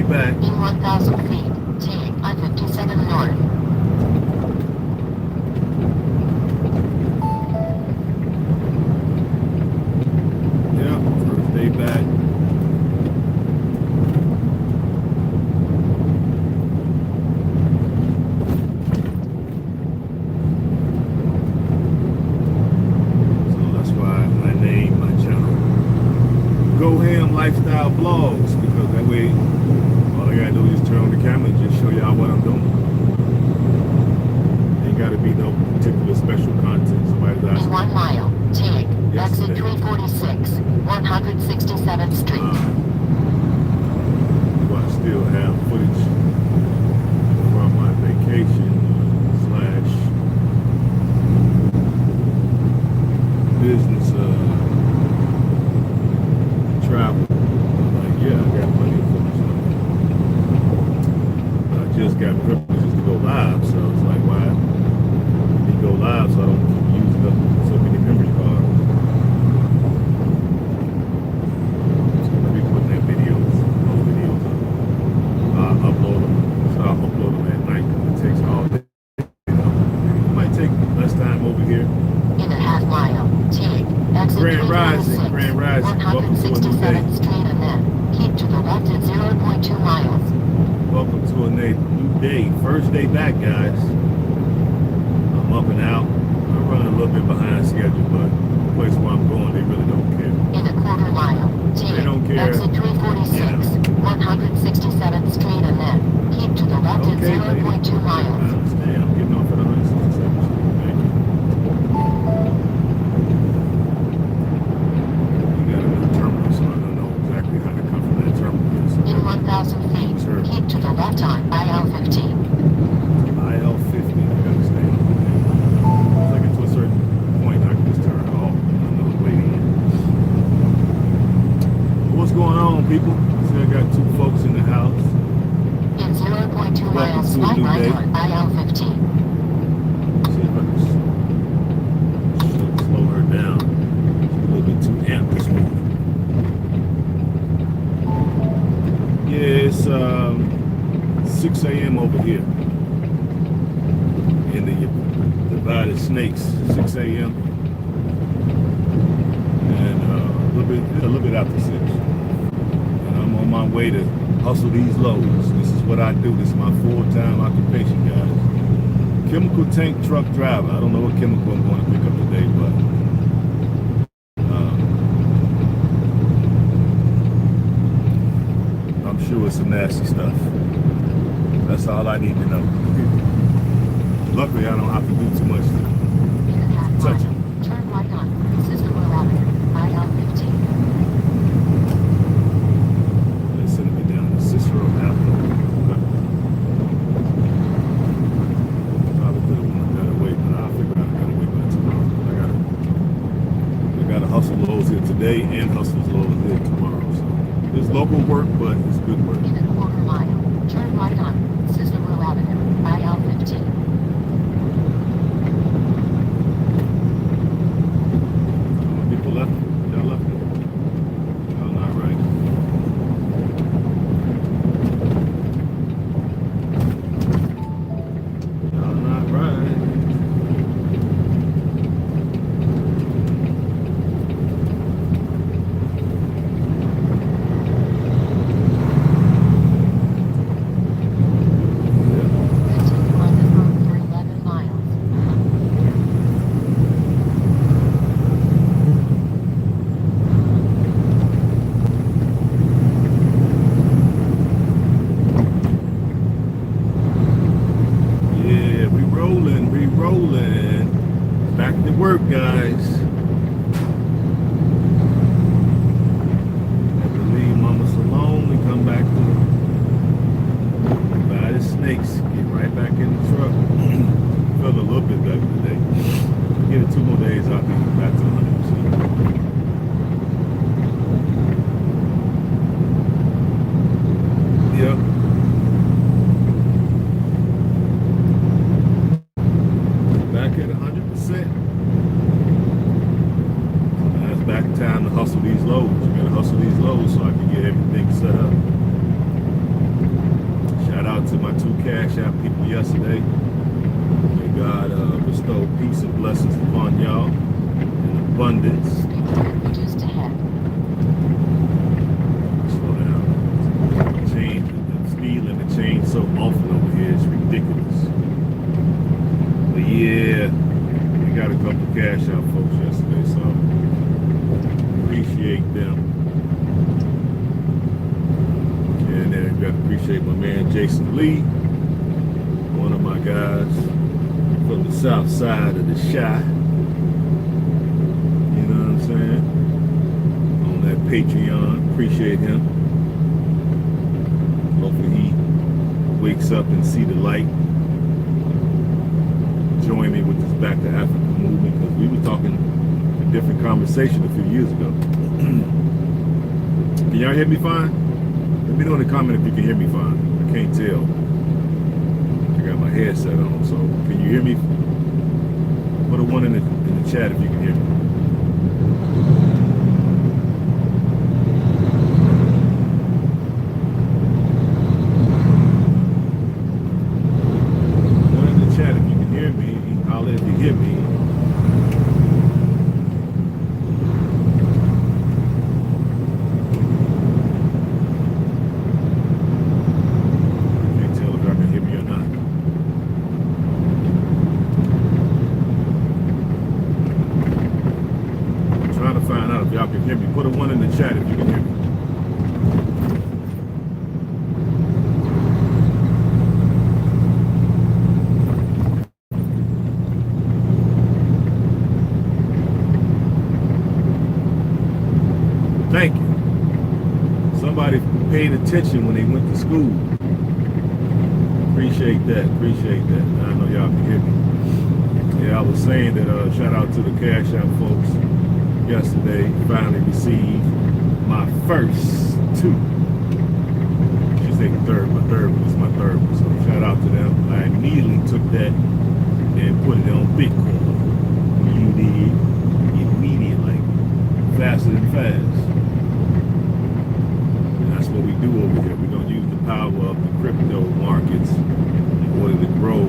back. In 1,000 feet, take I-57 north. Yeah, first day back. So that's why I named my channel H.A.M. Lifestyle Blogs, because that way all I gotta do is turn on the camera and just show y'all what I'm doing. Ain't gotta be no particular special content. Somebody's In asking. 1 mile, take exit Yesterday. 346, 167th Street. Do I still have footage from my vacation slash business travel? Like, yeah, I got plenty of footage of it. I just got privileges to go live, so it's like, why let me go live so I don't keep using up so many memory cards? So let me put that videos, those videos up. I'll upload them. So I'll upload them at night because it takes all day. You know, it might take less time over here. In a half mile, take exit Grand Rising, 346, Grand Rising. Welcome to a new day. 167th Street, and then keep to the left at 0.2 miles. Welcome to a new day. First day back, guys. I'm up and out. I'm running a little bit behind schedule, but the place where I'm going, they really don't care. In a quarter mile, take They don't care. exit 346, 167th Street, and then keep to the left Okay, at 0.2 I miles. understand. I'm getting off at 167th Street. Thank you. You got a new terminal, so I don't know exactly how to come from that terminal. In 1,000 feet, Sure. keep to the left on IL-15. IL-50, I gotta stay on. Once I get to a certain point, I can just turn it off. Another way in. What's going on, people? See, I got two folks in the house. In 0.2 Welcome miles, to a slide new right day. on IL-15. See if I can slow her down. She's a little bit too amped this morning. Yeah, it's 6 a.m. over here in the divided snakes. 6 a.m. and a little bit after 6. And I'm on my way to hustle these loads. This is what I do. This is my full-time occupation, guys. Chemical tank truck driver. I don't know what chemical I'm going to pick up today, but I'm sure it's some nasty stuff. That's all I need to know. Luckily, I don't have to do too much to touch it. Turn right on Cicero Avenue, IL-15. They're sending me down to Cicero Avenue. Probably could have went a better way, but I'll figure out a better way by tomorrow. I gotta hustle loads here today and hustle loads here tomorrow. So it's local work, but it's good work. In a quarter mile, turn right on Cicero Avenue, IL-15. People left? Y'all left? Y'all not right. Y'all not right. Continue on this road for 11 miles. Yeah, we rolling. Back to work, guys. Have to leave Mama's alone and come back to buy the snakes. Get right back in the truck. Felt a little bit better today. Give it 2 more days, I'll be back to 100%. Yep. Back at 100%. Now it's back time to hustle these loads. You gotta hustle these loads so I can get everything set up. out to my 2 Cash App people yesterday. May God bestow peace and blessings upon y'all in abundance. Reduced ahead. Slow down. Change the speed limit change so often over here. It's ridiculous. But yeah, we got a couple Cash App folks yesterday, so appreciate them. And then got to appreciate my man Jason Lee, one of my guys from the south side of the Chi. You know what I'm saying? On that Patreon. Appreciate him. Hopefully he wakes up and see the light. Join me with this Back to Africa movement, because we were talking a different conversation a few years ago. Can y'all hear me fine? Let me know in the comment if you can hear me fine. I can't tell. I got my headset on, so can you hear me? Put a 1 in the chat if you can hear me. One in the chat if you can hear me. I'll let you hear me. Y'all can hear me. Put a 1 in the chat if you can hear me. Thank you. Somebody paid attention when they went to school. Appreciate that. Appreciate that. I know y'all can hear me. Yeah, I was saying that shout out to the Cash App folks. Yesterday, finally received my first 2. You say third, but third one is my third one. So shout out to them. I immediately took that and put it on Bitcoin. You did immediate, like faster than fast. And that's what we do over here. We don't use the power of the crypto markets in order to grow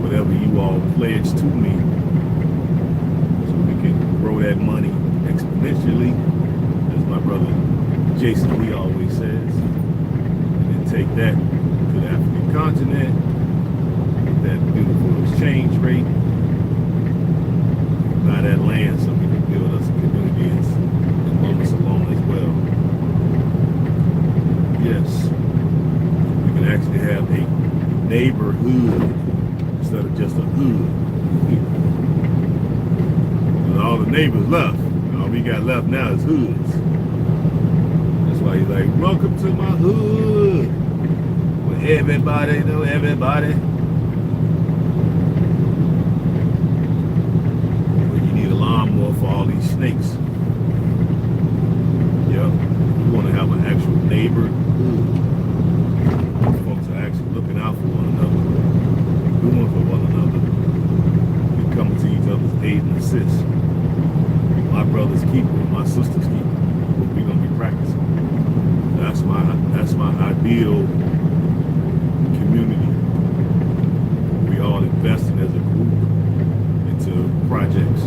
whatever you all pledge to me. Grow that money exponentially, as my brother Jason Lee always says, and then take that to the African continent, get that beautiful exchange rate, buy that land so we can build us communities and move us along as well. Yes, we can actually have a neighborhood instead of just a hood. All the neighbors left. All we got left now is hoods. That's why he's like, welcome to my hood. Where everybody know everybody. Where you need a lawnmower for all these snakes. Yep. We want to have an actual neighborhood. Folks are actually looking out for one another. Doing for one another. We're coming to each other's aid and assist. My brother's keeper, my sister's keeper. We're gonna be practicing. That's my ideal community. We all investing as a group into projects.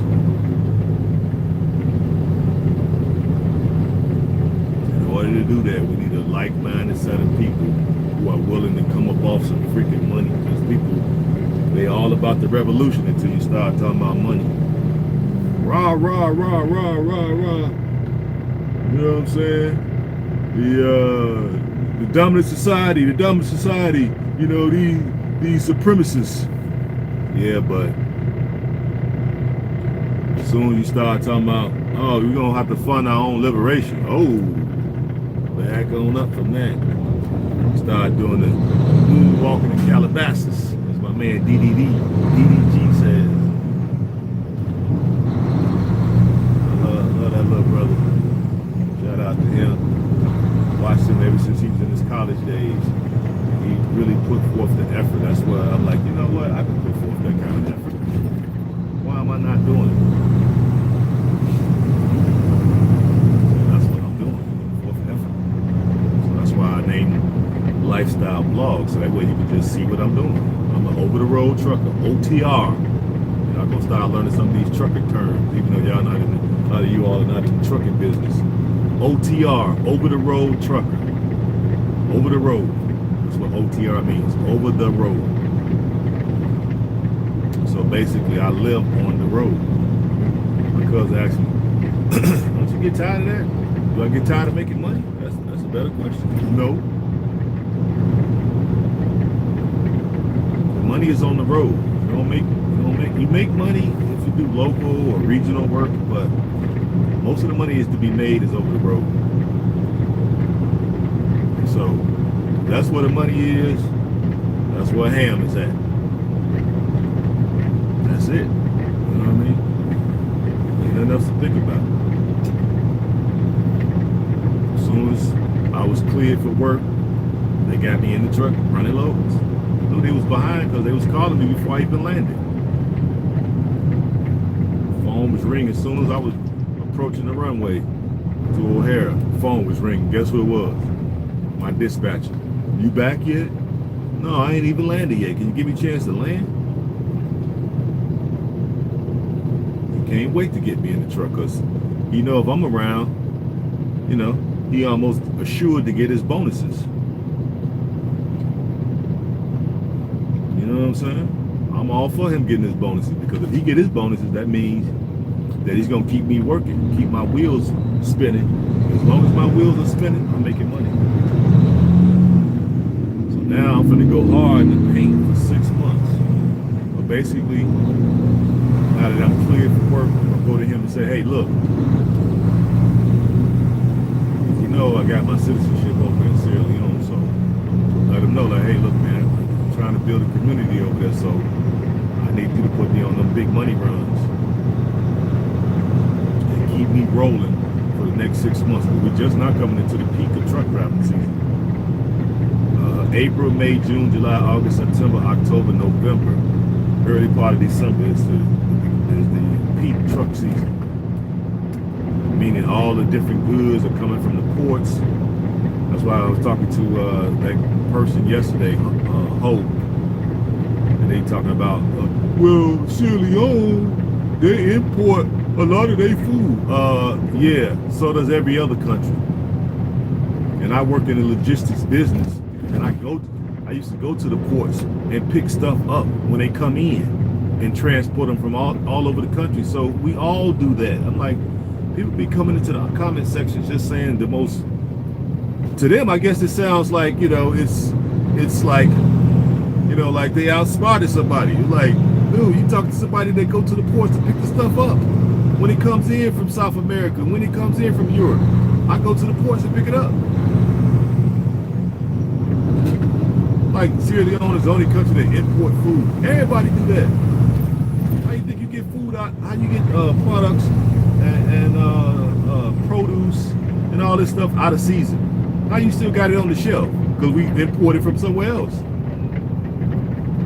In order to do that, we need a like-minded set of people who are willing to come up off some freaking money. Because people, they all about the revolution until you start talking about money. Rah, rah, rah, rah, rah, rah. You know what I'm saying? The dominant society, you know, these supremacists. Yeah, but soon you start talking about, oh, we're gonna have to fund our own liberation. Oh, back on up from that. Start doing the moonwalking in Calabasas, as my man DDG says. That little brother. Shout out to him. Watched him ever since he was in his college days. He really put forth the effort. That's why I'm like, you know what? I can put forth that kind of effort. Why am I not doing it? So that's what I'm doing. Put forth effort. So that's why I named lifestyle blog, so that way you can just see what I'm doing. I'm an over-the-road trucker, OTR. And I'm gonna start learning some of these trucker terms, even though y'all not in the, a lot of you all are not in the trucking business. OTR, over-the-road trucker. Over the road. That's what OTR means, over the road. So basically, I live on the road. Because actually, don't you get tired of that? Do I get tired of making money? That's a better question. No. The money is on the road. You make money if you do local or regional work, but most of the money is to be made is over the road. So that's where the money is. That's where H.A.M is at. That's it. You know what I mean? Ain't nothing else to think about. As soon as I was cleared for work, they got me in the truck running loads. So they was behind because they was calling me before I even landed. Phone was ringing as soon as I was approaching the runway to O'Hare. Phone was ringing. Guess who it was? My dispatcher. You back yet? No, I ain't even landed yet. Can you give me a chance to land? He can't wait to get me in the truck because he know if I'm around, you know, he almost assured to get his bonuses. You know what I'm saying? I'm all for him getting his bonuses because if he get his bonuses, that means that he's gonna keep me working, keep my wheels spinning. As long as my wheels are spinning, I'm making money. So now I'm gonna go hard in the paint for 6 months. But basically, now that I'm cleared for work, I'll go to him and say, hey, look, you know I got my citizenship over in Sierra Leone, so let him know, like, hey, look, man, I'm trying to build a community over there, so I need you to put me on them big money runs. Keep me rolling for the next 6 months. We're just not coming into the peak of truck driving season. April, May, June, July, August, September, October, November, early part of December is the peak truck season. Meaning all the different goods are coming from the ports. That's why I was talking to that person yesterday, Hope, and they talking about, well, Sierra Leone, they import a lot of their food. Yeah, so does every other country. And I work in the logistics business, and I used to go to the ports and pick stuff up when they come in and transport them from all over the country. So we all do that. I'm like, people be coming into the comment section just saying the most, to them, I guess it sounds like, you know, it's like, you know, like they outsmarted somebody. You're like, dude, you talk to somebody that go to the ports to pick the stuff up. When it comes in from South America, when it comes in from Europe, I go to the ports and pick it up. Like Sierra Leone is the only country that import food. Everybody do that. How you think you get food out? How you get products and produce and all this stuff out of season? How you still got it on the shelf? Because we imported from somewhere else.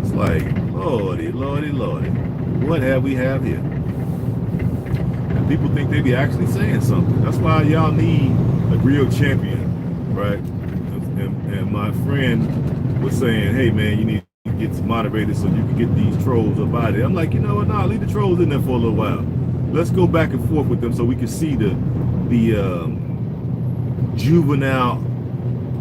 It's like, lordy, lordy, lordy. What have we have here? And people think they be actually saying something. That's why y'all need a real champion, right? And my friend was saying, hey man, you need to get some moderators so you can get these trolls up out of there. I'm like, you know what, nah, leave the trolls in there for a little while. Let's go back and forth with them so we can see the juvenile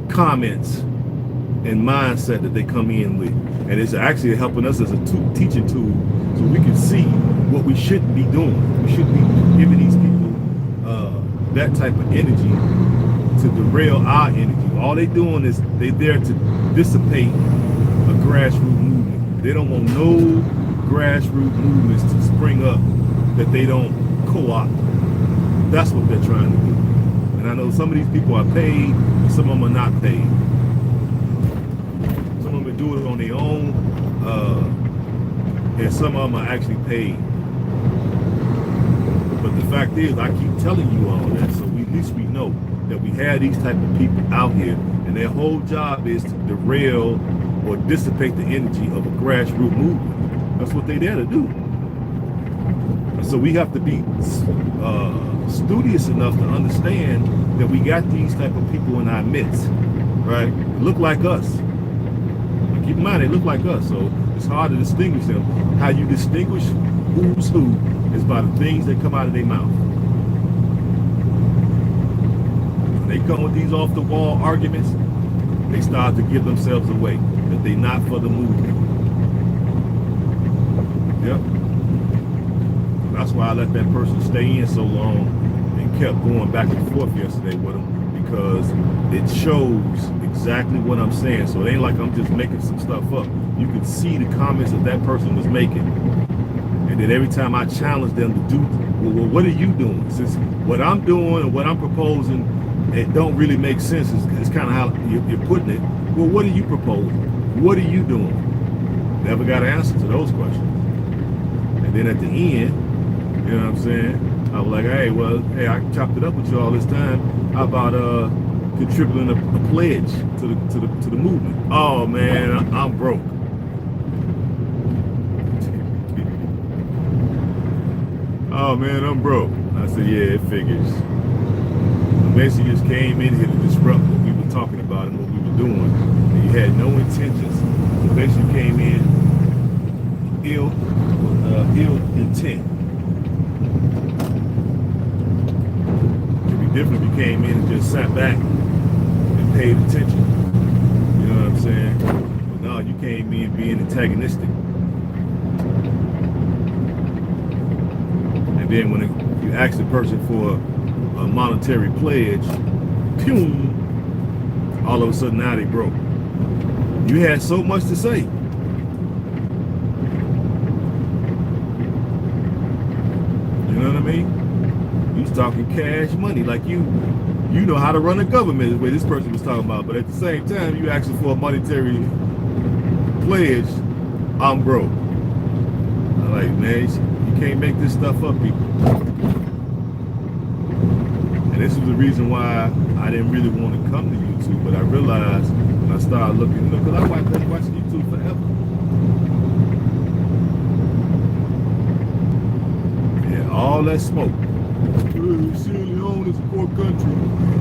comments and mindset that they come in with. And it's actually helping us as a teaching tool so we can see what we shouldn't be doing. We shouldn't be giving these people that type of energy to derail our energy. All they doing is they there to dissipate a grassroots movement. They don't want no grassroots movements to spring up that they don't co-opt. That's what they're trying to do. And I know some of these people are paid and some of them are not paid. Some of them do it on their own, and some of them are actually paid. But the fact is, I keep telling you all that, so at least we know that we have these type of people out here, and their whole job is to derail or dissipate the energy of a grassroots movement. That's what they're there to do. And so we have to be studious enough to understand that we got these type of people in our midst. right? Look like us. And keep in mind, they look like us, so it's hard to distinguish them. How you distinguish who's who is by the things that come out of their mouth. When they come with these off-the-wall arguments, they start to give themselves away, that they're not for the movement. Yep. That's why I let that person stay in so long and kept going back and forth yesterday with them, because it shows exactly what I'm saying. So it ain't like I'm just making some stuff up. You can see the comments that person was making. And then every time I challenge them to do, well, what are you doing? Since what I'm doing and what I'm proposing, it don't really make sense. It's kind of how you're putting it. Well, what are you proposing? What are you doing? Never got an answer to those questions. And then at the end, you know what I'm saying? I was like, hey, I chopped it up with you all this time. How about contributing a pledge to the movement? Oh man, I'm broke. Oh man, I'm broke. I said, yeah, it figures. Basically just came in here to disrupt what we were talking about and what we were doing. And you had no intentions. So basically came in ill intent. It'd be different if you came in and just sat back and paid attention. You know what I'm saying? But no, you came in being antagonistic. And then when you ask the person for a monetary pledge, boom, all of a sudden now they broke. You had so much to say. You know what I mean? He's talking cash money, like you know how to run a government is what this person was talking about. But at the same time, you asking for a monetary pledge, I'm broke. I'm like, man, you can't make this stuff up, people. And this is the reason why I didn't really want to come to YouTube, but I realized when I started looking, because I been watching YouTube forever. Yeah, all that smoke. Sierra Leone is a poor country.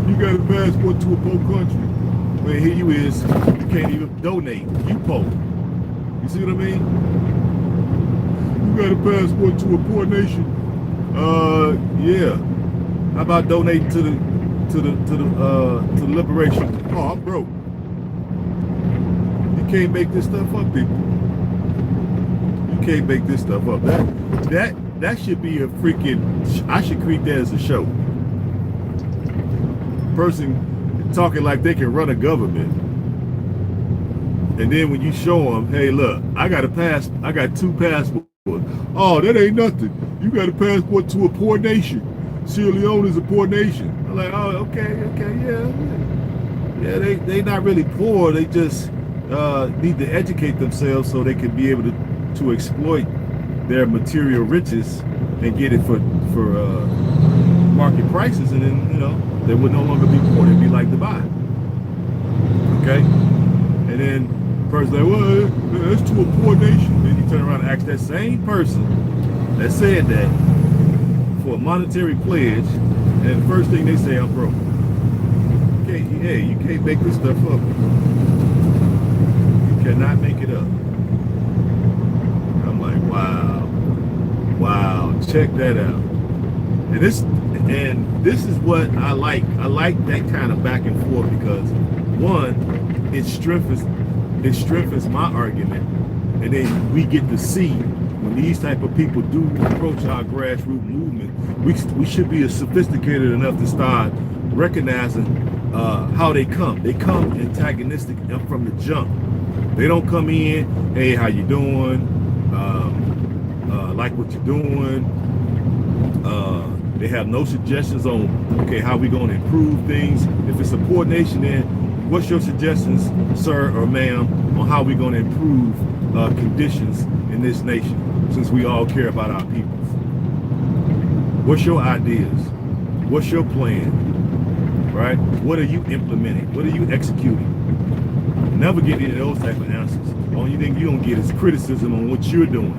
You got a passport to a poor country. Well, here you is, you can't even donate. You poor. You see what I mean? You got a passport to a poor nation. Yeah. How about donating to the liberation? Oh, I'm broke. You can't make this stuff up, people. You can't make this stuff up. That should be a freaking. I should treat that as a show. Person talking like they can run a government, and then when you show them, hey, look, I got two passports. Oh, that ain't nothing. You got a passport to a poor nation. Sierra Leone is a poor nation. I'm like, oh, okay, yeah. They not really poor. They just need to educate themselves so they can be able to exploit their material riches and get it for market prices, and then they would no longer be poor. They'd be like Dubai. Okay, and then the person like, well, that's to a poor nation. Then you turn around and ask that same person that said that for a monetary pledge, and the first thing they say, I'm broke. You can't make this stuff up. You cannot make it up. I'm like, wow, check that out. And this is what I like. I like that kind of back and forth, because one, it strengthens my argument, and then we get to see when these type of people do approach our grassroots movement, we should be sophisticated enough to start recognizing how they come. They come antagonistic from the jump. They don't come in, hey, how you doing? Like what you're doing. They have no suggestions on, okay, how we going to improve things. If it's a poor nation, then what's your suggestions, sir or ma'am, on how we going to improve conditions in this nation, since we all care about our peoples? What's your ideas? What's your plan? Right? What are you implementing? What are you executing? Never get any of those type of answers. The only thing you don't get is criticism on what you're doing.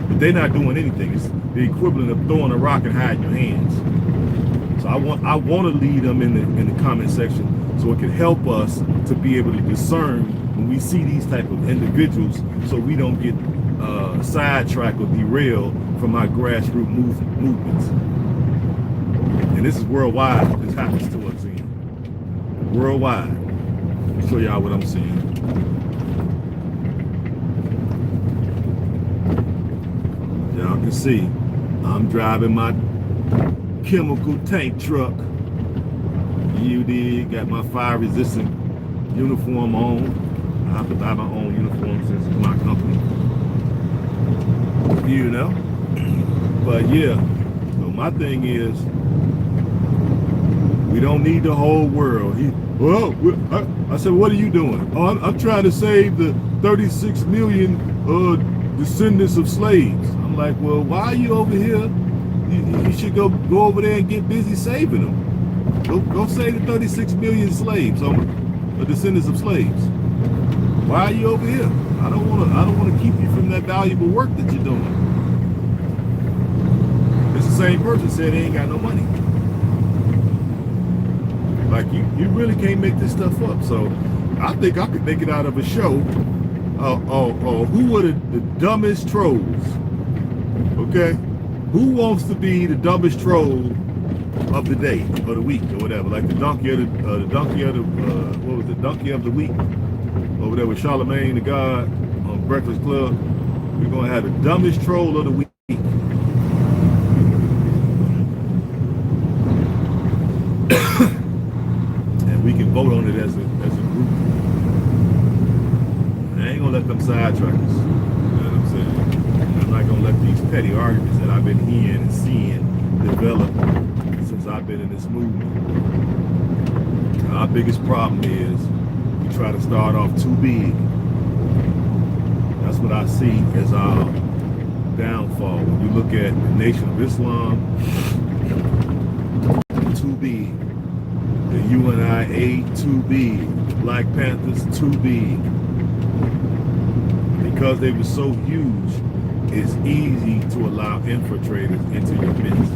But they're not doing anything. It's the equivalent of throwing a rock and hiding your hands. So I want to lead them in the comment section, So it can help us to be able to discern when we see these type of individuals, so we don't get sidetracked or derailed from our grassroots movements. And this is worldwide. This happens to us in worldwide. I'll show y'all what I'm seeing. Y'all can see I'm driving my chemical tank truck. You did. Got my fire resistant uniform on. I have to buy my own uniform since it's my company. You know? But yeah, so my thing is, we don't need the whole world. I said, what are you doing? Oh, I'm trying to save the 36 million descendants of slaves. I'm like, well, why are you over here? You should go over there and get busy saving them. Go save the 36 million slaves, or descendants of slaves. Why are you over here? I don't want to keep you from that valuable work that you're doing. It's the same person said they ain't got no money. Like you really can't make this stuff up. So I think I could make it out of a show. Who are the dumbest trolls? Okay, who wants to be the dumbest troll of the day or the week or whatever? Like the donkey of the what was it? Donkey of the week over there with Charlemagne the God on Breakfast Club. We're gonna have the dumbest troll of the week. We can vote on it as a group. I ain't gonna let them sidetrack us. You know what I'm saying? I'm not gonna let these petty arguments that I've been hearing and seeing develop since I've been in this movement. Our biggest problem is we try to start off too big. That's what I see as our downfall. When you look at the Nation of Islam, too big. The UNIA, too big. The Black Panthers, too big. Because they were so huge, it's easy to allow infiltrators into your midst.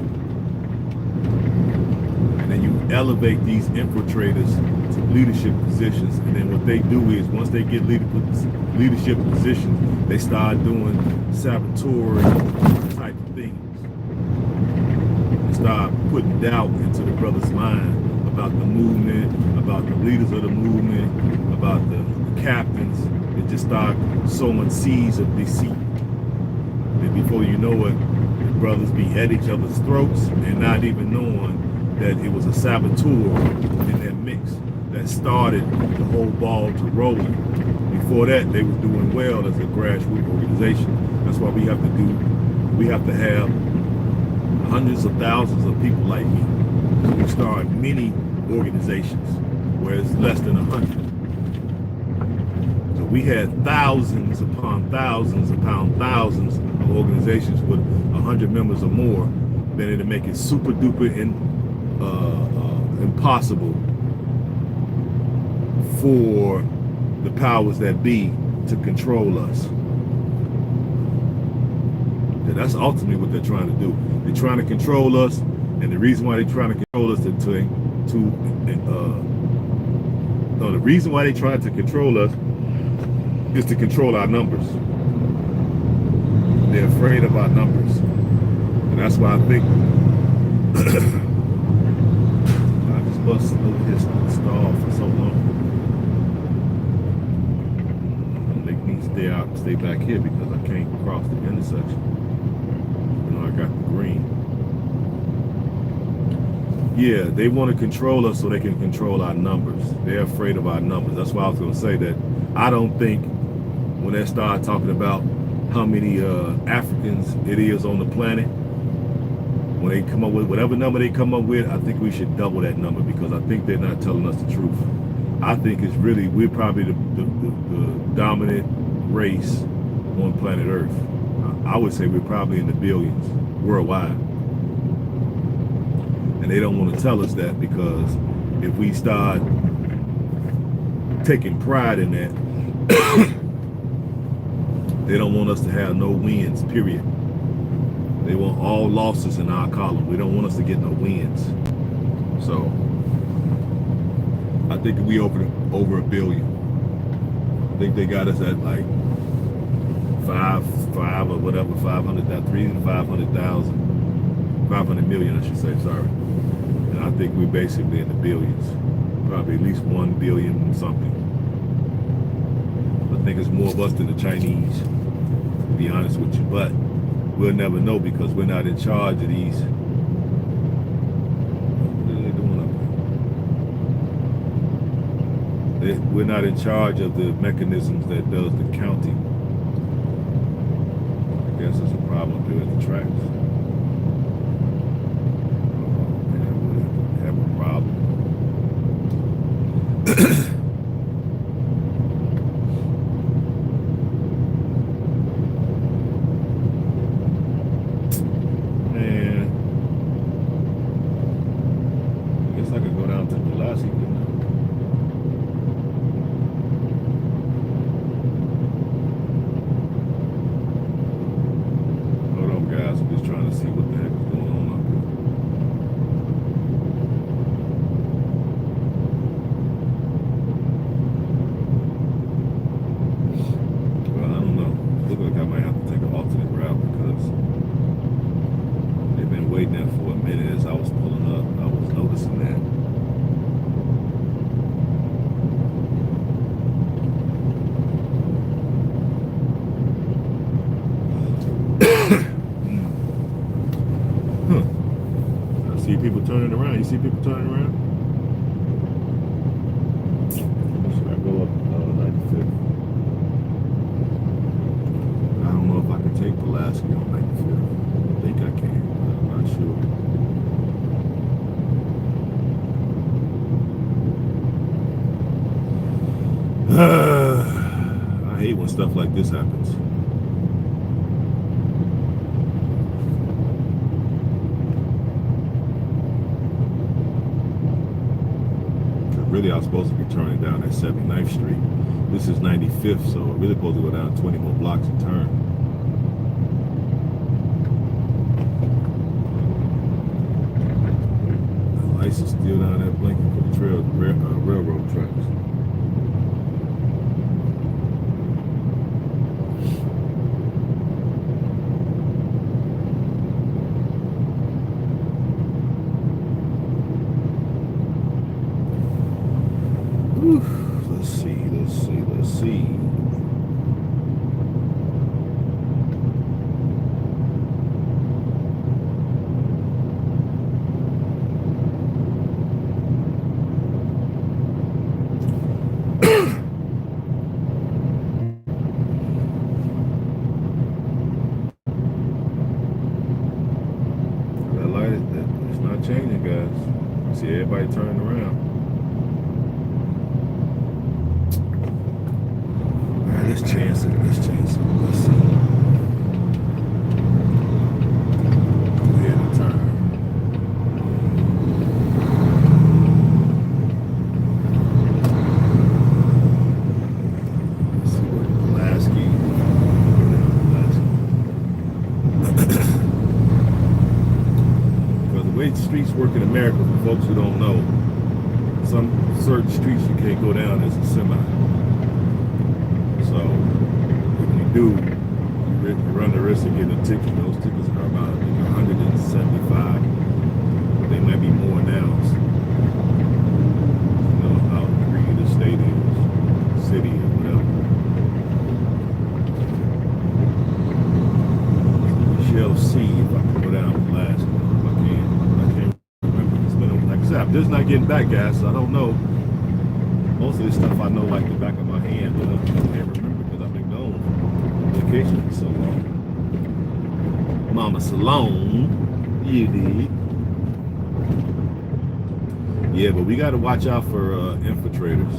And then you elevate these infiltrators to leadership positions. And then what they do is, once they get leadership positions, they start doing saboteur type of things. They start putting doubt into the brother's mind about the movement, about the leaders of the movement, about the captains. It just start sowing seeds of deceit. And before you know it, the brothers be at each other's throats and not even knowing that it was a saboteur in that mix that started the whole ball to rolling. Before that, they was doing well as a grassroots organization. That's why we have to have hundreds of thousands of people like me. We start many organizations where it's less than 100. So we had thousands upon thousands upon thousands of organizations with 100 members or more. Then it'll make it super duper impossible for the powers that be to control us. And that's ultimately what they're trying to do. They're trying to control us, and the reason why they're trying to control us the reason why they try to control us is to control our numbers. They're afraid of our numbers, and that's why I think I just bust over his stall for so long. They need to stay back here because I can't cross the intersection. You know, I got the green. Yeah, they want to control us so they can control our numbers. They're afraid of our numbers. That's why I was going to say that I don't think when they start talking about how many Africans it is on the planet, when they come up with whatever number they come up with, I think we should double that number, because I think they're not telling us the truth. I think it's really, we're probably the dominant race on planet Earth. I would say we're probably in the billions worldwide. And they don't want to tell us that, because if we start taking pride in that, they don't want us to have no wins, period. They want all losses in our column. We don't want us to get no wins. So I I think we over a billion. I think they got us at like five or whatever, 500 million, I should say, sorry. And I think we're basically in the billions, probably at least 1 billion something. I think it's more of us than the Chinese, to be honest with you, but we'll never know because we're not in charge of these. What are they doing up there? We're not in charge of the mechanisms that does the counting. I guess it's a problem up here at the tracks. Have a problem. Man, I guess I could go down to Pulaski, couldn't I? Hold on, guys. I'm just trying to see what the heck is going on up here. Well, I don't know. Look like I might have to take an alternate route because they've been waiting there for a minute as I was pulling up. I was noticing that. I see people turning around. You see people turning around? Should I go up 95th? I don't know if I can take Pulaski on 95th. I think I can, but I'm not sure. I hate when stuff like this happens. Really, I was supposed to be turning down at 79th Street. This is 95th, so I'm really supposed to go down 20 more blocks and turn. The lights is still down there blinking for the railroad tracks. Let's see. That light, it's not changing, guys. See everybody turning around. Let's chance it. Let's see. Go ahead and turn. Let's see what Pulaski. Because the way the streets work in America, for folks who don't know, some certain streets you can't go down as a semi. So if you do, you run the risk of getting a ticket. Those tickets are about 175. They might be more now. You know how green the state is, city or whatever. We shall see if I can go down the last one. If I can't remember. It's been, like I said, I'm just not getting back, guys. So I don't know. Most of this stuff I know like the back of my hand, but I can't remember because I've been gone on vacation for so long. Mama Salone, you did. Yeah, but we got to watch out for infiltrators,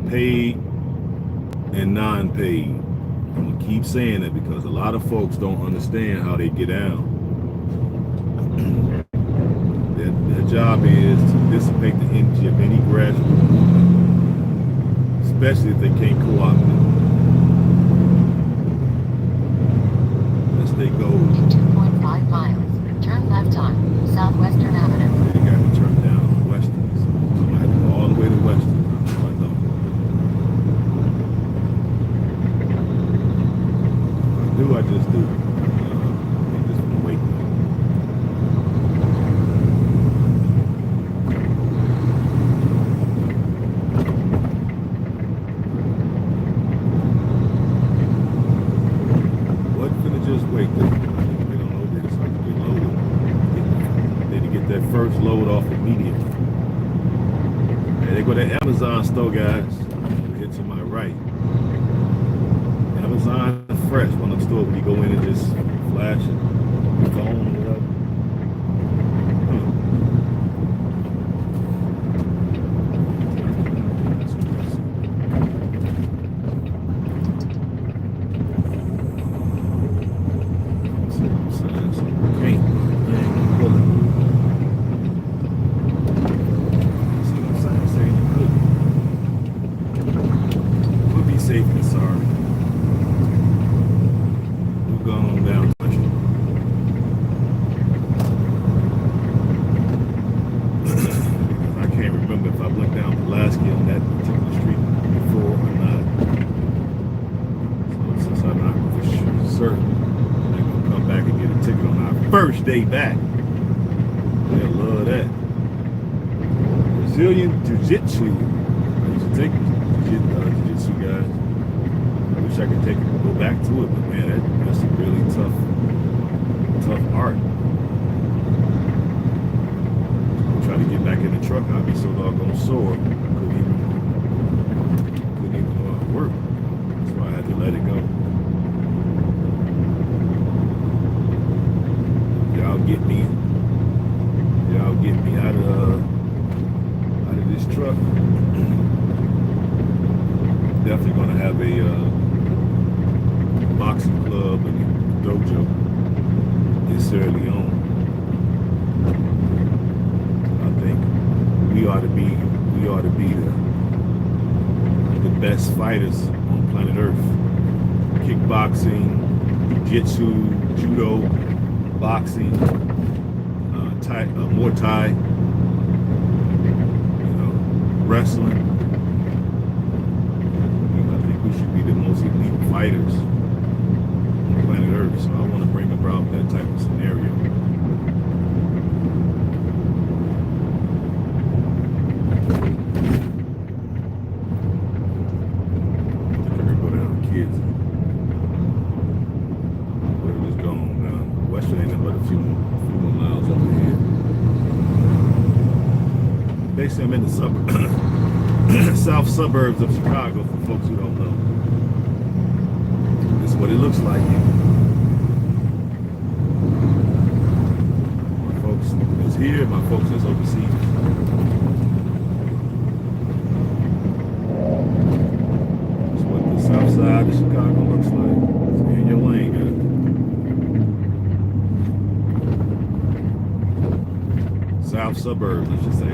paid and non-paid. I'm gonna keep saying that because a lot of folks don't understand how they get down. Their job is to dissipate the energy of any graduate movement, especially if they can't co-opt it. As they go 2.5 miles. Turn left on Southwestern Avenue. They got to turn down Western. So I have to go all the way to go to Amazon store, guys. Here to my right. Amazon Fresh, one of the stores where you go in and just flash it, your phone or whatever. Safe and sorry. We're going down. I can't remember if I went down Pulaski on that particular street before or not. So since I'm not for sure certain, they're gonna come back and get a ticket on our first day back. They'll love that. Brazilian Jiu-Jitsu. I used to take Jiu-Jitsu, guys. I wish I could go back to it, but man, that's a really tough art. I'll try to get back in the truck. I'll be so doggone sore. Couldn't even work. That's why I had to let it go. Y'all get me out of this truck. Definitely gonna have a boxing club and dojo in Sierra Leone. I think we ought to be the best fighters on planet Earth. Kickboxing, jiu-jitsu, judo, boxing, Muay Thai, wrestling. We should be the most elite fighters on planet Earth. So I want to bring about that type of scenario. I think I can go down to kids. Where it's going down. Western ain't but a few more miles over here. Basically, I'm in the south suburbs of Chicago, for folks who don't know. This is what it looks like. My folks is here, my folks is overseas. That's what the south side of Chicago looks like. Stay in your lane, guys. South suburbs, let's just say.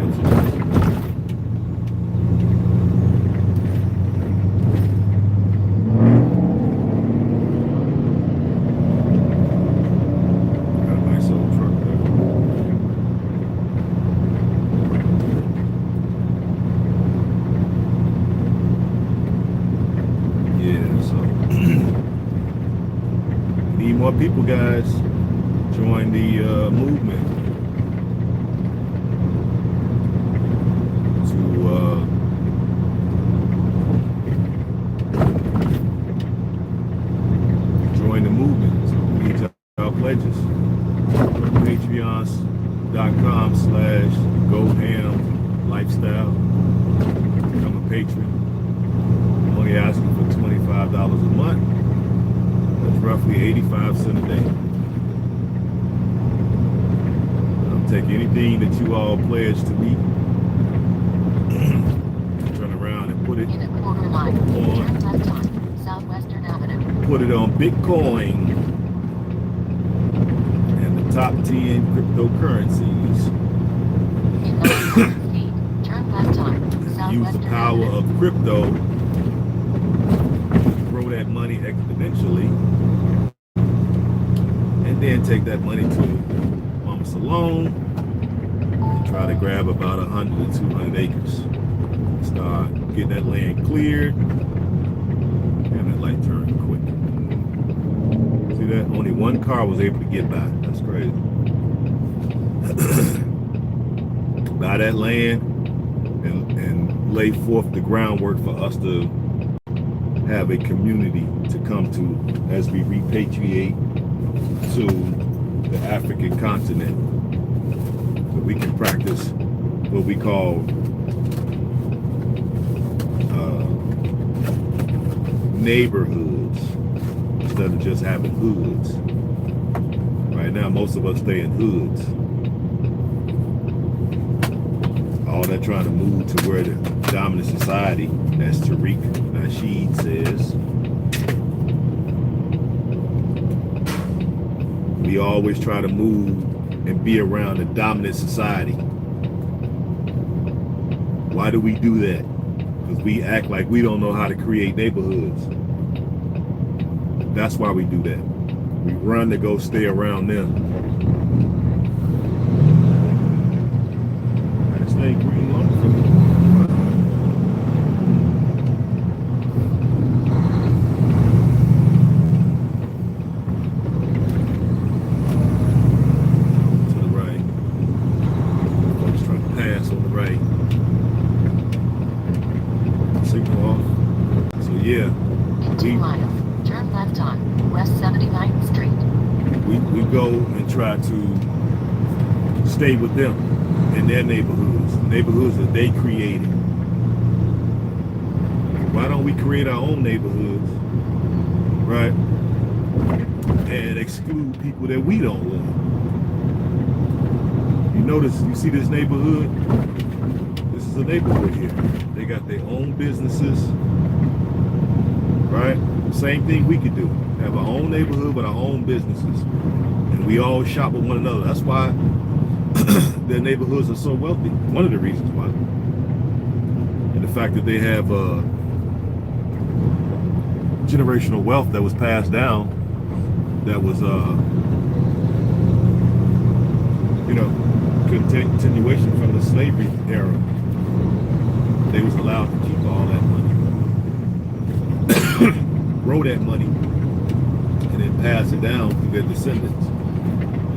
More people, guys, join the movement to join the movement. So we need our pledges. Patreon.com/GoHam lifestyle. Become a patron. I'm only asking for $25 a month. That's roughly 85 cents a day. I'll take anything that you all pledge to me. Turn around and put it in a quarter mile. Turn left on Southwestern Avenue. Put it on Bitcoin and the top 10 cryptocurrencies. In 900 feet, turn left on Southwestern Use the power Avenue. of crypto to grow that money exponentially. And then take that money to Mama Salone and try to grab about 100 or 200 acres. Start getting that land cleared and that light turned quick. See that? Only one car was able to get by. That's crazy. Buy that land and lay forth the groundwork for us to have a community to come to as we repatriate to the African continent, so we can practice what we call neighborhoods instead of just having hoods. Right now, most of us stay in hoods. All that trying to move to where the dominant society, as Tariq Nasheed says, we always try to move and be around the dominant society. Why do we do that? Because we act like we don't know how to create neighborhoods. That's why we do that. We run to go stay around them. This thing green long for me. To the right. Folks trying to pass on the right. Signal off. So yeah. In 2 miles, turn left on West 79th Street. We go and try to stay with them in their neighborhoods that they created. Why don't we create our own neighborhoods, right? And exclude people that we don't want. You notice, you see this neighborhood? This is a neighborhood here. They got their own businesses, right? Same thing we could do. Have our own neighborhood with our own businesses. And we all shop with one another. That's why their neighborhoods are so wealthy. One of the reasons why. And the fact that they have generational wealth that was passed down, that was continuation from the slavery era. They was allowed to keep all that money, grow that money, and then pass it down to their descendants.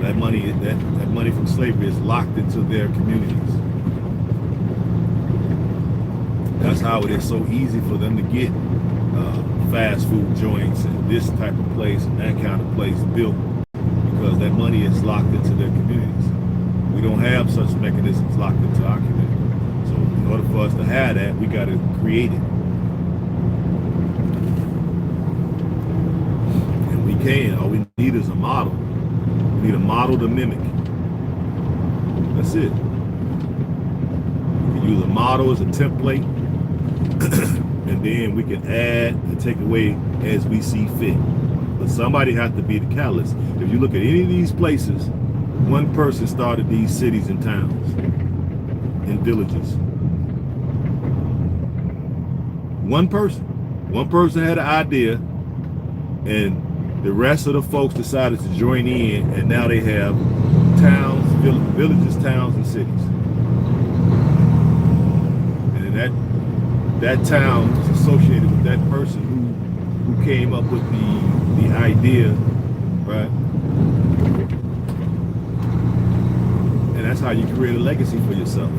That money from slavery is locked into their communities. That's how it is so easy for them to get fast food joints and this type of place and that kind of place built, because that money is locked into their communities. We don't have such mechanisms locked into our community. So in order for us to have that, we got to create it. And we can. All we need is a model. We need a model to mimic. That's it. We can use a model as a template, and then we can add and take away as we see fit. But somebody has to be the catalyst. If you look at any of these places, one person started these cities and towns and villages. One person had an idea, and the rest of the folks decided to join in, and now they have towns, villages, towns, and cities. And that town is associated with that person who came up with the idea, right? And that's how you create a legacy for yourself.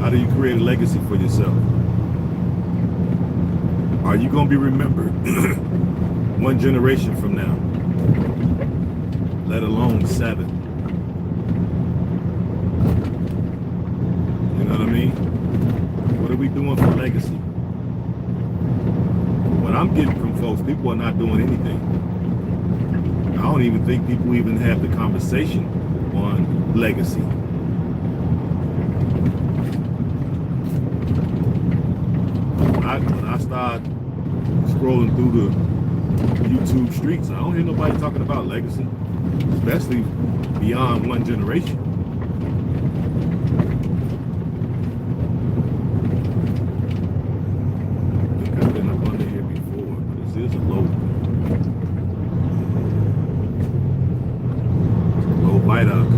How do you create a legacy for yourself? Are you going to be remembered one generation from now? Let alone 7. You know what I mean? What are we doing for legacy? What I'm getting from folks, people are not doing anything. I don't even think people even have the conversation on legacy. When I start scrolling through the YouTube streets, I don't hear nobody talking about legacy, especially beyond one generation. I think I've been up under here before, but this is a low viaduct.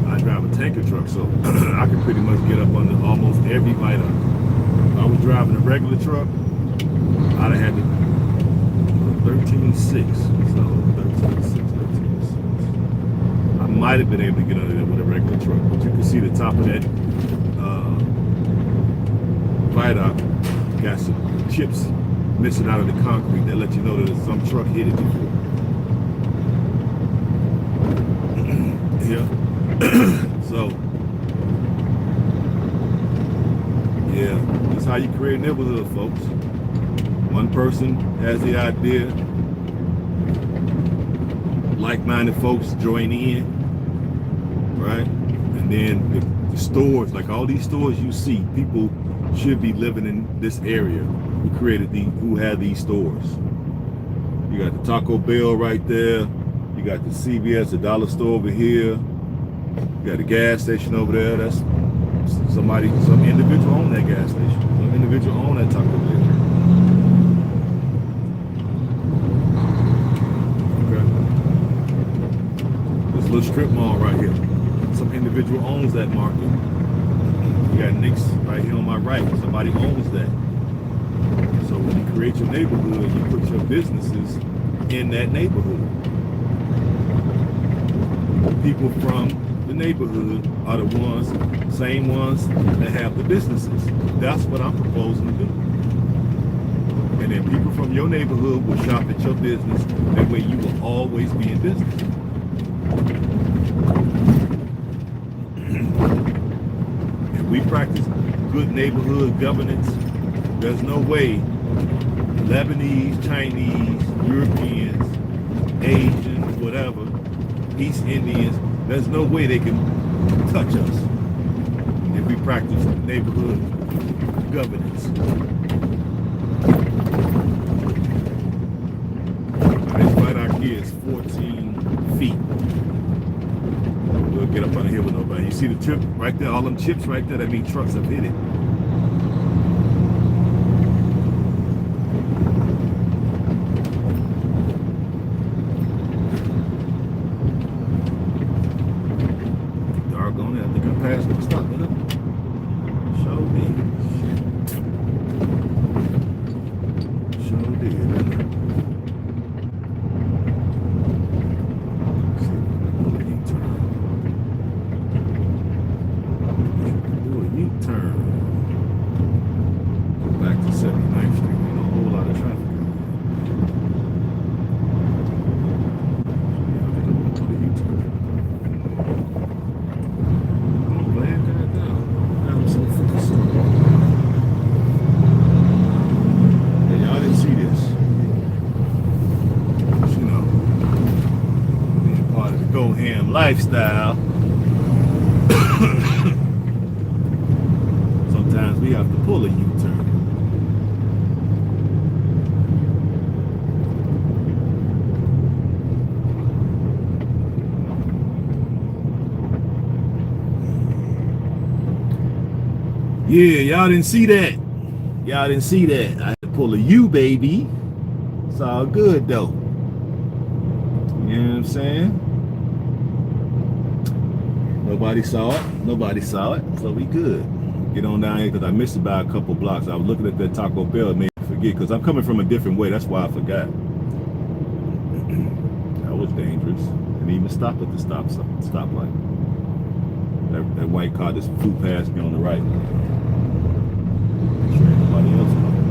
I drive a tanker truck, so I can pretty much get up under almost every viaduct. If I was driving a regular truck, I'd have had to 13.6, so 13.6. I might have been able to get under there with a regular truck, but you can see the top of that viaduct got some chips missing out of the concrete that let you know that some truck hit it before. Yeah. So how you create a neighborhood, folks. One person has the idea, like-minded folks join in, right? And then the stores, like all these stores you see, people should be living in this area who had these stores. You got the Taco Bell right there. You got the CVS, the dollar store over here. You got the gas station over there. That's some individual own that gas station. Some individual own that Taco Bell. Okay. This little strip mall right here. Some individual owns that market. You got Nick's right here on my right. Somebody owns that. So when you create your neighborhood, you put your businesses in that neighborhood. People from the neighborhood are the same ones that have the businesses. That's what I'm proposing to do. And then people from your neighborhood will shop at your business. That way you will always be in business. If we practice good neighborhood governance, there's no way Lebanese, Chinese, Europeans, Asians, whatever, East Indians, there's no way they can touch us if we practice neighborhood governance. This right out here is 14 feet. We'll get up out of here with nobody. You see the chip right there, all them chips right there, that means trucks have hit it. H.A.M. lifestyle. Sometimes we have to pull a U-turn. Yeah, y'all didn't see that. Y'all didn't see that. I had to pull a U, baby. It's all good though. You know what I'm saying? Nobody saw it. Nobody saw it. So we good. Get on down here because I missed it by a couple blocks. I was looking at that Taco Bell. It made me forget because I'm coming from a different way. That's why I forgot. That was dangerous. Didn't even stop at the stoplight. That white car just flew past me on the right. Make sure nobody else knows.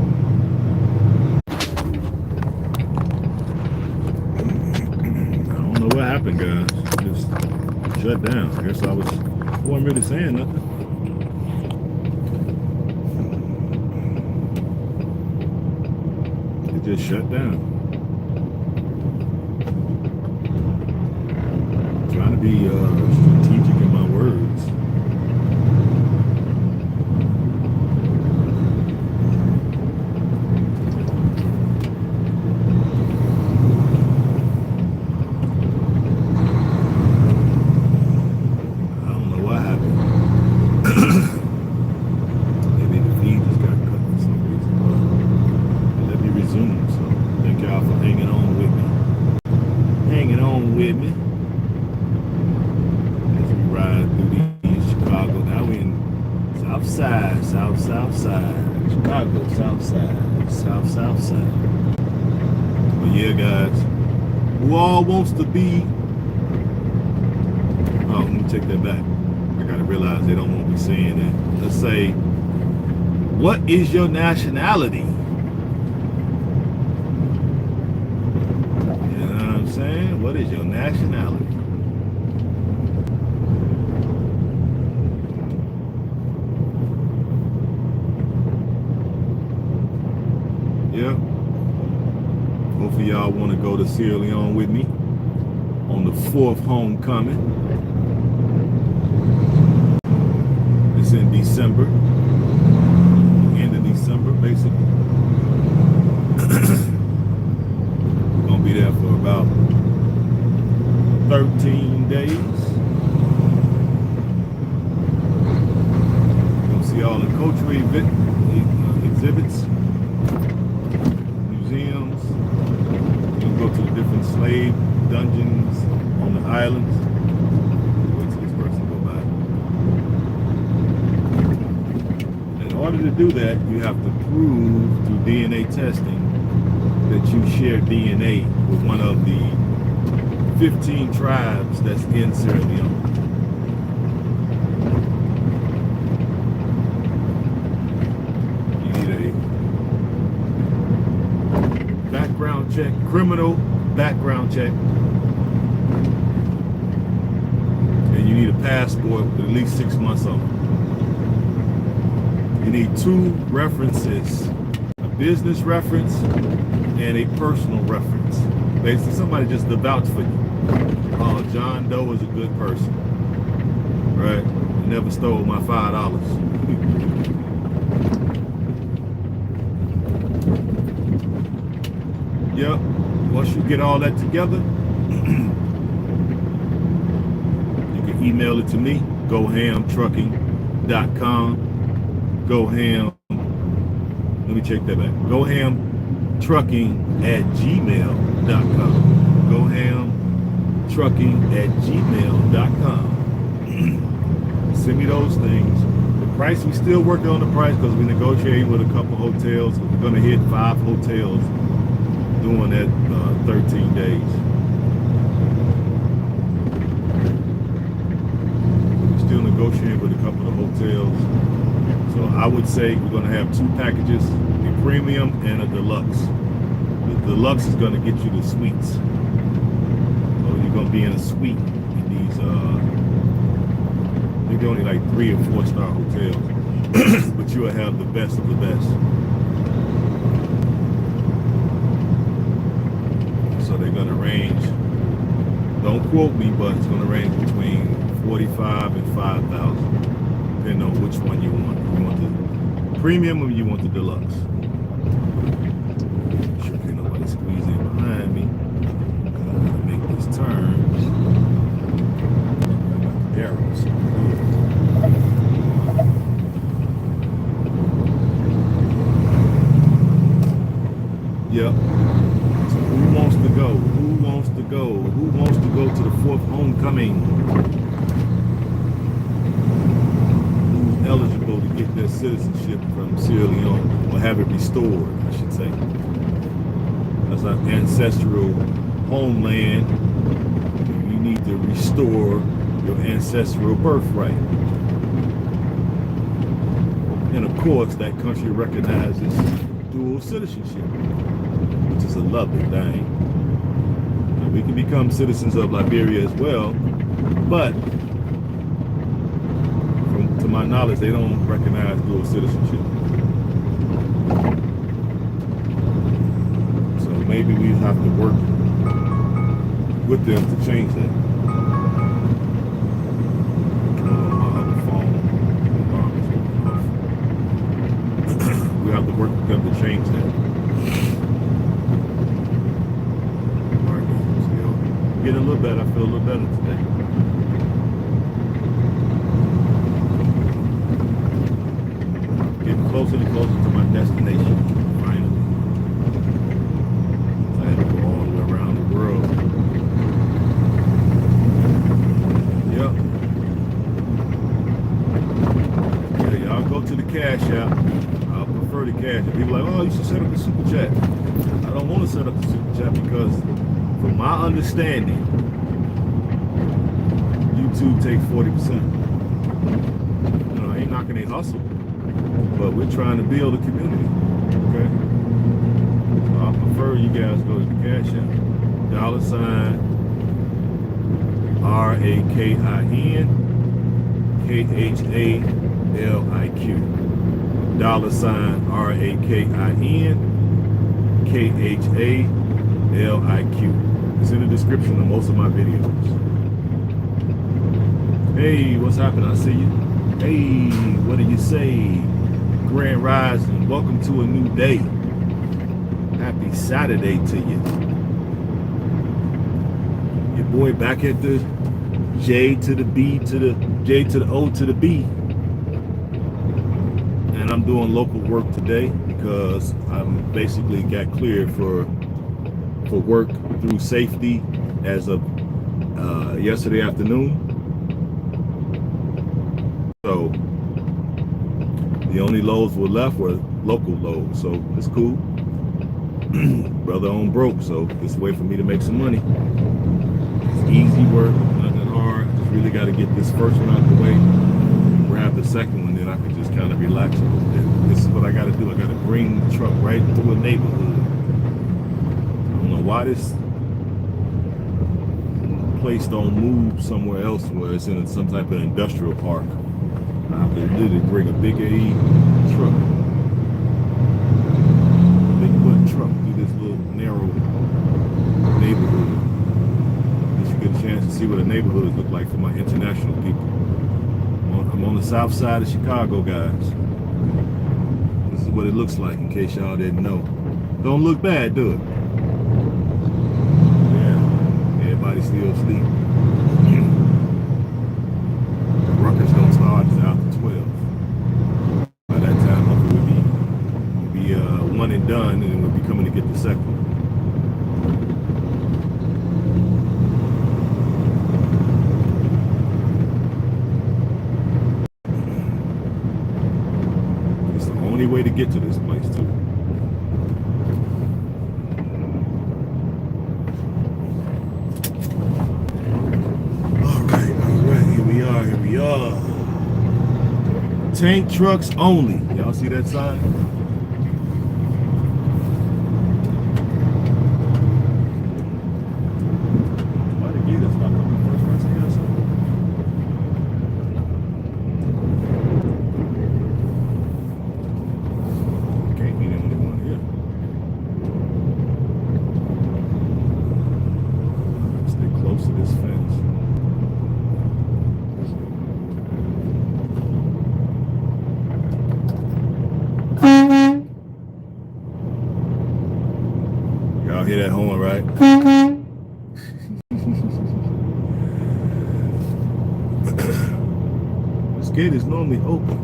I don't know what happened, guys. Just shut down. I guess I wasn't really saying nothing. It just shut down. I'm trying to be strategic in my words. South side, Chicago, south side. But yeah, guys, who all wants to be, oh, let me take that back. I gotta realize they don't want me saying that. Let's say, what is your nationality? You know what I'm saying? What is your nationality? to Sierra Leone with me on the 4th homecoming. It's in December, end of December, basically. We're gonna be there for about 13 days. You're gonna see all the cultural exhibits, museums. You're gonna go to the different slave dungeons on the islands. Wait till this person go by. In order to do that, you have to prove through DNA testing that you share DNA with one of the 15 tribes that's in Sierra Leone. You need a background check, criminal background check, and you need a passport with at least 6 months on it. You need 2 references, a business reference and a personal reference. Basically, somebody just to vouch for you. Oh, John Doe is a good person, right? He never stole my $5. Yep. Once you get all that together, you can email it to me, gohamtrucking.com. Goham. Let me check that back. gohamtrucking@gmail.com. gohamtrucking@gmail.com. Send me those things. The price, we still working on the price because we negotiated with a couple hotels. We're going to hit 5 hotels doing that 13 days. We're still negotiating with a couple of hotels. So I would say we're going to have 2 packages, a premium and a deluxe. The deluxe is going to get you the suites. So you're going to be in a suite in these, I think they're only like 3 or 4-star hotels, but you will have the best of the best. So they're going to range, don't quote me, but it's going to range between 45 and 5,000, depending on which one you want. You want the premium or you want the deluxe? Sure can't nobody squeeze in behind me. Gotta make this turn. Arrows. Yep. So who wants to go? Who wants to go? Who wants to go to the 4th homecoming? Who's eligible to get their citizenship from Sierra Leone, or have it restored, I should say. That's our ancestral homeland. You need to restore your ancestral birthright. And of course, that country recognizes dual citizenship, which is a lovely thing. And we can become citizens of Liberia as well, but to my knowledge, they don't recognize dual citizenship. So maybe we have to work with them to change that. We have to work with them to change that. All right, so getting a little better. I feel a little better today. Getting closer and closer to my destination, finally. I had to go all the way around the world. Yep. Yeah, y'all go to the cash app. I prefer the cash app. People are like, oh, you should set up the super chat. I don't want to set up the super chat because, from my understanding, YouTube takes 40%. You know, I ain't knocking their hustle, but we're trying to build a community. Okay? So I prefer you guys go to the cash app. $RAKIN KHALIQ. $RAKIN KHALIQ. LIQ. It's in the description of most of my videos. Hey, what's happening? I see you. Hey, what do you say? Grand Rising. Welcome to a new day. Happy Saturday to you. Your boy back at the J to the B to the J to the O to the B. And I'm doing local work today because I'm basically got cleared for work through safety as of yesterday afternoon. So the only loads were left were local loads, so it's cool. Brother on broke, so it's a way for me to make some money. It's easy work, nothing hard. Just really got to get this first one out the way, grab the second one, then I can just kind of relax a little bit. This is what I got to do. I got to bring the truck right through a neighborhood. I don't know why this place don't move somewhere else where it's in some type of industrial park. I have to literally bring a big A truck, big butt truck through this little narrow neighborhood. Just to get a chance to see what the neighborhoods look like for my international people. I'm on the south side of Chicago, guys. This is what it looks like, in case y'all didn't know. Don't look bad, do it? Yeah, everybody's still asleep. Ruckers don't start until after 12. By that time, hopefully we'll be one and done, and then we'll be coming to get the second one. It's the only way to get to this place, too. Here we are. Tank trucks only. Y'all see that sign? Why the gate is not coming first? Right here, so. Can't be the only one here. Stay close to this fence. Y'all hear that horn, right? This gate is normally open.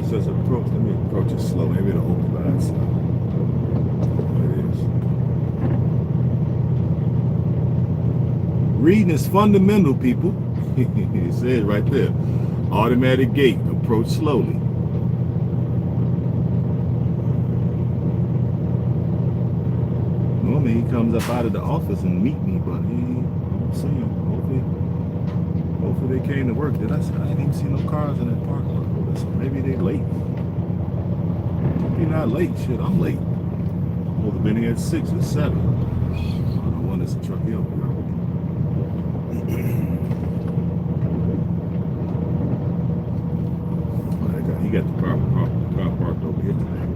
It says approach. Let me approach it slow. Maybe it'll open by itself. There it is. Reading is fundamental, people. It says right there. Automatic gate. Approach slowly. Normally he comes up out of the office and meet me, but I don't see him. Hopefully they came to work. I didn't even see no cars in that parking lot. So maybe they late. Maybe not late. Shit, I'm late. I'm supposed to have been here at 6 or 7. I wonder if the truck here. He got the car parked over here today.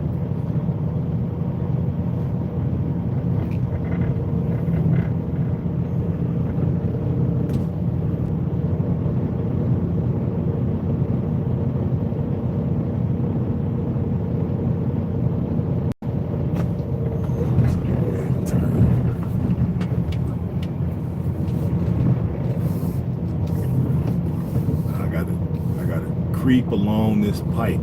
Creep along this pipe.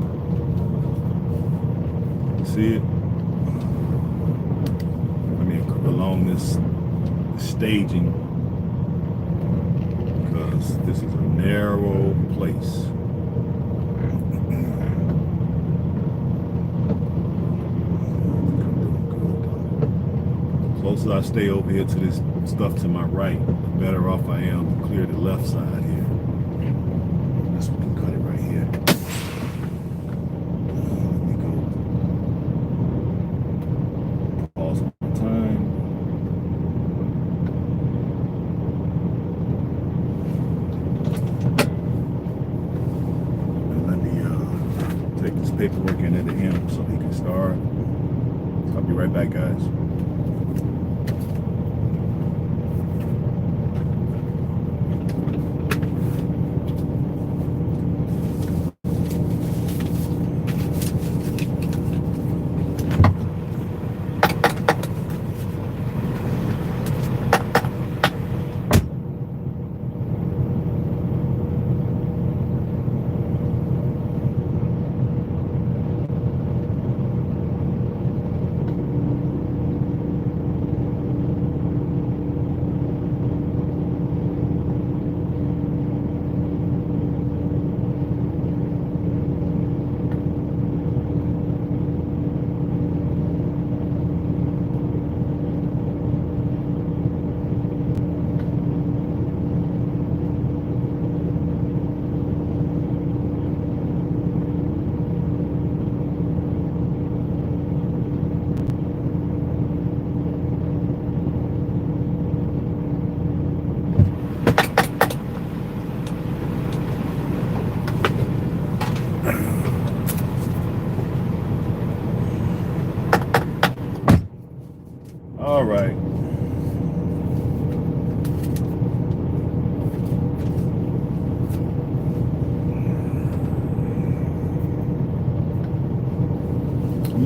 See it? I mean, along this staging, because this is a narrow place. The closer I stay over here to this stuff to my right, the better off I am to clear the left side here. This one can cut it right here. Let me go. Pause one time. And let me take this paperwork into him so he can start. I'll be right back, guys.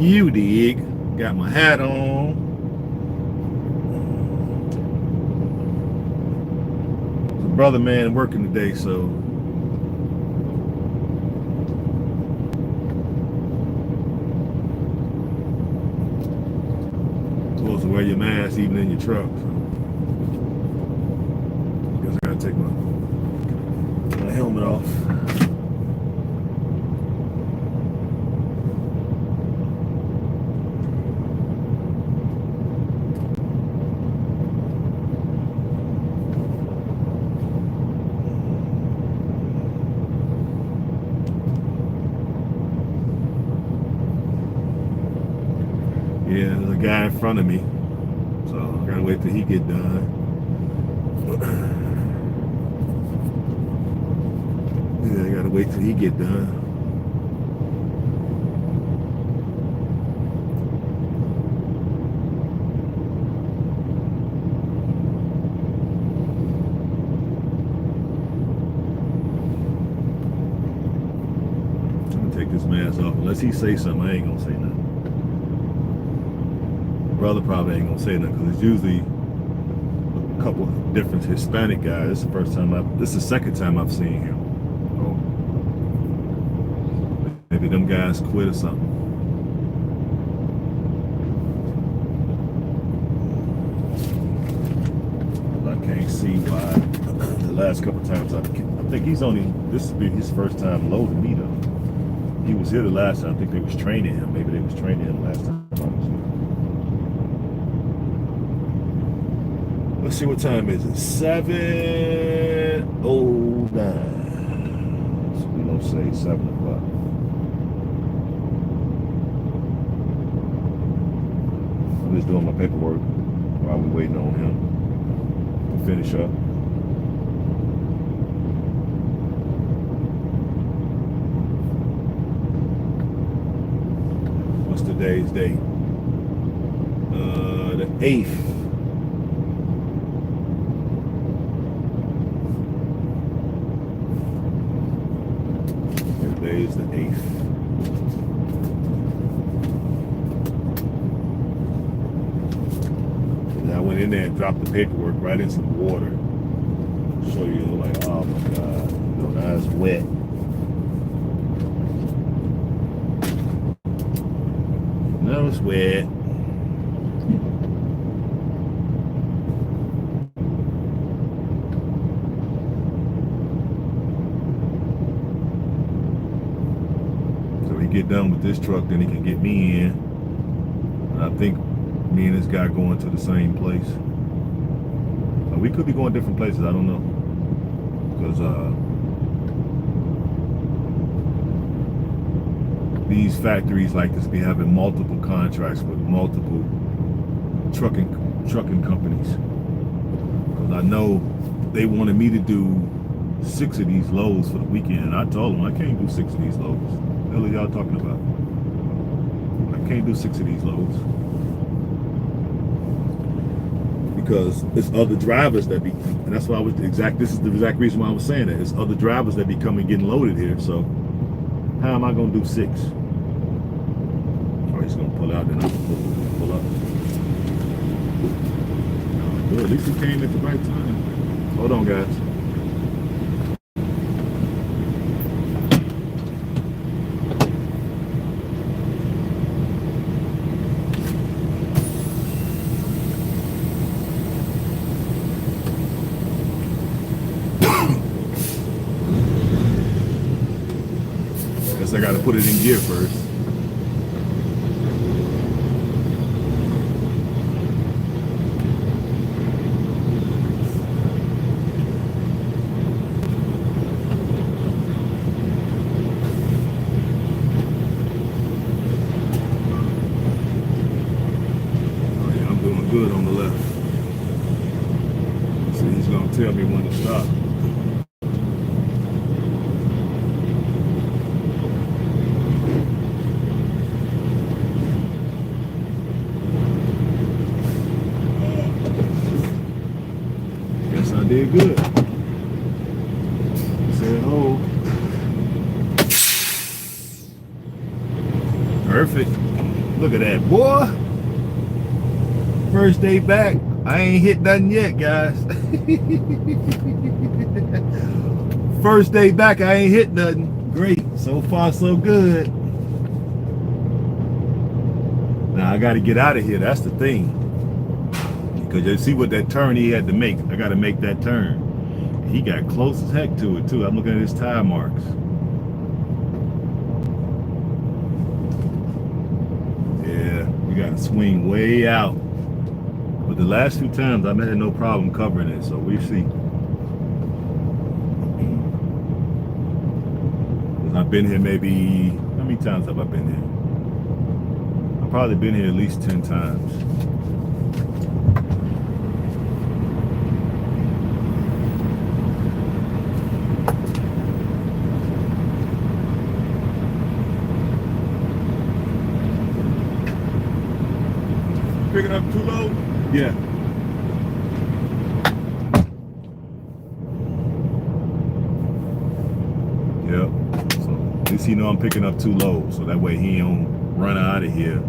You dig? Got my hat on. There's a brother man working today, so supposed to wear your mask even in your truck. So I guess I gotta take my helmet off. Yeah, there's a guy in front of me, so I gotta wait till he get done. Yeah, I gotta wait till he get done. I'm gonna take this mask off. Unless he say something, I ain't gonna say nothing. Brother probably ain't gonna say nothing because it's usually a couple different Hispanic guys. This is the first time this is the second time I've seen him. Oh, maybe them guys quit or something. I can't see why. The last couple times I think this will be his first time loading me though. He was here the last time. I think they was training him. Maybe they was training him last time I was here. Let's see what time is it. 7:09. So we don't say 7 o'clock. I'm just doing my paperwork while we're waiting on him to finish up. What's today's date? The 8th. Today is the 8th. And I went in there and dropped the paperwork right in some water. Show you, like, oh my God, you know, now it's wet. Now it's wet. Get done with this truck, then he can get me in. And I think me and this guy going to the same place. We could be going different places, I don't know. Because these factories like this be having multiple contracts with multiple trucking companies. Because I know they wanted me to do 6 of these loads for the weekend. And I told them I can't do 6 of these loads. What the hell are y'all talking about? I can't do 6 of these loads. Because it's other drivers that be, and that's why this is the exact reason why I was saying that. It's other drivers that be coming getting loaded here, so how am I gonna do 6? Oh, he's gonna pull out, then I'm gonna pull up. Oh, good, at least he came at the right time. Hold on, guys. I gotta put it in gear first. Oh yeah, I'm doing good on the left. So he's gonna tell me when to stop. I did good. Said, oh. Perfect. Look at that, boy. First day back. I ain't hit nothing yet, guys. First day back, I ain't hit nothing. Great. So far, so good. Now, I got to get out of here. That's the thing. Because you see what that turn he had to make. I got to make that turn. He got close as heck to it, too. I'm looking at his tire marks. Yeah, we got to swing way out. But the last few times, I've had no problem covering it, so we see. I've been here maybe, how many times have I been here? I've probably been here at least 10 times. Picking up too low? Yeah. Yep. So at least he know I'm picking up too low, so that way he don't run out of here.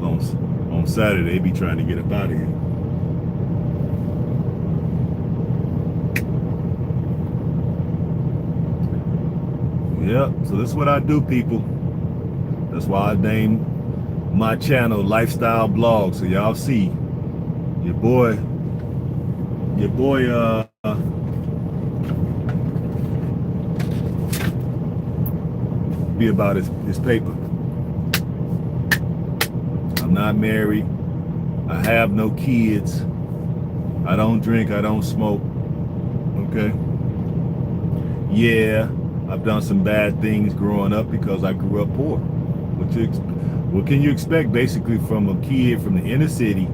On Saturday, they be trying to get up out of here. Yep. So this is what I do, people. That's why I named my channel Lifestyle Blog, so y'all see your boy be about his paper. I'm not married. I have no kids. I don't drink. I don't smoke. Okay. Yeah, I've done some bad things growing up because I grew up poor. What can you expect basically from a kid from the inner city,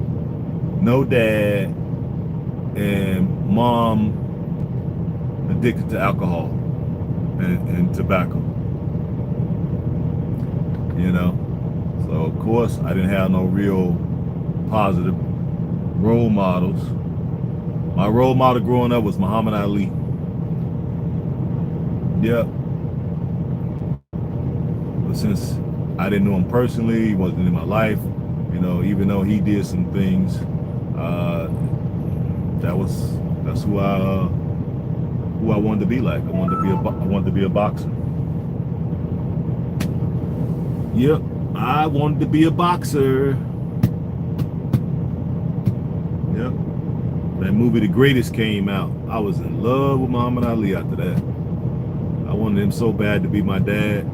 no dad, and mom addicted to alcohol and tobacco? You know? So of course I didn't have no real positive role models. My role model growing up was Muhammad Ali. Yep. But since I didn't know him personally, he wasn't in my life, you know, even though he did some things, that's who I wanted to be like. I wanted to be a boxer. Yep, I wanted to be a boxer. Yep. That movie The Greatest came out. I was in love with Muhammad Ali after that. I wanted him so bad to be my dad.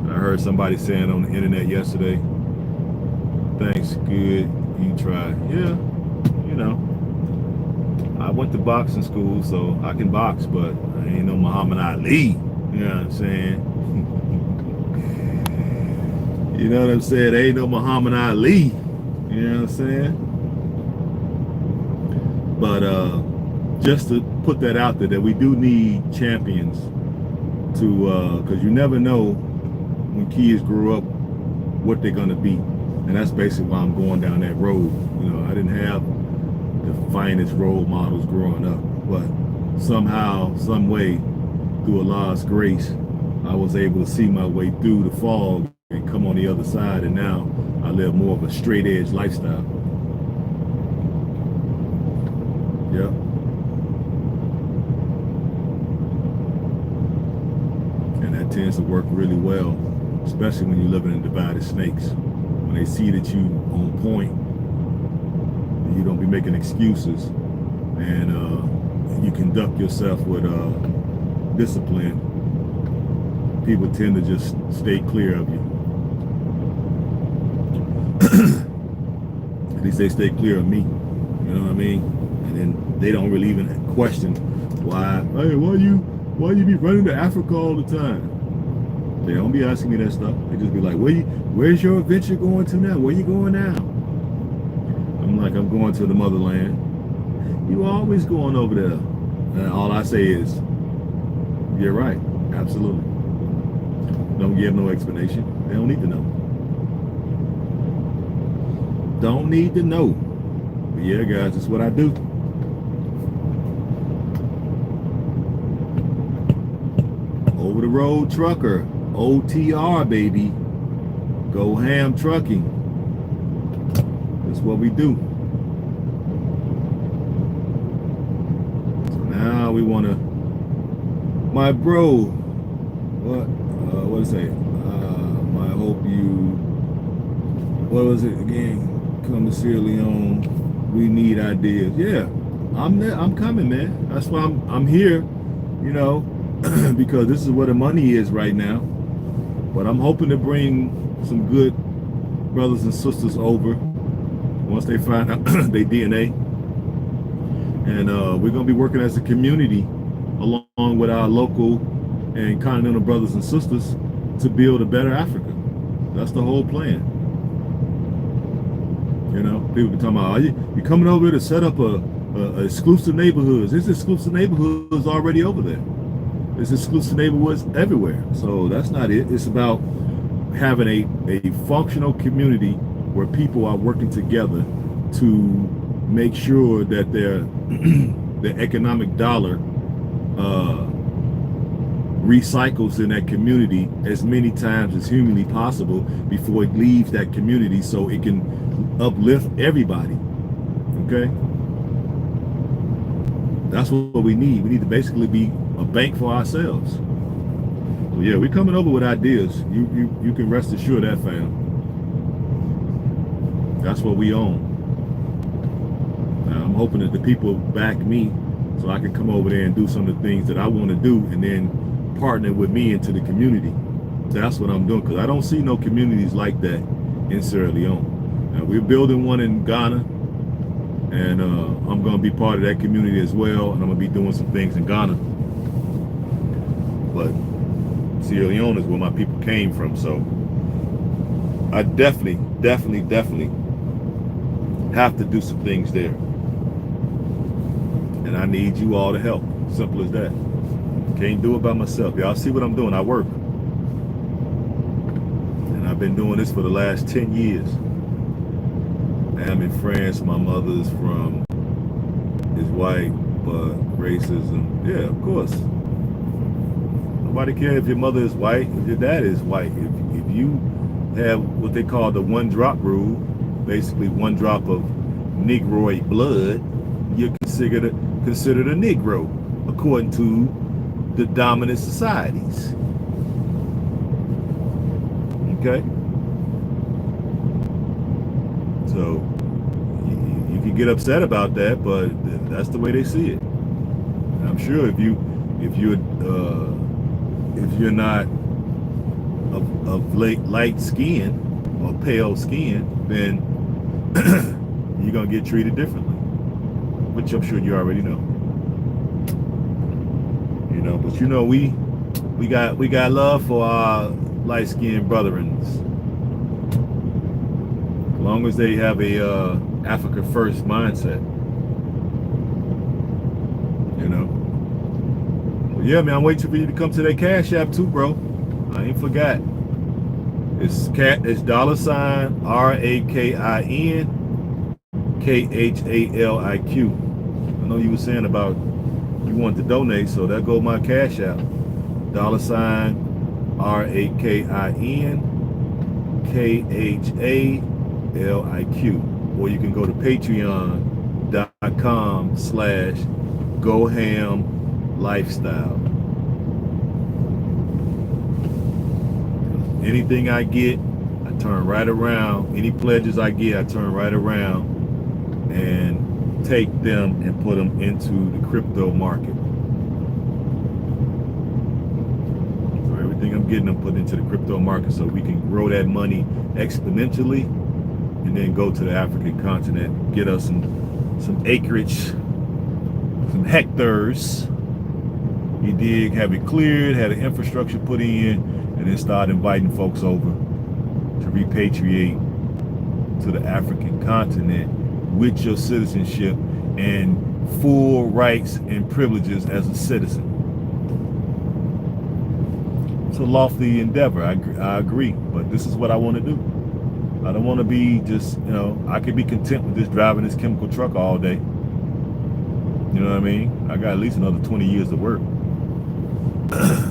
I heard somebody saying on the internet yesterday, thanks, good, you tried. Yeah, you know, I went to boxing school, so I can box, but I ain't no Muhammad Ali. You know what I'm saying? You know what I'm saying? There ain't no Muhammad Ali. You know what I'm saying? But just to put that out there, that we do need champions to, because you never know when kids grow up what they're gonna be, and that's basically why I'm going down that road. You know, I didn't have the finest role models growing up, but somehow, some way, through Allah's grace, I was able to see my way through the fog and come on the other side, and now I live more of a straight edge lifestyle. Yep. And that tends to work really well, especially when you're living in divided snakes. When they see that you on point, you don't be making excuses, and you conduct yourself with discipline, people tend to just stay clear of you. At least they stay clear of me. You know what I mean? And then they don't really even question why. Hey, why you be running to Africa all the time? They don't be asking me that stuff. They just be like, where's your adventure going to now? Where you going now? I'm like, I'm going to the motherland. You always going over there. And all I say is, you're right. Absolutely. Don't give no explanation. They don't need to know. Don't need to know. But yeah, guys, that's what I do. Over the road trucker, OTR, baby. Go Ham Trucking. That's what we do. So now we want to, my bro, what is it? I hope you, what was it again? Come to Sierra Leone. We need ideas. Yeah, I'm there. I'm coming, man. That's why I'm here, you know, because this is where the money is right now. But I'm hoping to bring some good brothers and sisters over once they find out their DNA. And we're going to be working as a community along with our local and continental brothers and sisters to build a better Africa. That's the whole plan. You know, people be talking about, you coming over to set up a exclusive neighborhoods. There's exclusive neighborhoods already over there. There's exclusive neighborhoods everywhere. So that's not it. It's about having a functional community where people are working together to make sure that their the economic dollar recycles in that community as many times as humanly possible before it leaves that community, so it can uplift everybody. Okay, that's what we need. We need to basically be a bank for ourselves. So yeah, we're coming over with ideas. You can rest assured that, fam. That's what we own. Now, I'm hoping that the people back me so I can come over there and do some of the things that I want to do, and then partner with me into the community. That's what I'm doing, because I don't see no communities like that in Sierra Leone. Now, we're building one in Ghana, and I'm going to be part of that community as well, and I'm going to be doing some things in Ghana. But Sierra Leone is where my people came from, so I definitely have to do some things there. And I need you all to help. Simple as that. Can't do it by myself. Y'all see what I'm doing? I work. And I've been doing this for the last 10 years. I'm in France. My mother's from, is white, but racism. Yeah, of course. Nobody cares if your mother is white, if your dad is white. If you have what they call the one drop rule, basically one drop of Negroid blood, you're considered a Negro according to the dominant societies. Okay? So you can get upset about that, but that's the way they see it. And I'm sure if you're not of light skin or pale skin, then you're gonna get treated differently, which I'm sure you already know. You know, but you know, we got love for our light-skinned brethren, as long as they have a Africa first mindset. You know. Well, yeah, man, I'm waiting for you to come to that Cash App too, bro. I ain't forgot. It's $RAKIN KHALIQ. I know you were saying about you want to donate, so there go my Cash App. $RAKIN KHALIQ. Or you can go to patreon.com/GoHamLifestyle. Anything I get, I turn right around. Any pledges I get, I turn right around and take them and put them into the crypto market. So everything I'm getting, I'm putting into the crypto market so we can grow that money exponentially, and then go to the African continent, get us some acreage, some hectares. You dig? Have it cleared, have the infrastructure put in, and then start inviting folks over to repatriate to the African continent with your citizenship and full rights and privileges as a citizen. It's a lofty endeavor, I agree, but this is what I want to do. I don't want to be just, you know, I could be content with just driving this chemical truck all day. You know what I mean? I got at least another 20 years to work.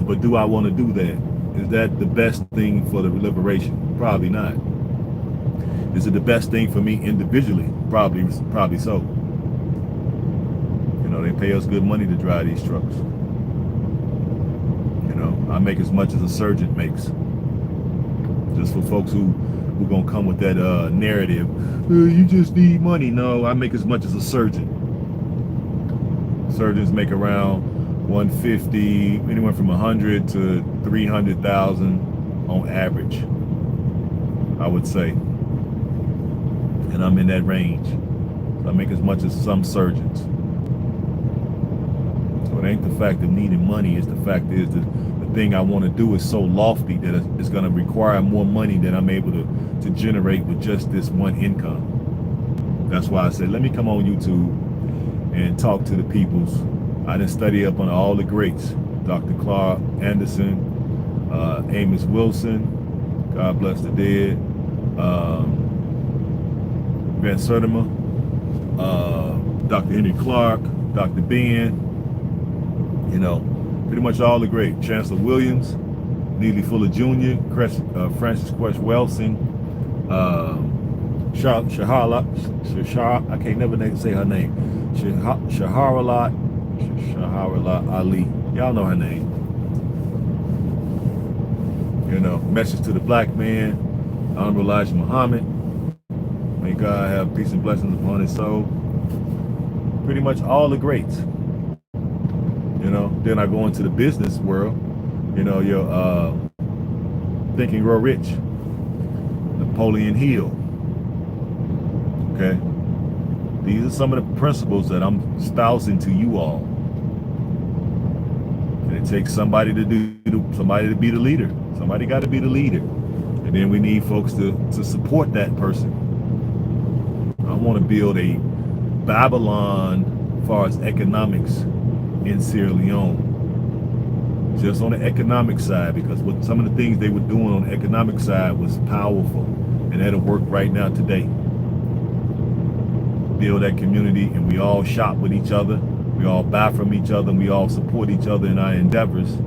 But do I want to do that Is that the best thing for the liberation? Probably not. Is it the best thing for me individually? Probably so. You know, they pay us good money to drive these trucks. You know, I make as much as a surgeon makes. Just for folks who gonna come with that narrative, you just need money. No, I make as much as a surgeon. Surgeons make around 150, anywhere from 100 to 300,000 on average, I would say. And I'm in that range. I make as much as some surgeons. So it ain't the fact of needing money. It's the fact is that the thing I want to do is so lofty that it's going to require more money than I'm able to generate with just this one income. That's why I said, let me come on YouTube and talk to the peoples. I didn't study up on all the greats. Dr. Clark Anderson, Amos Wilson, God bless the dead, Van Sertima, Dr. Henry Clark, Dr. Ben, you know, pretty much all the great. Chancellor Williams, Neely Fuller Jr., Francis Quest Welsing, Shaharla, I can't never say her name. Shaharla Ali. Y'all know her name. You know, message to the black man, Honorable Elijah Muhammad. May God have peace and blessings upon his soul. Pretty much all the greats. You know, then I go into the business world. You know, your Think and Grow Rich, Napoleon Hill. Okay, these are some of the principles that I'm espousing to you all. And it takes somebody to be the leader. Somebody got to be the leader, and then we need folks to support that person. I want to build a Babylon as far as economics in Sierra Leone, just on the economic side, because what some of the things they were doing on the economic side was powerful, and that'll work right now today. Build that community, and we all shop with each other, we all buy from each other, and we all support each other in our endeavors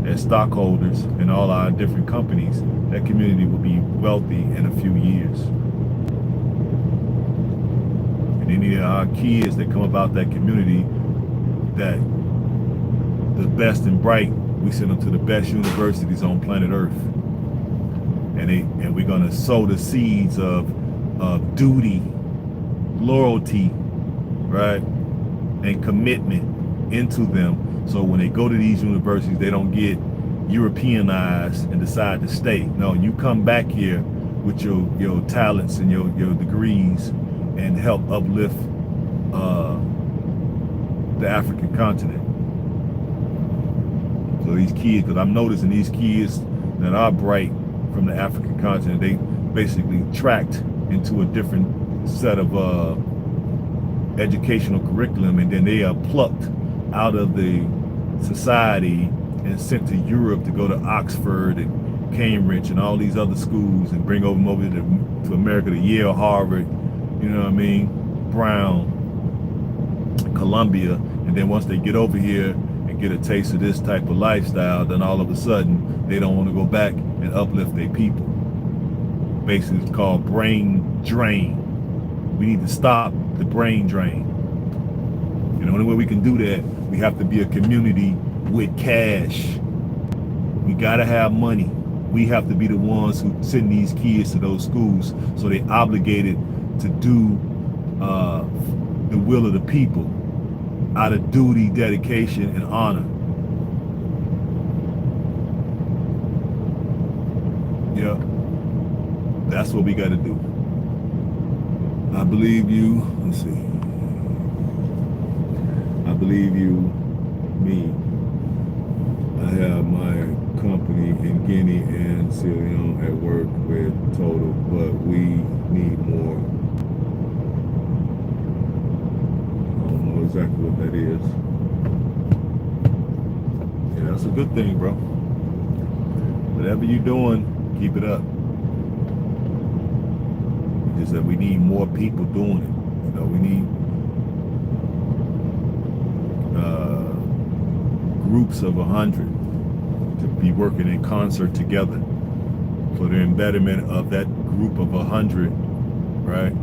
as stockholders in all our different companies. That community will be wealthy in a few years. And any of our kids that come about that community, that the best and bright, we send them to the best universities on planet Earth. And we're gonna sow the seeds of duty, loyalty, right, and commitment into them, so when they go to these universities, they don't get Europeanized and decide to stay. No, you come back here with your talents and your degrees and help uplift the African continent. So these kids, because I'm noticing these kids that are bright from the African continent, they basically tracked into a different set of educational curriculum, and then they are plucked out of the society and sent to Europe to go to Oxford and Cambridge and all these other schools, and bring them over to America, to Yale, Harvard, you know what I mean, Brown, Columbia. And then once they get over here and get a taste of this type of lifestyle, then all of a sudden they don't want to go back and uplift their people. Basically, it's called brain drain. We need to stop the brain drain. And the only way we can do that, we have to be a community with cash. We gotta have money. We have to be the ones who send these kids to those schools, so they're obligated to do the will of the people out of duty, dedication, and honor. Yeah, that's what we got to do. I believe you. Let's see. I believe you, me. I have my company in Guinea and Sierra Leone at work with Total, but we need more. I don't know exactly what that is. Yeah, that's a good thing, bro. Whatever you're doing, keep it up. Just that we need more people doing it. You know, we need groups of 100, to be working in concert together for the embedment of that group of 100, right?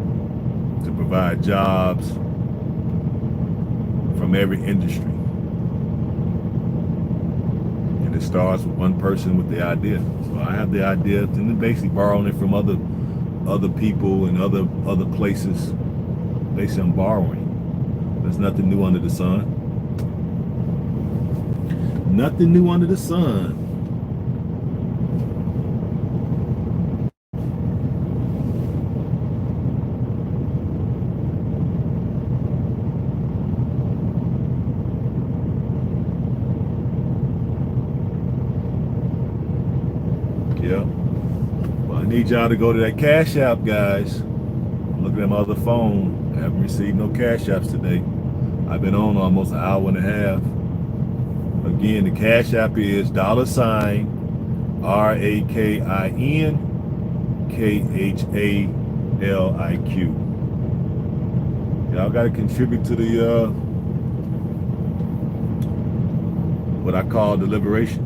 To provide jobs from every industry. And it starts with one person with the idea. So I have the idea, and then basically borrowing it from other people and other places. Basically, I'm borrowing. There's nothing new under the sun. Nothing new under the sun. Yeah. Well, I need y'all to go to that Cash App, guys. I'm looking at my other phone. I haven't received no Cash Apps today. I've been on almost an hour and a half. Again, the Cash App is $RAKIN KHALIQ. Y'all got to contribute to the what I call the liberation.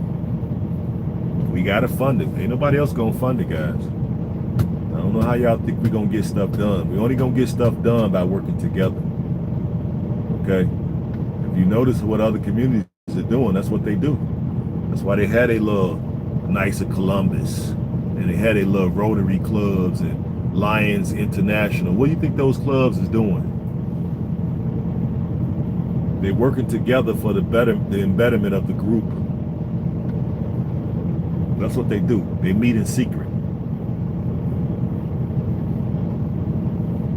We got to fund it. Ain't nobody else gonna fund it, guys. I don't know how y'all think we're gonna get stuff done. We only gonna get stuff done by working together. Okay? If you notice what other communities are doing, that's what they do. That's why they had a little Knights of Columbus, and they had a little Rotary clubs and Lions International. What do you think those clubs is doing? They're working together for the embedment of the group. That's what they do. They meet in secret.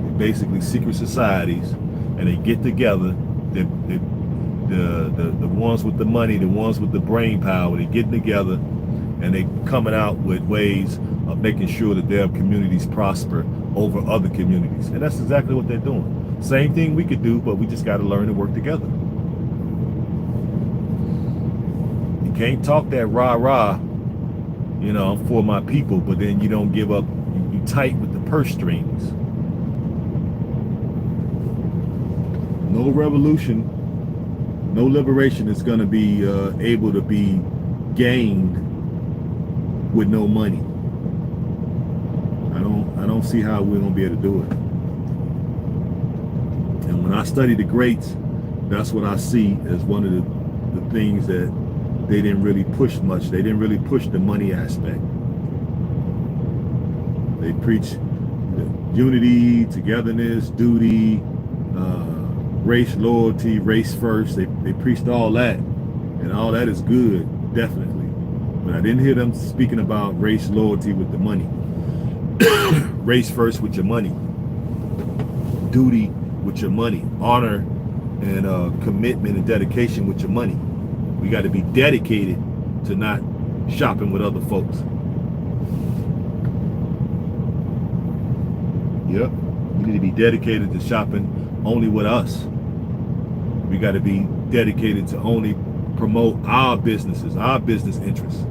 They're basically secret societies, and they get together. The ones with the money, the ones with the brain power, they get together, and they coming out with ways of making sure that their communities prosper over other communities. And that's exactly what they're doing. Same thing we could do, but we just got to learn to work together. You can't talk that rah-rah, you know, I'm for my people, but then you don't give up, you tight with the purse strings. No revolution, no liberation is going to be able to be gained with no money. I don't see how we're going to be able to do it. And when I study the greats, that's what I see as one of the things that they didn't really push much. They didn't really push the money aspect. They preach unity, togetherness, duty, race loyalty, race first. They preached all that, and all that is good, definitely. But I didn't hear them speaking about race loyalty with the money. Race first with your money. Duty with your money. Honor and commitment and dedication with your money. We got to be dedicated to not shopping with other folks. Yep. We need to be dedicated to shopping only with us. We got to be dedicated to only promote our businesses, our business interests.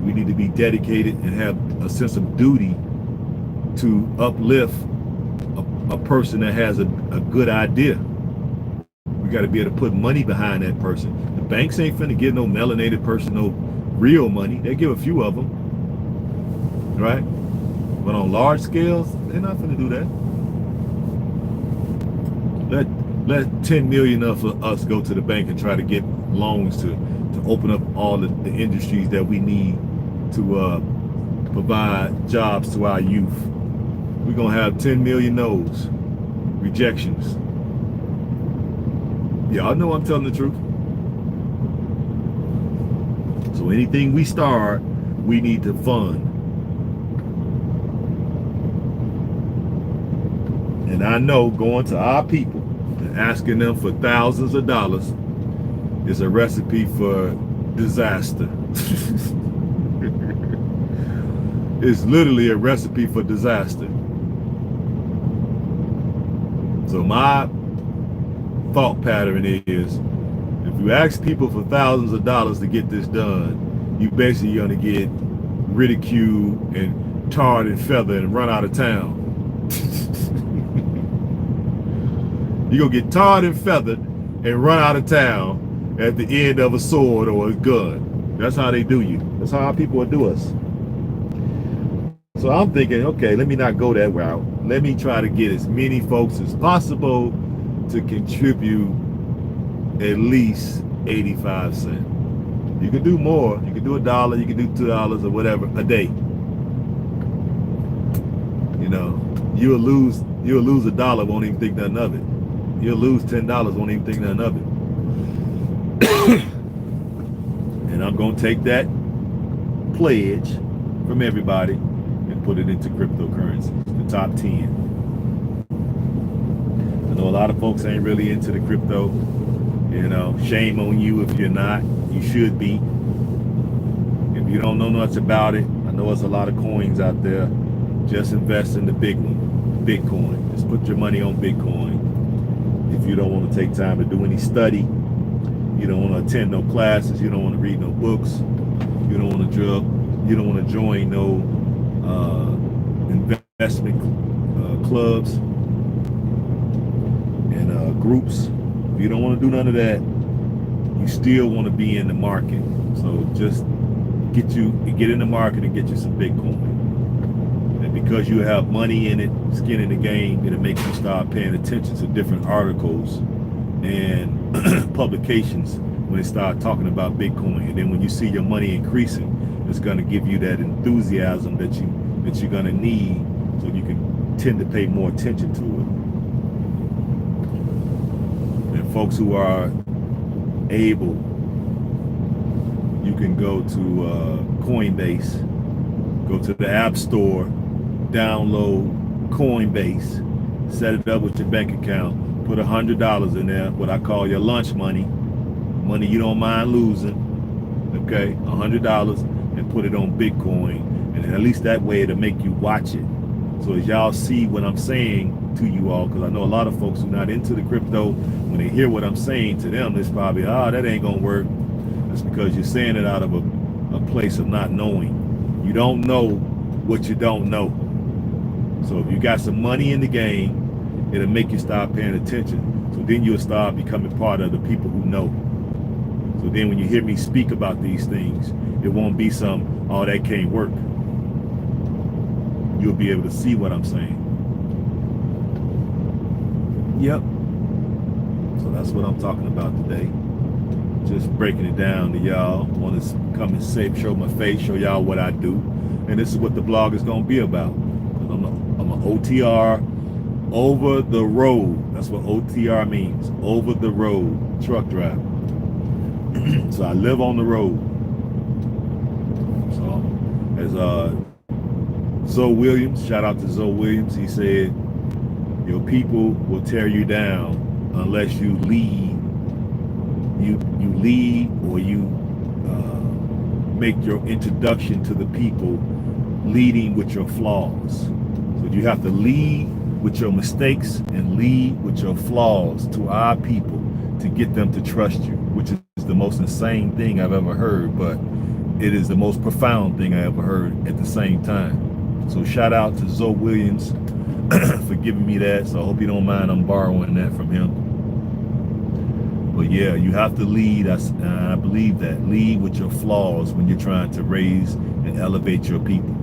We need to be dedicated and have a sense of duty to uplift a person that has a good idea. We got to be able to put money behind that person. The banks ain't finna give no melanated person no real money. They give a few of them, right? But on large scales, they're not finna do that. Let 10 million of us go to the bank and try to get loans to open up all the industries that we need to provide jobs to our youth. We're gonna have 10 million no's, rejections. Y'all know I'm telling the truth. So anything we start, we need to fund. And I know going to our people and asking them for thousands of dollars is a recipe for disaster. It's literally a recipe for disaster. So my thought pattern is, if you ask people for thousands of dollars to get this done, you basically gonna get ridiculed and tarred and feathered and run out of town. You're gonna get tarred and feathered and run out of town at the end of a sword or a gun. That's how they do you. That's how our people will do us. So I'm thinking, okay, let me not go that route. Let me try to get as many folks as possible to contribute at least 85 cents. You can do more. You can do $1. You can do $2 or whatever a day. You know, you'll lose $1, won't even think nothing of it. You'll lose $10, won't even think nothing of it. And I'm gonna take that pledge from everybody and put it into cryptocurrency, the top 10. I know a lot of folks ain't really into the crypto. You know, shame on you if you're not. You should be. If you don't know much about it, I know there's a lot of coins out there. Just invest in the big one, Bitcoin. Just put your money on Bitcoin. If you don't want to take time to do any study, you don't want to attend no classes, you don't want to read no books, you don't want to join no investment clubs and groups. If you don't want to do none of that, you still want to be in the market. So just get in the market and get you some Bitcoin. And because you have money in it, skin in the game, it'll make you start paying attention to different articles and publications when they start talking about Bitcoin. And then when you see your money increasing, it's going to give you that enthusiasm that you're going to need, so you can tend to pay more attention to it. And folks who are able, you can go to Coinbase, go to the App Store, download Coinbase, set it up with your bank account, put $100 in there, what I call your lunch money you don't mind losing, okay, $100, and put it on Bitcoin, and at least that way it'll make you watch it. So as y'all see what I'm saying to you all, because I know a lot of folks who are not into the crypto, when they hear what I'm saying to them, it's probably, that ain't gonna work. That's because you're saying it out of a place of not knowing. You don't know what you don't know. So if you got some money in the game, it'll make you start paying attention. So then you'll start becoming part of the people who know. So then when you hear me speak about these things, it won't be that can't work. You'll be able to see what I'm saying. Yep. So that's what I'm talking about today. Just breaking it down to y'all. Want to come and show my face, show y'all what I do. And this is what the blog is going to be about. I'm an OTR, over the road. That's what OTR means, over the road truck driver. So I live on the road. So as Zoe Williams, shout out to Zoe Williams, he said, your people will tear you down unless you lead. You lead, or you make your introduction to the people leading with your flaws. So you have to lead with your mistakes and lead with your flaws to our people to get them to trust you, which is the most insane thing I've ever heard, but it is the most profound thing I ever heard at the same time. So shout out to Zoe Williams for giving me that. So I hope you don't mind I'm borrowing that from him. But yeah, you have to lead. I believe that. Lead with your flaws when you're trying to raise and elevate your people.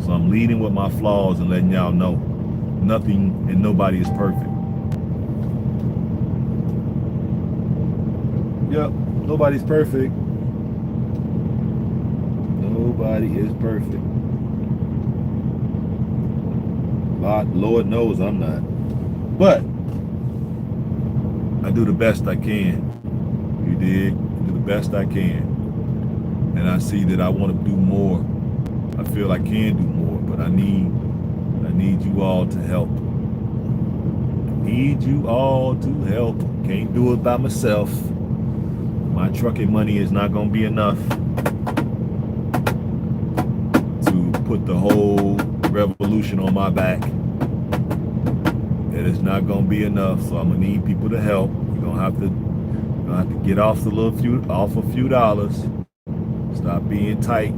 So I'm leading with my flaws and letting y'all know nothing and nobody is perfect. Yep, nobody's perfect. Nobody is perfect. Lord knows I'm not. But I do the best I can. You dig? I do the best I can. And I see that I want to do more. I feel I can do more, but I need you all to help. I need you all to help. Can't do it by myself. My trucking money is not going to be enough to put the whole revolution on my back. It is not going to be enough, so I'm going to need people to help. You're going to have to get off a few dollars. Stop being tight.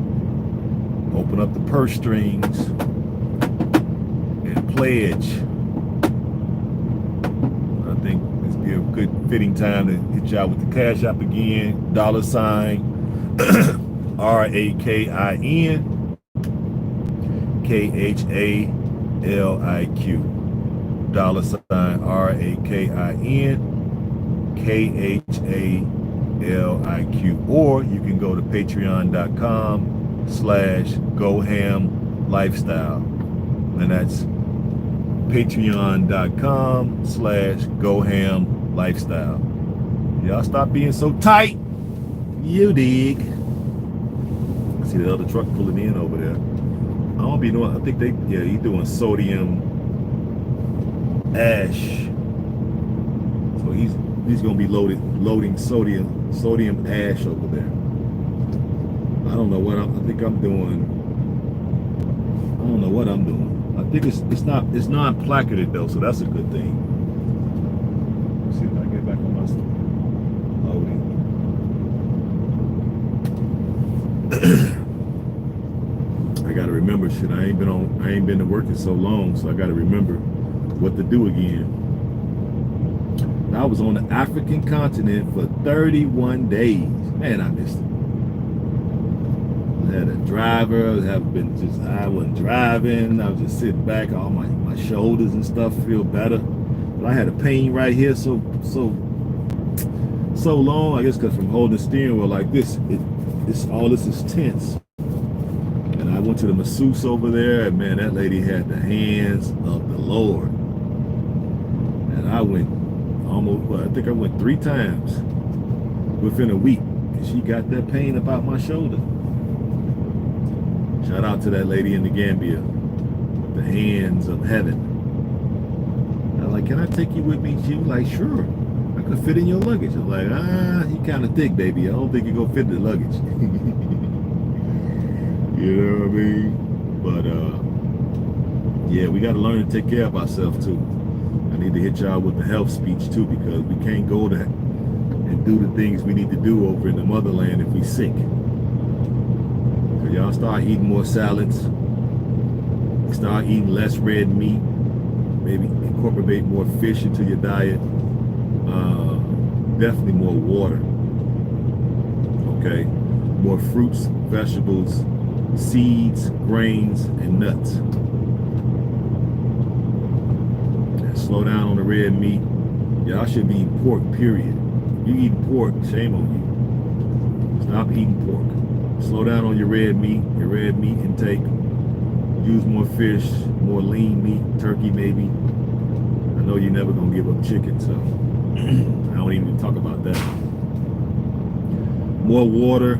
Open up the purse strings and pledge. I think this would be a good fitting time to hit y'all with the Cash App again, $, RAKIN $RAKIN or you can go to patreon.com/GoHamLifestyle, and that's patreon.com/GoHamLifestyle. Y'all stop being so tight. You dig? I see the other truck pulling in over there. I don't be doing. I think he's doing sodium ash. So he's gonna be loading sodium ash over there. I don't know what I think I'm doing. I don't know what I'm doing. I think it's non-placarded though, so that's a good thing. Let's see if I get back on my loading. I gotta remember shit. I ain't been to work in so long, so I gotta remember what to do again. I was on the African continent for 31 days. Man, I missed it. I had a driver. I wasn't driving. I was just sitting back. All my shoulders and stuff feel better. But I had a pain right here so long. I guess because from holding the steering wheel like this, all this is tense. And I went to the masseuse over there, and man, that lady had the hands of the Lord. And I went I think I went 3 times within a week, and she got that pain about my shoulder. Shout out to that lady in the Gambia with the hands of heaven. I was like, can I take you with me? She was like, sure. I could fit in your luggage. I'm like, you kind of thick, baby. I don't think you're gonna fit in the luggage. You know what I mean? But yeah, we got to learn to take care of ourselves too. I need to hit y'all with the health speech too, because we can't go there and do the things we need to do over in the motherland if we sick. So y'all start eating more salads, start eating less red meat, maybe incorporate more fish into your diet, definitely more water, okay, more fruits, vegetables, seeds, grains, and nuts. Slow down on the red meat. Y'all should be eating pork, period. You eat pork, shame on you. Stop eating pork. Slow down on your red meat intake. Use more fish, more lean meat, turkey maybe. I know you're never gonna give up chicken, so I don't even talk about that. More water.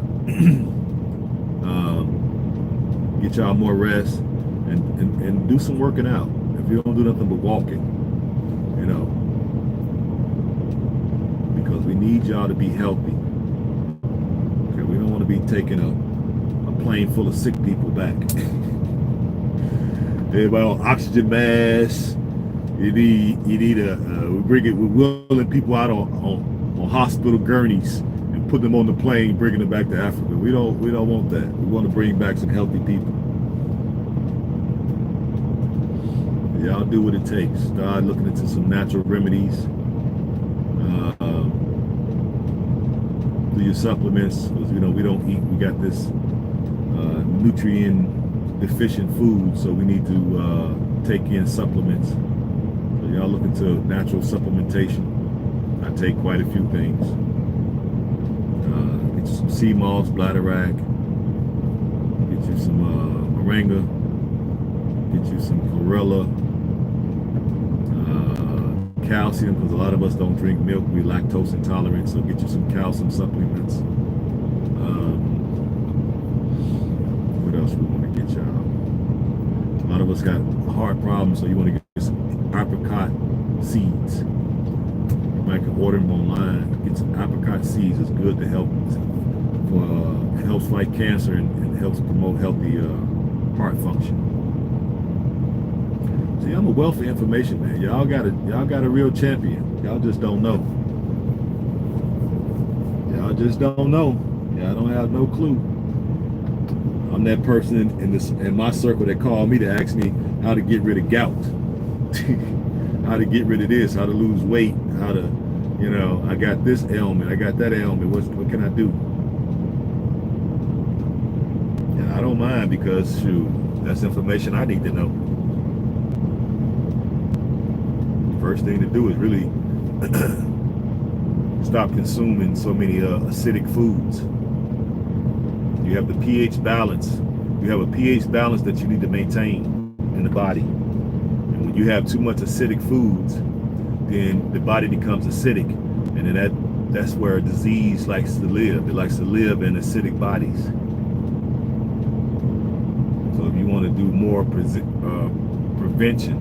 Get y'all more rest and do some working out. If you don't do nothing but walking, you know, because we need y'all to be healthy. Okay, we don't want to be taking a plane full of sick people back. Everybody on oxygen masks. We're wheeling people out on hospital gurneys and put them on the plane, bringing them back to Africa. We don't want that. We want to bring back some healthy people. Y'all do what it takes. Start looking into some natural remedies. Do your supplements, because we don't eat. We got this nutrient deficient food, so we need to take in supplements. So y'all look into natural supplementation. I take quite a few things. Get you some sea moss, bladderwrack. Get you some moringa. Get you some chlorella. Calcium, because a lot of us don't drink milk. We lactose intolerant, so get you some calcium supplements. What else we want to get y'all? A lot of us got heart problems, so you want to get some apricot seeds. You might can order them online. Get some apricot seeds. It's good to help. It helps fight cancer and helps promote healthy heart function. See, I'm a wealth of information, man. Y'all got a real champion. Y'all just don't know. Y'all just don't know. Y'all don't have no clue. I'm that person in my circle that called me to ask me how to get rid of gout, how to get rid of this, how to lose weight, how to, you know, I got this ailment, I got that ailment. What can I do? I don't mind because, shoot, that's information I need to know. First thing to do is really stop consuming so many acidic foods. You have the pH balance. You have a pH balance that you need to maintain in the body. And when you have too much acidic foods, then the body becomes acidic. And then that's where disease likes to live. It likes to live in acidic bodies. So if you want to do more prevention,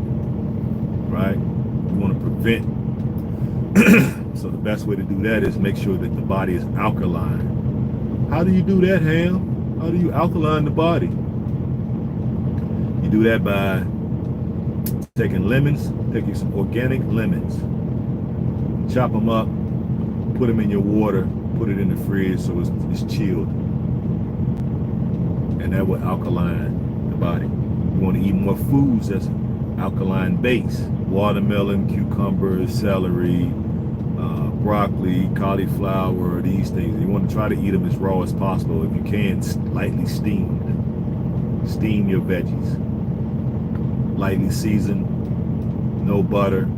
right? You want to prevent. So the best way to do that is make sure that the body is alkaline. How do you do that, Ham? How do you alkaline the body? You do that by taking lemons, taking some organic lemons, chop them up, put them in your water, put it in the fridge so it's chilled. And that will alkaline the body. You want to eat more foods that's alkaline base. Watermelon, cucumber, celery, broccoli, cauliflower, these things. You want to try to eat them as raw as possible. If you can, lightly steamed. Steam your veggies. Lightly seasoned, no butter.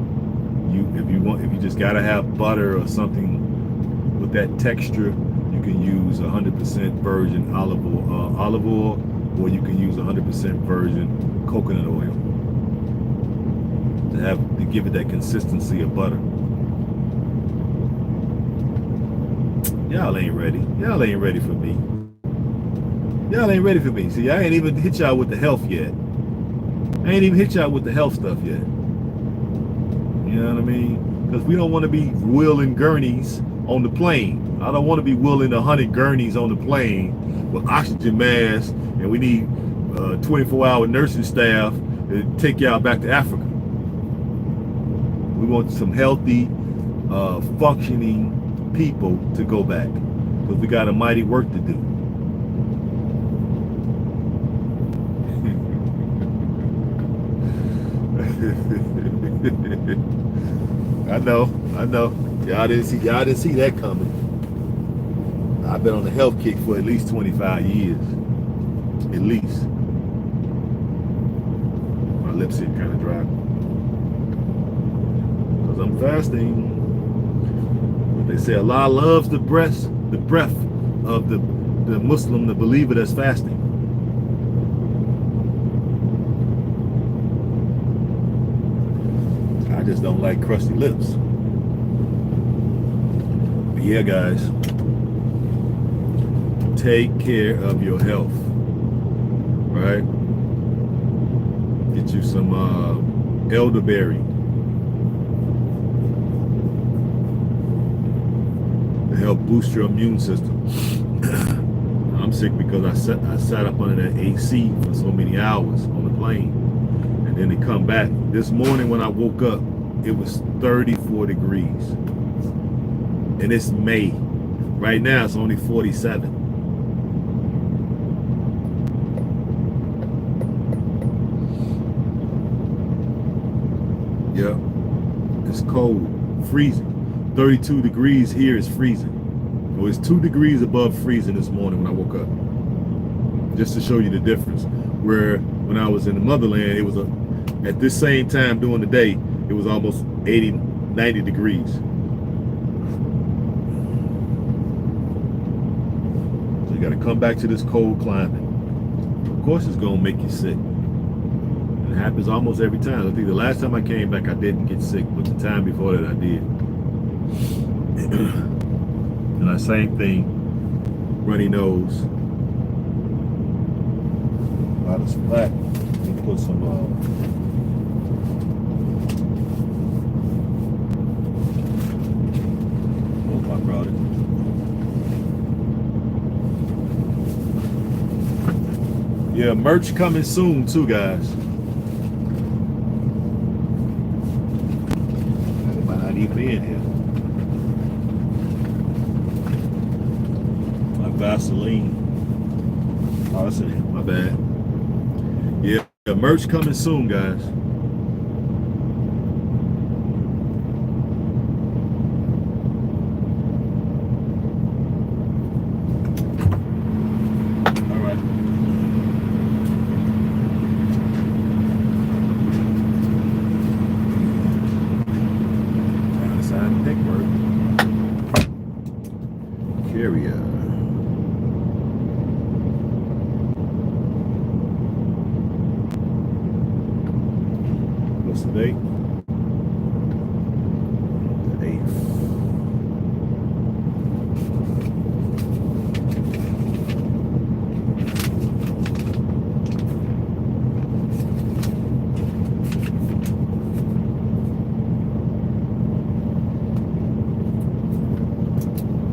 If you just gotta have butter or something with that texture, you can use 100% virgin olive oil, or you can use 100% virgin coconut oil to give it that consistency of butter. Y'all ain't ready. Y'all ain't ready for me. Y'all ain't ready for me. See, I ain't even hit y'all with the health yet. I ain't even hit y'all with the health stuff yet. You know what I mean? Because we don't want to be wheeling gurneys on the plane. I don't want to be wheeling 100 gurneys on the plane with oxygen masks, and we need 24-hour nursing staff to take y'all back to Africa. We want some healthy, functioning people to go back, because we got a mighty work to do. I know. Y'all didn't see that coming. I've been on the health kick for at least 25 years. At least. My lips are kind of dry. Because I'm fasting. But they say Allah loves the breath of the Muslim, the believer that's fasting. I just don't like crusty lips. But yeah, guys, take care of your health, right? Get you some elderberry to help boost your immune system. I'm sick because I sat up under that AC for so many hours on the plane, and then to come back. This morning when I woke up, it was 34 degrees. And it's May. Right now it's only 47. Yep. It's cold. Freezing. 32 degrees here is freezing. It was 2 degrees above freezing this morning when I woke up. Just to show you the difference. Where when I was in the motherland, it was at this same time during the day, it was almost 80, 90 degrees. So you got to come back to this cold climate. Of course, it's going to make you sick. It happens almost every time. I think the last time I came back, I didn't get sick, but the time before that, I did. And that same thing, runny nose. A lot of splat. Let me put some I brought it. Yeah, merch coming soon too, guys. It might not even be in here. My Vaseline. Oh, that's in here. My bad. Yeah, merch coming soon, guys. date? The 8th.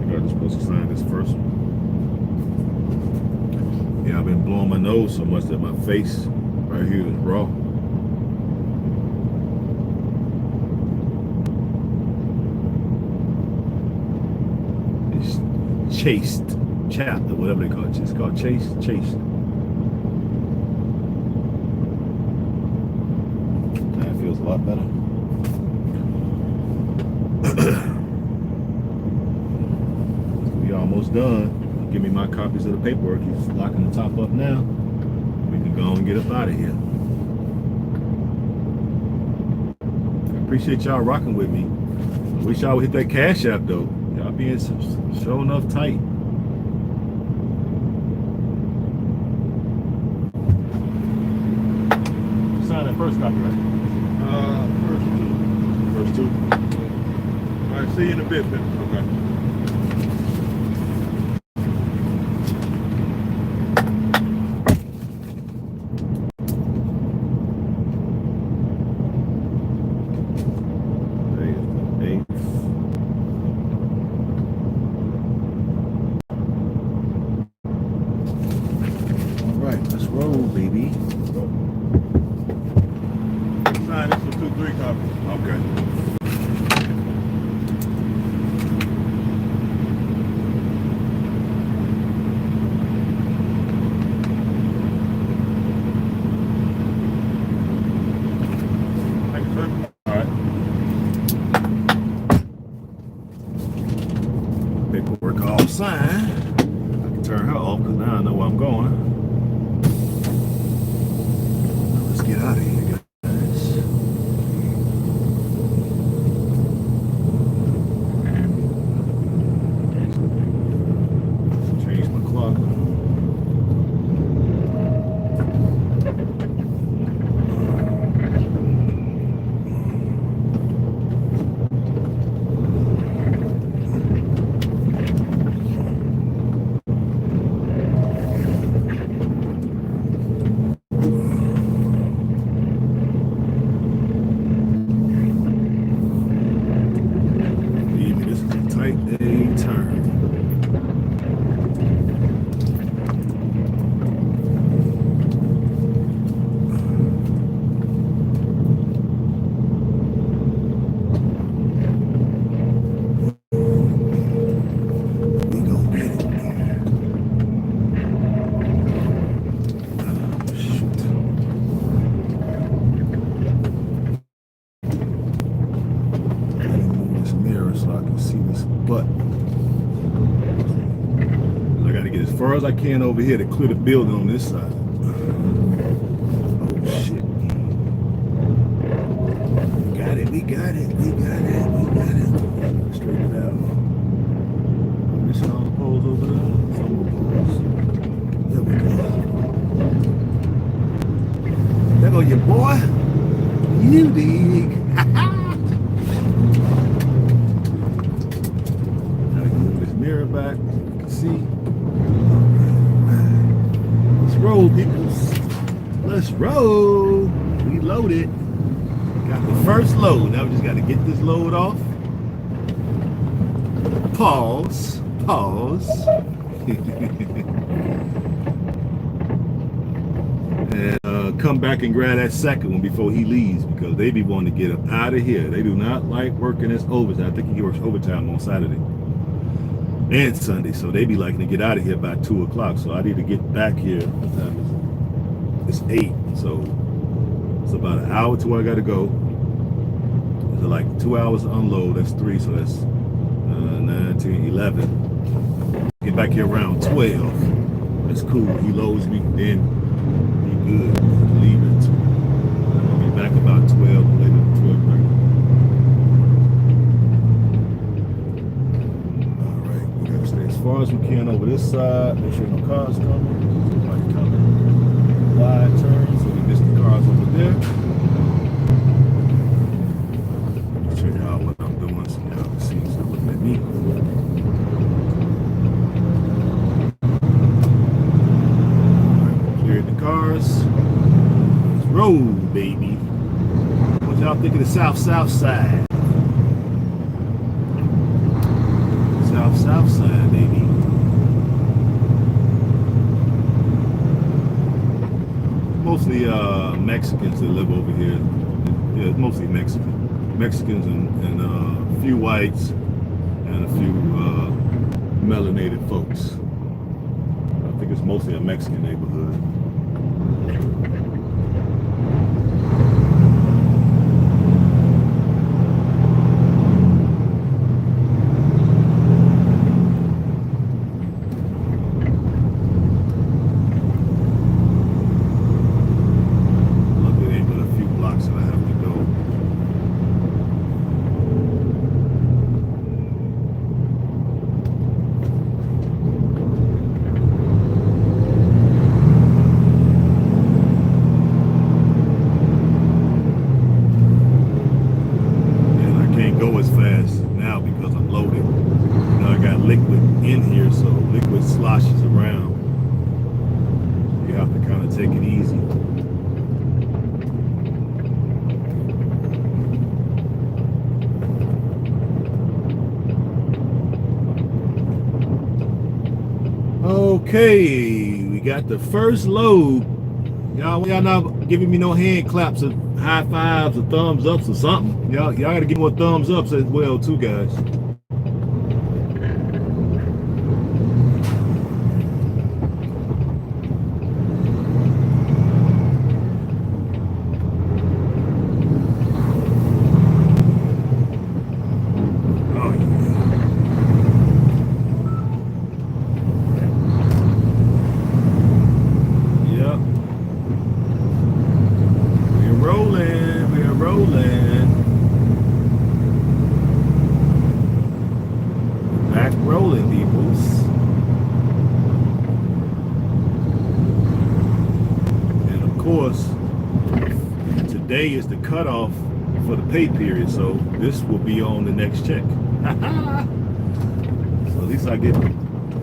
I'm supposed to sign this first one. Yeah, I've been blowing my nose so much that my face right here is raw. Chased chapter, whatever they call it. It's called chased. That feels a lot better. We almost done. Give me my copies of the paperwork. He's locking the top up now. We can go and get up out of here. I appreciate y'all rocking with me. I wish y'all would hit that Cash App though. Y'all being show enough tight. Sign that first copy, right? First two. All right, see you in a bit, man. Okay. Baby. Sign this for 2-3 copies. Okay. Thank you, sir. All right. Paperwork all signed. I can turn her off because now I know where I'm going. Get out of here, guys. Change my clock. As I can over here to clear the building on this side. Oh shit. We got it. Straight it out. I'm missing all the poles over there. Some more poles. There we go. There go your boy. You dig. Gotta move this mirror back so you can see. Roll, peoples. Let's roll. We loaded. Got the first load. Now we just got to get this load off. Pause. And come back and grab that second one before he leaves because they be wanting to get up out of here. They do not like working this overtime. I think he works overtime on Saturday and Sunday, so they be liking to get out of here by 2 o'clock. So I need to get back here. What time is it? It's 8, so it's about an hour to where I got to go. It's like 2 hours to unload. That's 3, so that's 9, 10, 11. Get back here around 12. That's cool. He loads me, then he good. Leave it. I'll be back about 12, later than 12:30. As far as we can over this side, make sure no cars coming. Nobody coming. Wide turn, so we miss the cars over there. me. Cleared the cars. Let's roll, baby. What y'all think of the south side? South side, baby. Mostly Mexicans that live over here. Yeah, it's mostly Mexicans and a few whites and a few melanated folks. I think it's mostly a Mexican neighborhood. Sloshes around. You have to kind of take it easy. Okay, we got the first load. Y'all not giving me no hand claps or high fives or thumbs ups or something. Y'all gotta give more thumbs ups as well too, guys. Today is the cutoff for the pay period, so this will be on the next check. So at least I get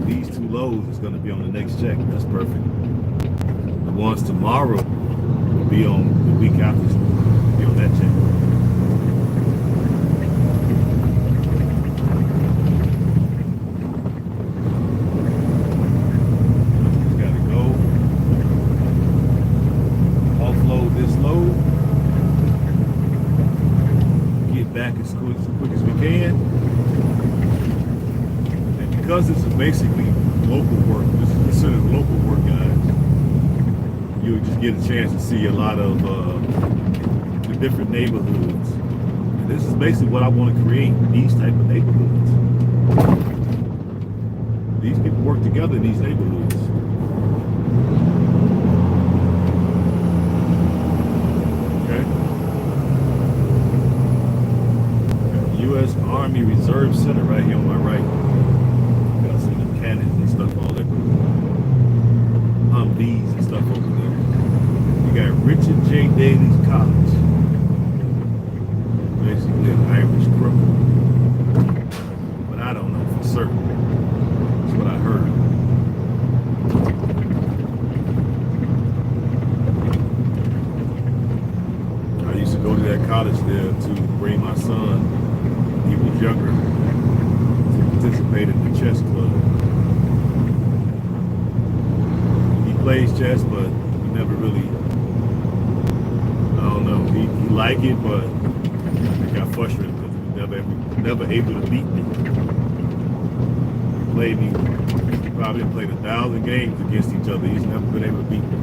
these two loads. It's going to be on the next check. That's perfect. The ones tomorrow will be on the week after. Will be on that check. Just got to go offload this load. Back as quick as we can, and because this is basically local work, this is considered local work, guys, you'll just get a chance to see a lot of the different neighborhoods. And this is basically what I want to create, these type of neighborhoods. These people work together in these neighborhoods. U.S. Army Reserve Center right here on my right. Got some cannons and stuff, all that Humvees and stuff over there. You got Richard J. Daley's College. Basically an Irish crook. But I don't know for certain. That's what I heard. I used to go to that college there to bring my son. He was younger to participate in the chess club. He plays chess, but he never really, I don't know, he liked it, but he got frustrated because he was never able to beat me. He played me, probably played 1,000 games against each other. He's never been able to beat me.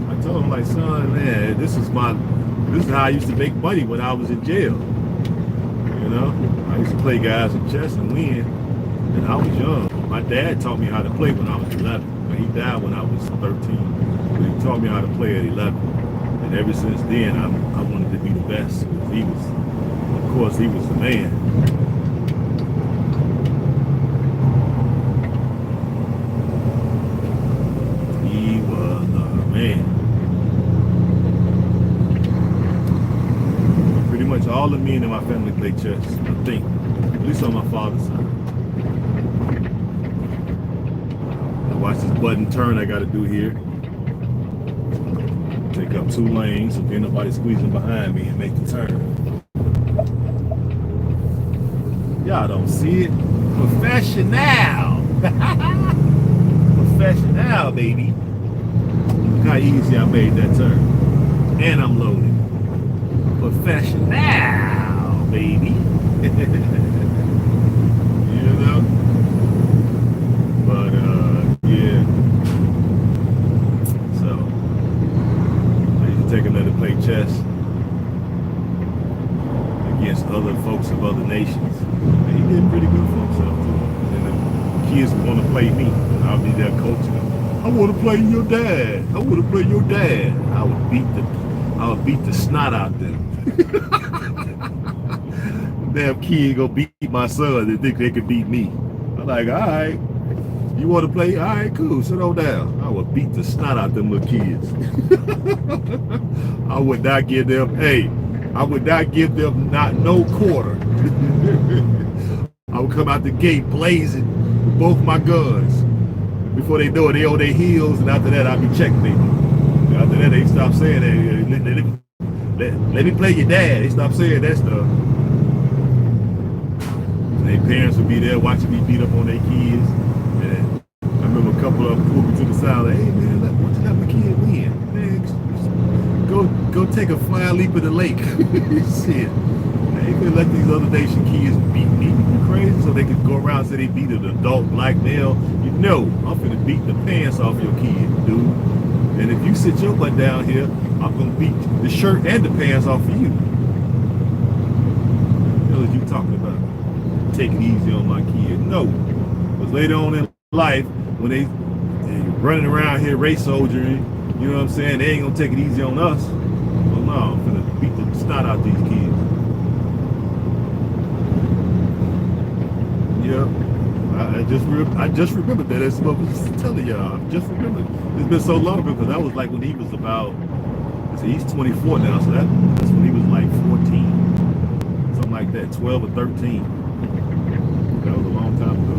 I told him, like, son, man, this is how I used to make money when I was in jail. You know, I used to play guys in chess and win, and I was young. My dad taught me how to play when I was 11, but he died when I was 13. But he taught me how to play at 11, and ever since then, I wanted to be the best. He was, of course, he was the man. He was the man. Pretty much all of me and my family play chess, I think. least on my father's side. Now watch this button turn I got to do here. Take up 2 lanes so ain't nobody squeezing behind me and make the turn. Y'all don't see it. Professional. Professional, baby. Look how easy I made that turn. And I'm loaded. Professional, baby. You know? But, yeah. So, I used to take him there to play chess against other folks of other nations. And he did pretty good for himself, too. And the kids would want to play me. And I'll be there coaching them. I want to play your dad. I want to play your dad. I would beat the snot out them. Damn kid gonna beat my son. They think they can beat me. I'm like, all right. You want to play? All right, cool. Sit on down. I would beat the snot out them little kids. I would not give them. Hey, I would not give them no quarter. I would come out the gate blazing with both my guns. Before they know it, they on their heels, and after that, I'll be checkmating. After that, they stop saying that. Let me play your dad. They stop saying that stuff. And their parents would be there watching me beat up on their kids. And I remember a couple of them pulled me to the side, like, hey man, why don't you let my kid win? Man, go take a flying leap in the lake. Shit. They could let these other nation kids beat me. You crazy? So they could go around and say they beat an adult black male. You know, I'm finna beat the pants off your kid, dude. And if you sit your butt down here, I'm gonna beat the shirt and the pants off of you. What are you talking about? Take it easy on my kid. No. Because later on in life, when they running around here race soldiering, you know what I'm saying, they ain't gonna take it easy on us. Well, no, I'm finna beat the snot out these kids. Yeah, I just remembered that. That's what I was telling y'all. I just remembered. It's been so long ago because that was like when he was about. See, he's 24 now, so that's when he was like 14, something like that, 12 or 13. That was a long time ago.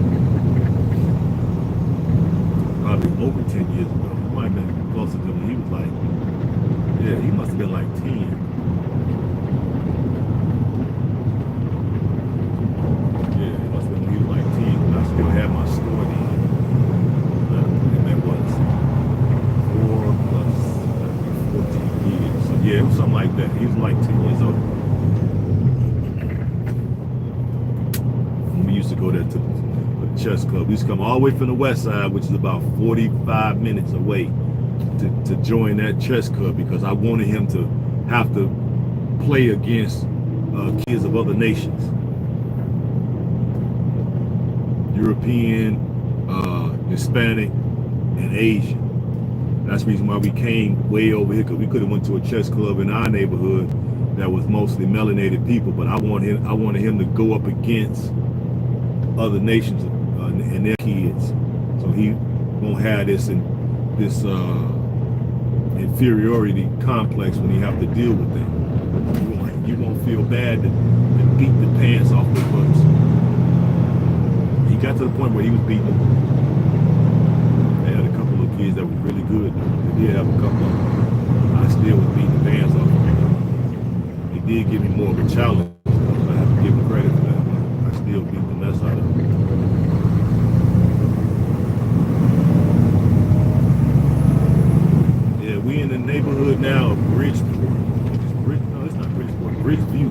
Probably over 10 years ago. It might have been closer to when he was like. Yeah, he must have been like 10. Still have my store then. And that was 4 plus 14 years. So yeah, it was something like that. He was like 10 years old. We used to go there to the chess club. We used to come all the way from the west side, which is about 45 minutes away, to join that chess club because I wanted him to have to play against kids of other nations. European, Hispanic, and Asian. That's the reason why we came way over here, because we could have went to a chess club in our neighborhood that was mostly melanated people, but I wanted him to go up against other nations and their kids, so he won't have this inferiority complex when he have to deal with them. You won't feel bad to beat the pants off their butts. He got to the point where he was beating them. They had a couple of kids that were really good. They did have a couple of them. I still was beating the pants off of them. He did give me more of a challenge. I have to give him credit for that. I still beat the mess out of him. Yeah, we in the neighborhood now of Bridgeport. No, it's not Bridgeport. Bridgeview.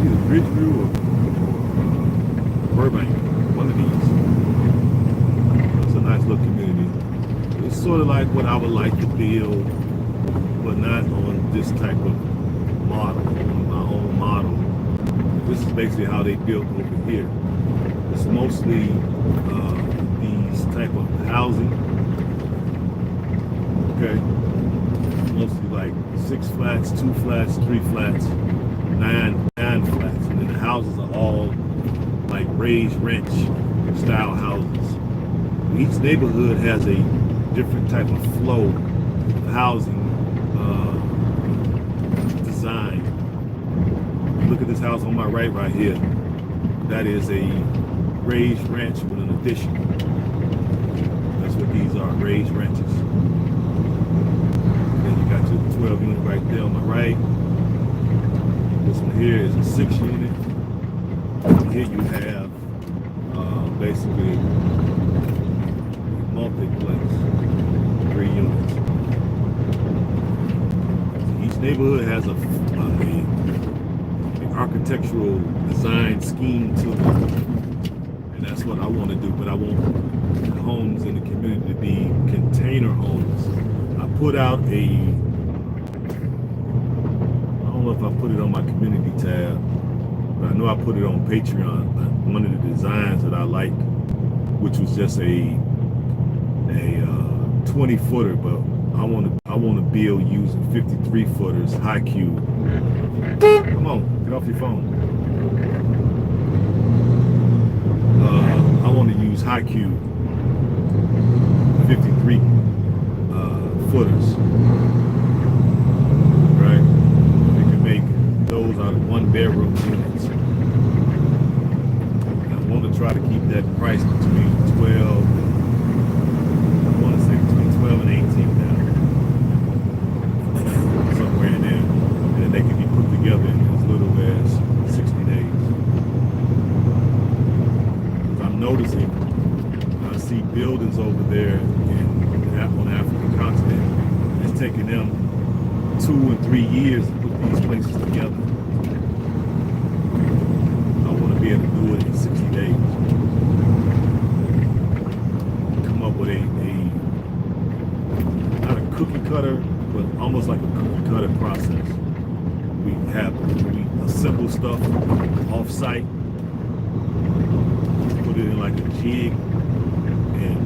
Either Bridgeview or Burbank. One of these. It's a nice little community. It's sort of like what I would like to build, but not on this type of model, on my own model. This is basically how they built over here. It's mostly these type of housing. Okay. Mostly like 6 flats, 2 flats, 3 flats, 9 flats. And then the houses are all like raised ranch style houses. Each neighborhood has a different type of flow of housing design. Look at this house on my right here. That is a raised ranch with an addition. That's what these are, raised ranches. Then you got your 12 unit right there on the right. This one here is a 6 unit. Here you have basically multiplex, 3 units. Each neighborhood has an architectural design scheme to it, and that's what I want to do. But I want the homes in the community to be container homes. I put out I don't know if I put it on my community tab, but I know I put it on Patreon. One of the designs that I liked, which was just a 20 footer, but I want to build using 53 footers, high cube. Come on, get off your phone. I want to use high cube 53 footers. Right? We can make those out of 1 bedroom units. I want to try to keep that price between 12 and 18,000. Somewhere in there. And they can be put together in as little as 60 days. I'm noticing, I see buildings over there on the African continent. It's taking them 2 and 3 years to put these places together. I want to be able to do it in 60 days. Come up with not a cookie cutter, but almost like a cookie cutter process. We assemble stuff off-site, put it in like a jig, and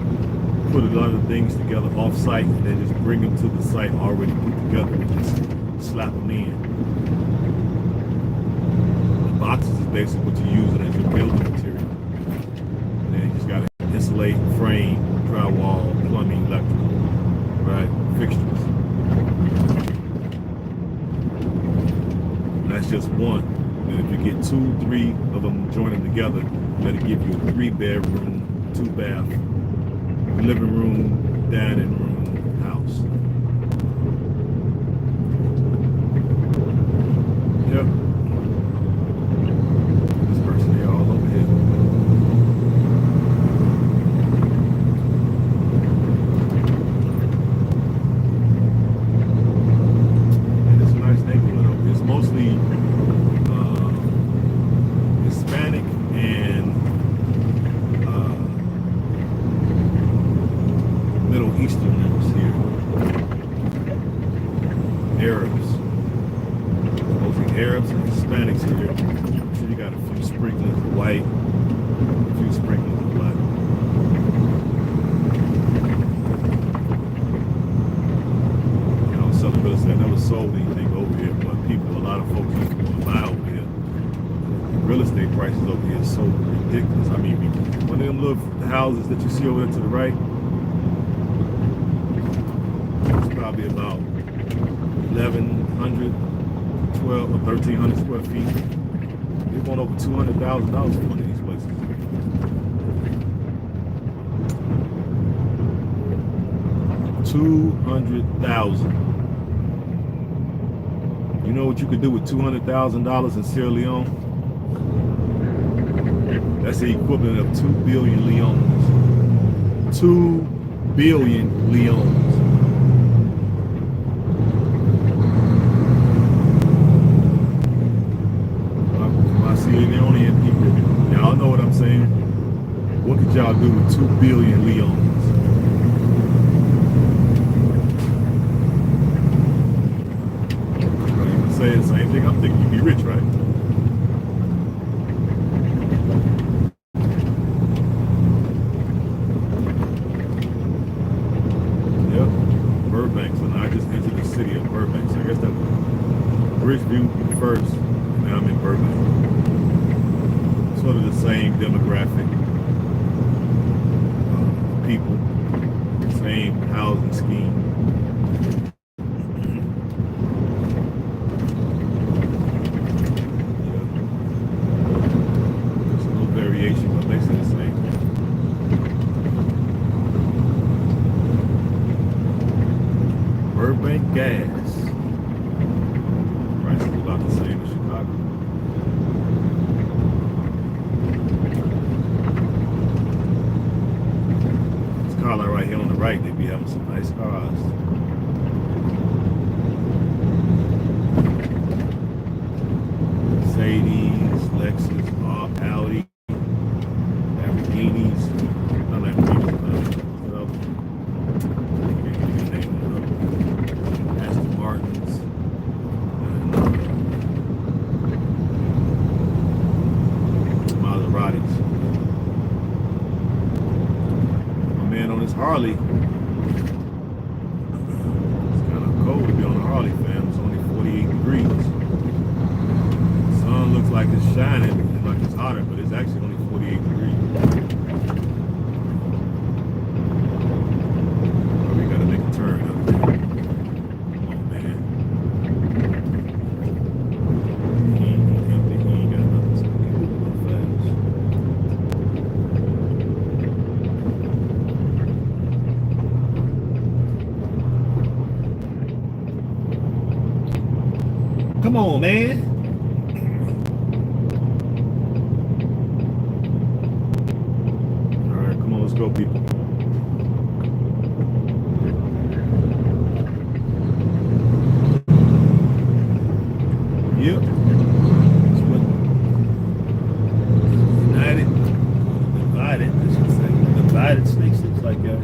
put a lot of things together off-site, and then just bring them to the site already put together and just slap them in. The boxes is basically what you're using as your building material. And then you just got to insulate, frame, drywall, plumbing, electrical, right, fixtures. And that's just one. And if you get 2, 3 of them, join them together, that'll give you a 3 bedroom, 2 bath, living room, dining room, house. Yep. This person here all over here. And it's a nice neighborhood over here. It's mostly Hispanic and Middle Easterners here. Arabs. Mostly Arabs and Hispanics here. I'm sure you got a few sprinklers of white, a few sprinklers of black. You know, Southern Real Estate, I never sold anything over here, but a lot of folks used to want to buy over here. Real estate prices over here is so ridiculous. I mean, one of them little houses that you see over there to the right, it's probably about 1,100, 12 or 1,300 square feet. They want over $200,000 for one of these places. $200,000. You know what you could do with $200,000 in Sierra Leone? That's the equivalent of 2 billion leones. 2 billion leones. My Sierra Leonean people, y'all know what I'm saying? What could y'all do with 2 billion leones? You can say the same thing. I'm thinking you'd be rich, right? Bridgeview first, and now I'm in Burbank. Sort of the same demographic, people, same housing scheme. Yeah. tank gas. Price is about the same as Chicago. This car lot right here on the right, they be having some nice cars. Mercedes, Lexus, Audi, Lamborghinis, not Lamborghinis, Aston Martins, and Maseratis. My man on his Harley, it's kind of cold to be on a Harley, fam. It's only 48 degrees. Sun looks like it's shining, like it's hotter, but it's actually only 48 degrees. Oh, we gotta make a turn up there. Come on, man. He ain't empty. He ain't got nothing, so we can move a little fast. Come on, man. Let's go, people. Yep. That's what divided, I should say. Divided snakes looks like, guys.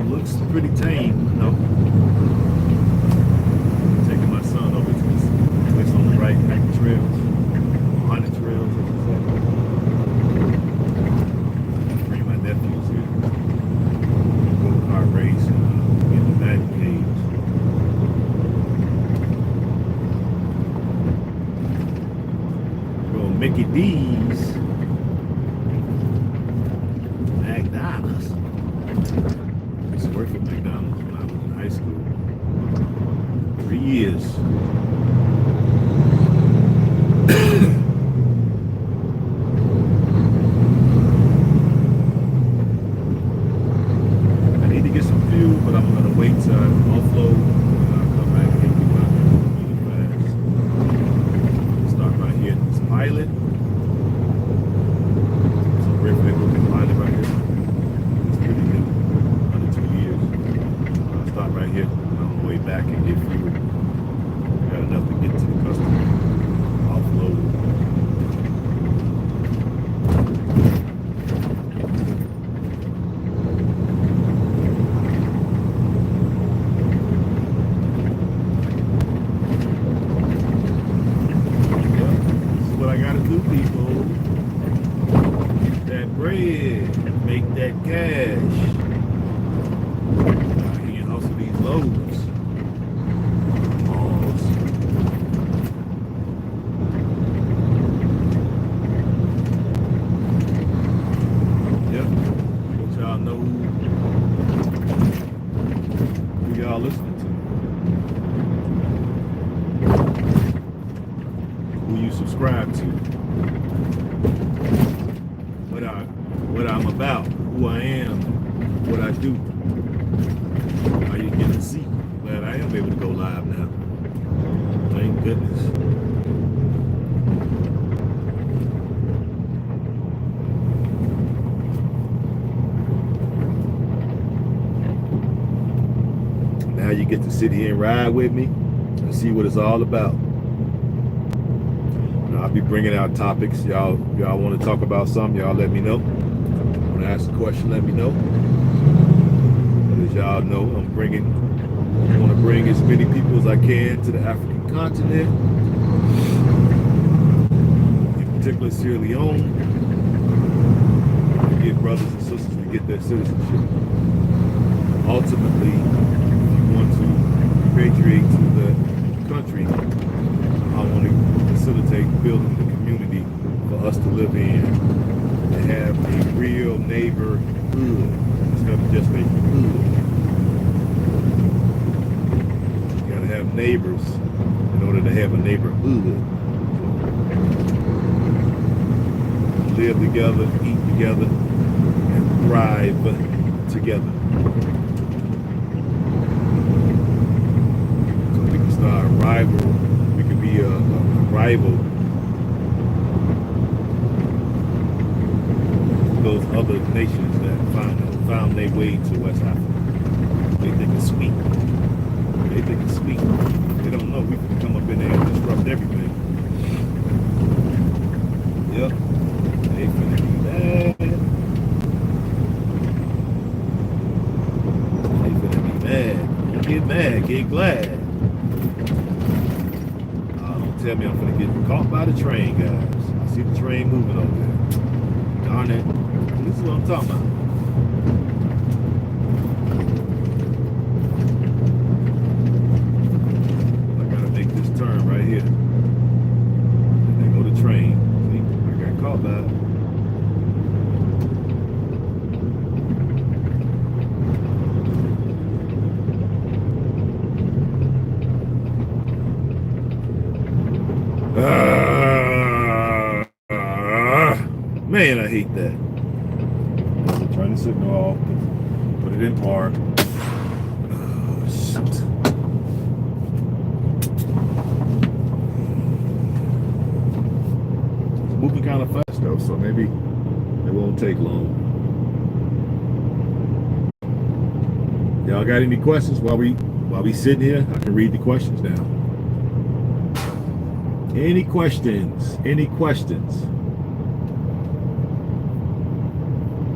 Looks pretty tame, no. Taking my son over to this place on the right, back the trails. Haunted trails, as you say. Bring my nephews here. Go car race and get the batting cage. Go Mickey D's. McDonald's. I used to work at McDonald's when I was in high school. 3 years. But I'm going to wait till I offload and I'll come back and get my really fast. Start right here at this pilot. Some Refuting looking pilot right here. It's pretty new, under 2 years. I'll start right here on the way back and get fuel. Got enough to get to the customer. Offload. Make that cash. He can hustle these loads. Yep. Let y'all know who y'all listening to. Who you subscribe to. What I'm about, who I am, what I do. How you get to see. Glad I am able to go live now. Thank goodness. Now you get to sit here and ride with me and see what it's all about. Now, I'll be bringing out topics. Y'all want to talk about something, y'all let me know. Ask a question, let me know. But as y'all know, I want to bring as many people as I can to the African continent, in particular Sierra Leone, to get brothers and sisters to get their citizenship. Ultimately, if you want to repatriate to the country, I want to facilitate building the community for us to live in. To have a real neighborhood instead of just a hood. You gotta have neighbors in order to have a neighborhood. Live together, eat together, and thrive together. So we can start a rival. We can be a rival to those other nations that found their way to West Africa. They think it's sweet. They think it's sweet. They don't know we can come up in there and disrupt everything. Yep. They finna be mad. They finna be mad. Don't get mad, get glad. Don't tell me I'm finna get caught by the train, guys. I see the train moving over there. Darn it. This is what I'm talking about. I gotta make this turn right here. And then go to train. See, I got caught by it. Man, I hate that. I'm trying to signal off, put it in park. Oh, shoot. It's moving kind of fast though, so maybe it won't take long. Y'all got any questions while we sitting here? I can read the questions now. Any questions? Any questions?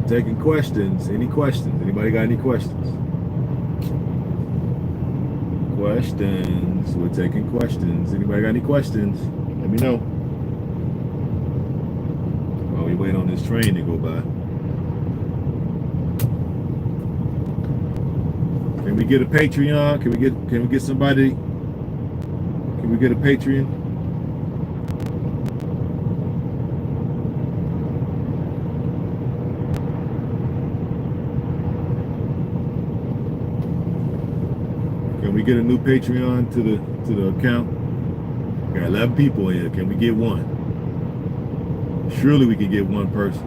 Taking questions. Any questions? Anybody got any questions? Questions. We're taking questions. Anybody got any questions? Let me know. While we wait on this train to go by. Can we get a Patreon? Can we get somebody? Can we get a Patreon? Can we get a new Patreon to the account? We got 11 people in here. Can we get one? Surely we can get one person.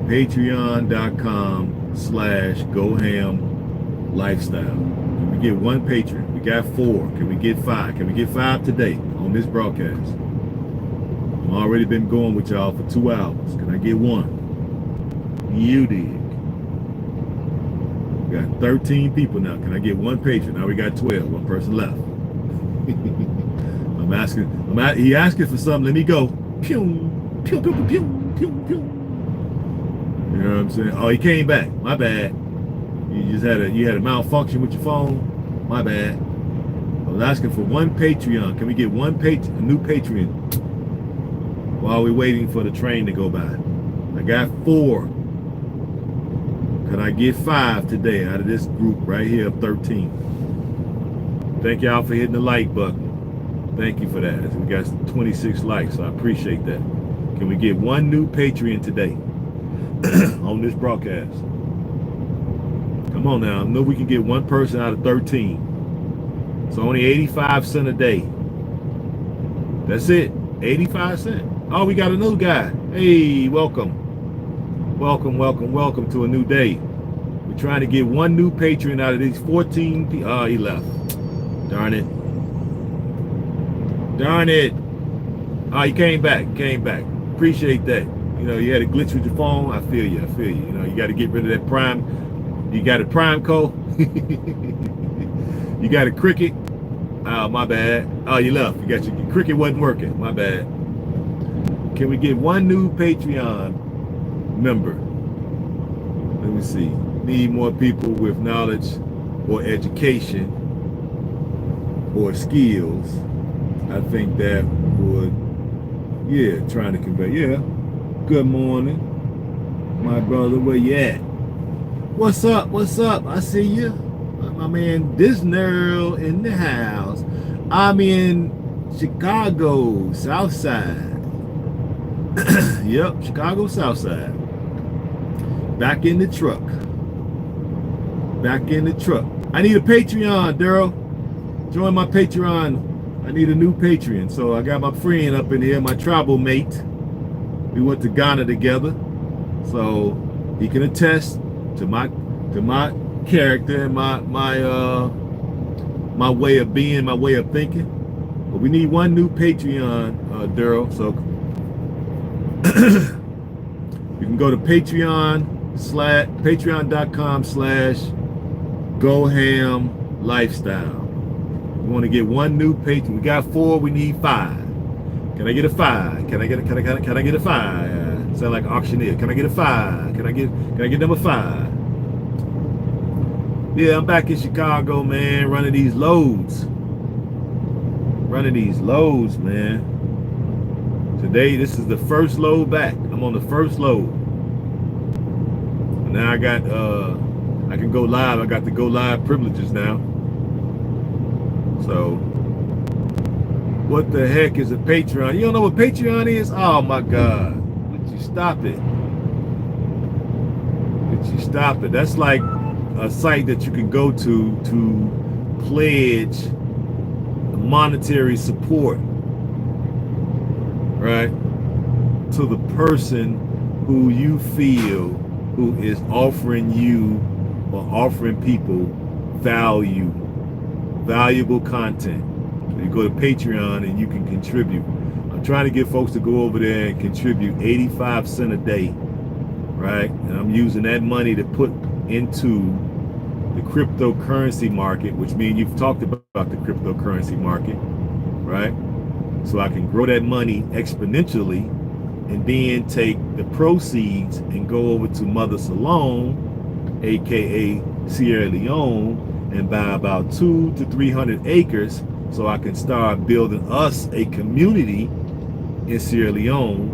Patreon.com/GoHam Lifestyle. Can we get one patron? We got 4. Can we get 5? Can we get 5 today on this broadcast? I've already been going with y'all for 2 hours. Can I get one? You dig. We got 13 people now. Can I get one patron? Now we got 12. One person left. He asking for something. Let me go. Pew, pew, pew, pew, pew, pew. You know what I'm saying? Oh, he came back. My bad. You had a malfunction with your phone. My bad. I was asking for one Patreon. Can we get one a new Patreon while we're waiting for the train to go by? I got 4. Can I get 5 today out of this group right here of 13? Thank y'all for hitting the like button. Thank you for that. We got 26 likes, so I appreciate that. Can we get one new Patreon today on this broadcast? Come on now. I know we can get one person out of 13. It's only 85 cents a day. That's it. 85 cents. Oh, we got a new guy. Hey, welcome. Welcome to a new day. We're trying to get one new patron out of these 14 people. Oh, he left. Darn it. Oh, he came back. Appreciate that. You know, you had a glitch with your phone. I feel you. You know, you got to get rid of that Prime. You got a Prime code. You got a Cricket. Oh, my bad. Oh, you left. You got your Cricket wasn't working. My bad. Can we get one new Patreon member? Let me see. Need more people with knowledge or education or skills. I think that would, trying to convey. Good morning, my brother. Where you at? What's up? I see you. My man Disney in the house. I'm in Chicago, South Side. Yep, Chicago South Side. Back in the truck. I need a Patreon, Daryl. Join my Patreon. I need a new Patreon. So I got my friend up in here, my tribal mate. We went to Ghana together. So He can attest to my character and my way of being, my way of thinking. But we need one new Patreon, Daryl. So you can go to patreon.com/GoHamLifestyle. We want to get one new patron. We got 4. We need 5. Can I get a 5? Can I get a 5? Sound like auctioneer. Can I get a 5? Can I get number 5? Yeah, I'm back in Chicago, man, running these loads. Man. Today, this is the first load back. I'm on the first load. Now I got I can go live. I got the go live privileges now. So what the heck is a Patreon? You don't know what Patreon is? Oh my God. Would you stop it? That's like a site that you can go to pledge monetary support, right, to the person who you feel who is offering you or offering people valuable content. You go to Patreon and you can contribute. I'm trying to get folks to go over there and contribute 85 cents a day, right? And I'm using that money to put into the cryptocurrency market, which means you've talked about the cryptocurrency market, right? So I can grow that money exponentially and then take the proceeds and go over to Mother Salome, aka Sierra Leone, and buy about 200 to 300 acres so I can start building us a community in Sierra Leone,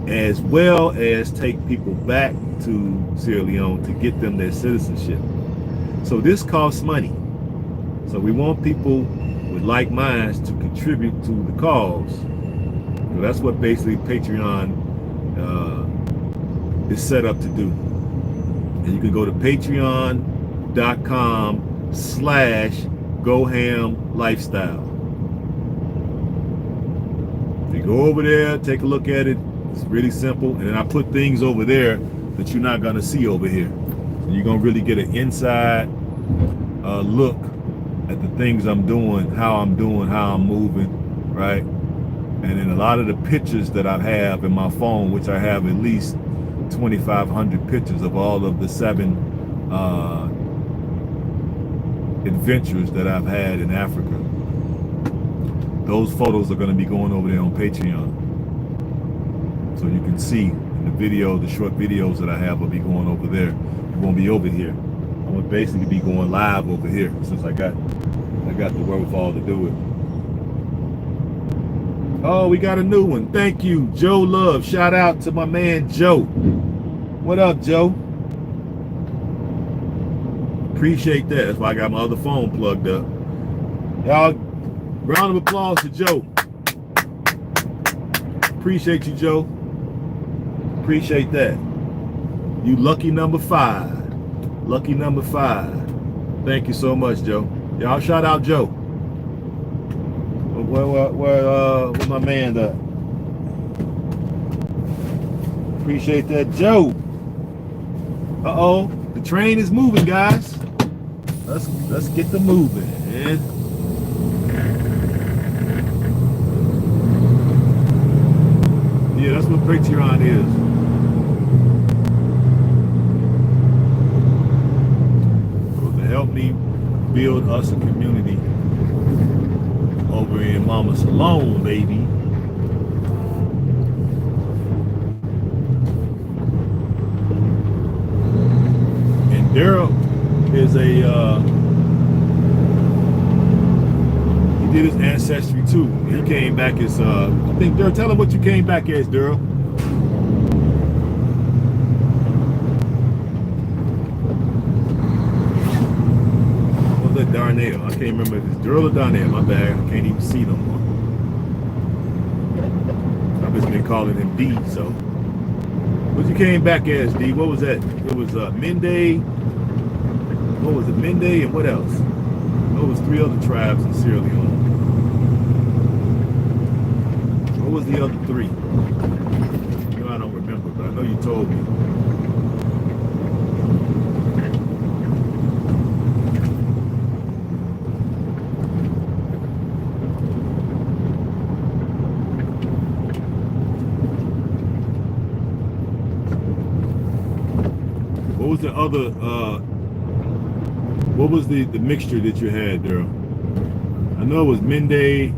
as well as take people back to Sierra Leone to get them their citizenship. So this costs money. So we want people with like minds to contribute to the cause. So that's what basically Patreon is set up to do. And you can go to patreon.com/GoHamLifestyle. If you go over there, take a look at it. It's really simple. And then I put things over there that you're not gonna see over here. So you're gonna really get an inside look at the things I'm doing, how I'm moving, right? And then a lot of the pictures that I have in my phone, which I have at least 2,500 pictures of all of the 7 adventures that I've had in Africa. Those photos are going to be going over there on Patreon. So you can see in the video, the short videos that I have will be going over there. It won't be over here. I'm going to basically be going live over here since I got the wherewithal to do it. Oh, we got a new one. Thank you, Joe Love. Shout out to my man, Joe. What up, Joe? Appreciate that. That's why I got my other phone plugged up. Y'all, round of applause for Joe. Appreciate you, Joe. Appreciate that. You lucky number 5. Lucky number 5. Thank you so much, Joe. Y'all shout out Joe. Where my man at? Appreciate that, Joe. Uh-oh, the train is moving, guys. Let's get the moving, man. Yeah, that's what Patreon is. So to help me build us a community over in Mama Salome, baby. And Daryl is he did his ancestry too. He came back as I think Daryl, tell him what you came back as, Daryl. What was that, Darnell? I can't remember if it's Daryl or Darnell. My bad. I can't even see no more. I've just been calling him D. So, what you came back as, D? What was that? It was Mende. What was it? Mende and what else? What was 3 other tribes in Sierra Leone? What was the other 3? You know, I don't remember, but I know you told me. was the other? What was the mixture that you had, Daryl? I know it was Mende.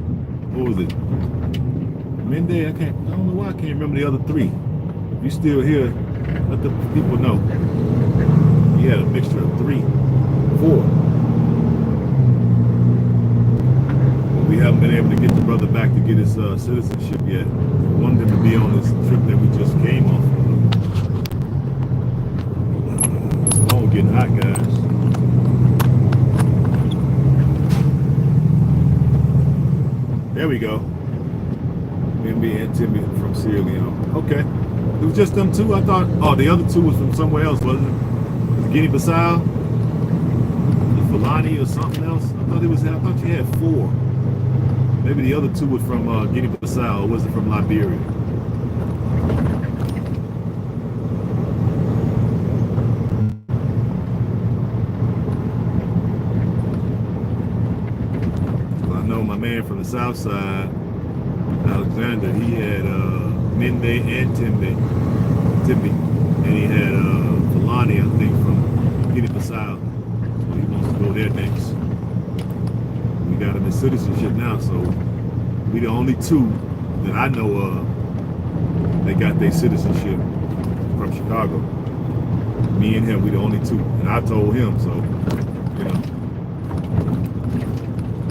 What was it? Mende. I don't know why I can't remember the other three. If you're still here, let the people know. He had a mixture of 3, 4. But we haven't been able to get the brother back to get his citizenship yet. We wanted him to be on this trip that we just came off. This phone getting hot, guys. There we go. MB and Timmy from Sierra Leone. Okay. It was just them two? I thought, oh, the other two was from somewhere else, wasn't it? Guinea-Bissau? The Fulani or something else? I thought you had 4. Maybe the other 2 were from Guinea-Bissau, or was it from Liberia? Well, I know my man from the south side, Alexander, he had Mende and Timby, and he had Fulani, I think, from Guinea-Bissau. So he wants to go there next. We got him in citizenship now, so we the only 2 that I know of that got their citizenship from Chicago. Me and him, we the only 2, and I told him, so you know,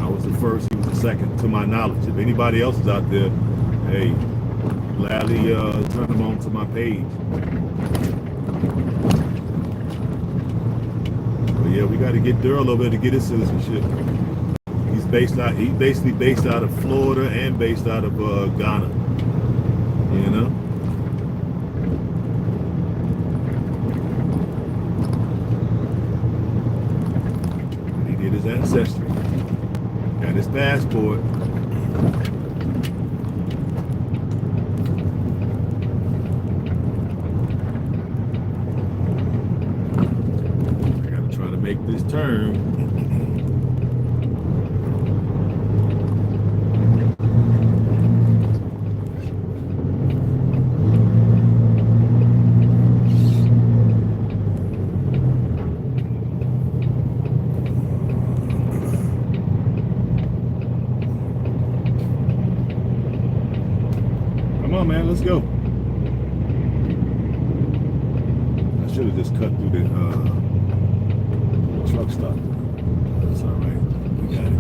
I was the first, he was the second, to my knowledge. If anybody else is out there, hey, gladly turn them on to my page. But yeah, we got to get Daryl over there to get his citizenship. He's basically based out of Florida and based out of Ghana. You know. He did his ancestry. Got his passport. Make this turn. Come on, man, let's go. I should have just cut through the truck stop. That's all right. We got it.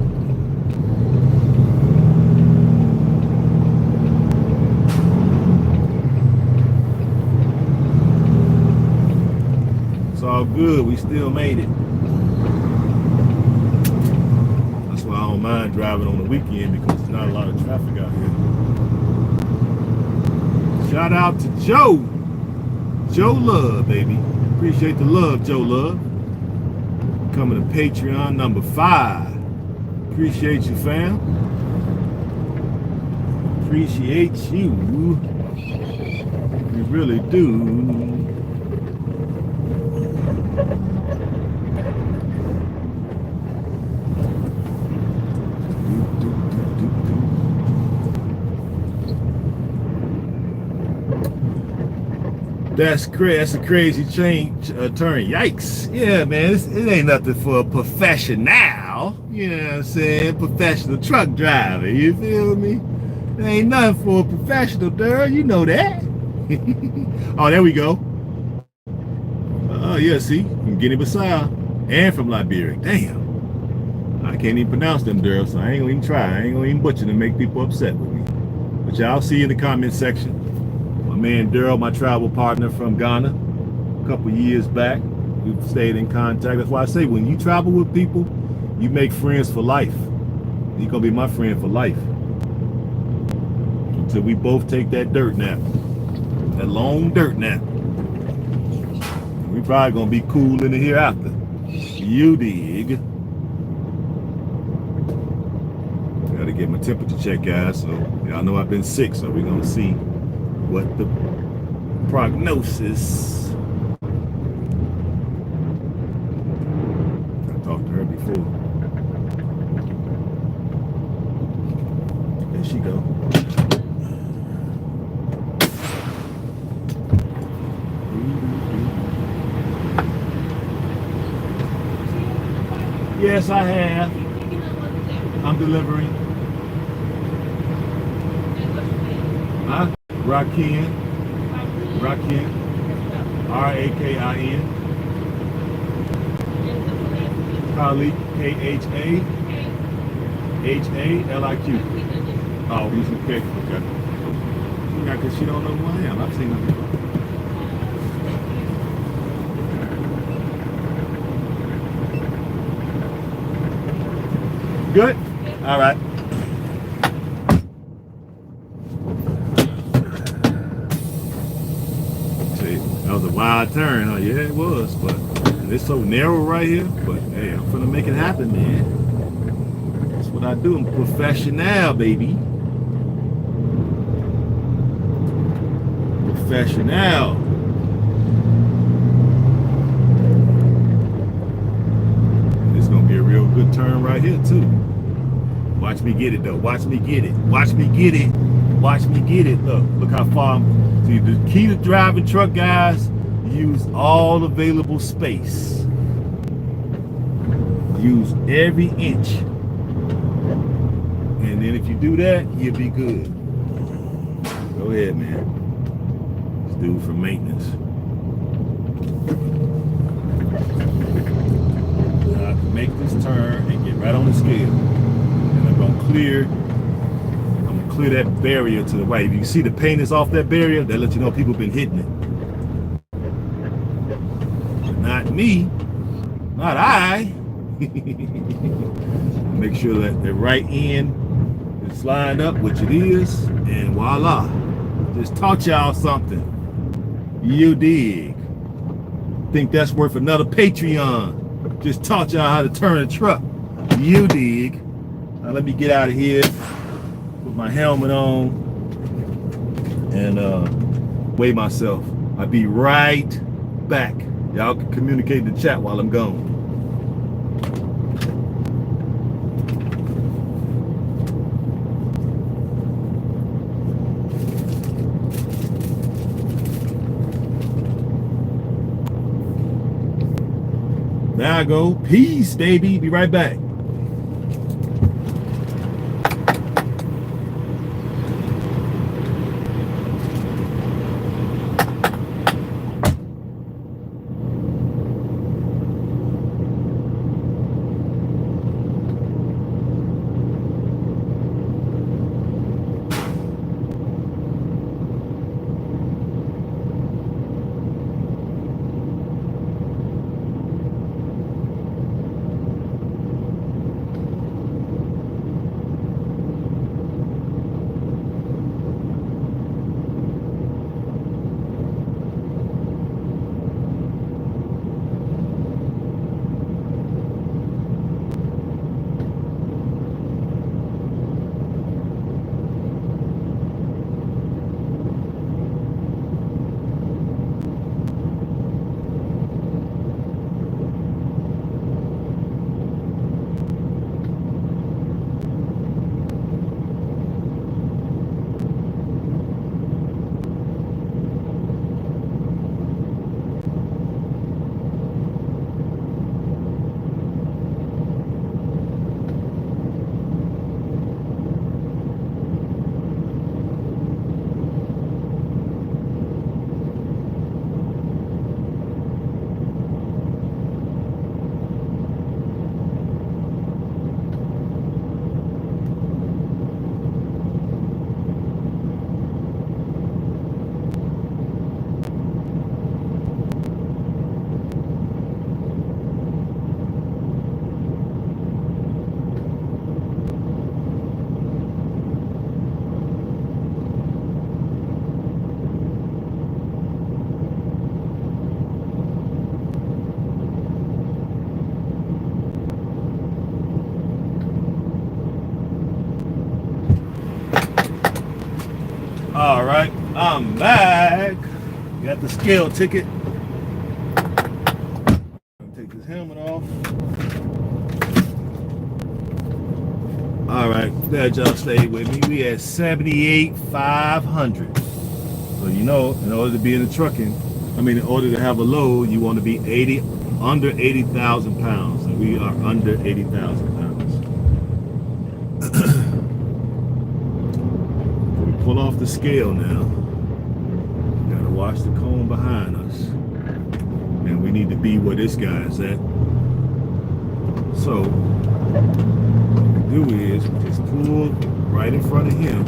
It's all good. We still made it. That's why I don't mind driving on the weekend, because there's not a lot of traffic out here. Shout out to Joe. Joe Love, baby. Appreciate the love, Joe Love. Coming to Patreon number 5. Appreciate you, fam. Appreciate you. We really do. That's crazy. That's a crazy change turn. Yikes. Yeah, man. It ain't nothing for a professional. You know what I'm saying? Professional truck driver. You feel me? It ain't nothing for a professional, girl. You know that. Oh, there we go. Oh, yeah, see? From Guinea-Bissau and from Liberia. Damn. I can't even pronounce them, girls, so I ain't gonna even try. I ain't gonna even butcher them and make people upset with me. But y'all see in the comment section. My man Daryl, my travel partner from Ghana, a couple years back. We've stayed in contact. That's why I say, when you travel with people, you make friends for life. You're gonna be my friend for life. Until we both take that dirt nap. That long dirt nap. We probably gonna be cool in the hereafter. You dig. Gotta get my temperature checked, guys. So y'all know I've been sick, so we're gonna see what the prognosis. I talked to her before. There she go. Yes, I have. I'm delivering. Huh? Rakin. Rakin. Rakin. Khalid. Khaliq. Oh, he's okay. Okay. Yeah, because she don't know who I am. I've seen her before. Good? All right. See, that was a wild turn, huh? Yeah, it was, but it's so narrow right here. But hey, I'm gonna make it happen, man. That's what I do. I'm professional, baby. Professional. It's gonna be a real good turn right here too. Watch me get it though. Watch me get it. Watch me get it. Watch me get it. Look how far. See, the key to driving truck, guys, use all available space. Use every inch. And then if you do that, you'll be good. Go ahead, man. This dude from maintenance. I can make this turn and get right on the scale. And I'm gonna clear that barrier to the right. If you see the paint is off that barrier, that lets you know people been hitting it. But not me, not I. Make sure that the right end is lined up, which it is, and voila. Just taught y'all something. You dig. Think that's worth another Patreon. Just taught y'all how to turn a truck. You dig. Now let me get out of here. Put my helmet on and weigh myself. I'll be right back. Y'all can communicate in the chat while I'm gone. There I go. Peace, baby. Be right back. All right, I'm back. Got the scale ticket. Take this helmet off. All right, glad y'all stayed with me. We at 78,500. So you know, in order to be in the trucking, in order to have a load, you want to be under 80,000 pounds. And We are under 80,000 pounds. We pull off the scale now. We gotta watch the cone behind us. And we need to be where this guy is at. So, what we do is we just pull right in front of him.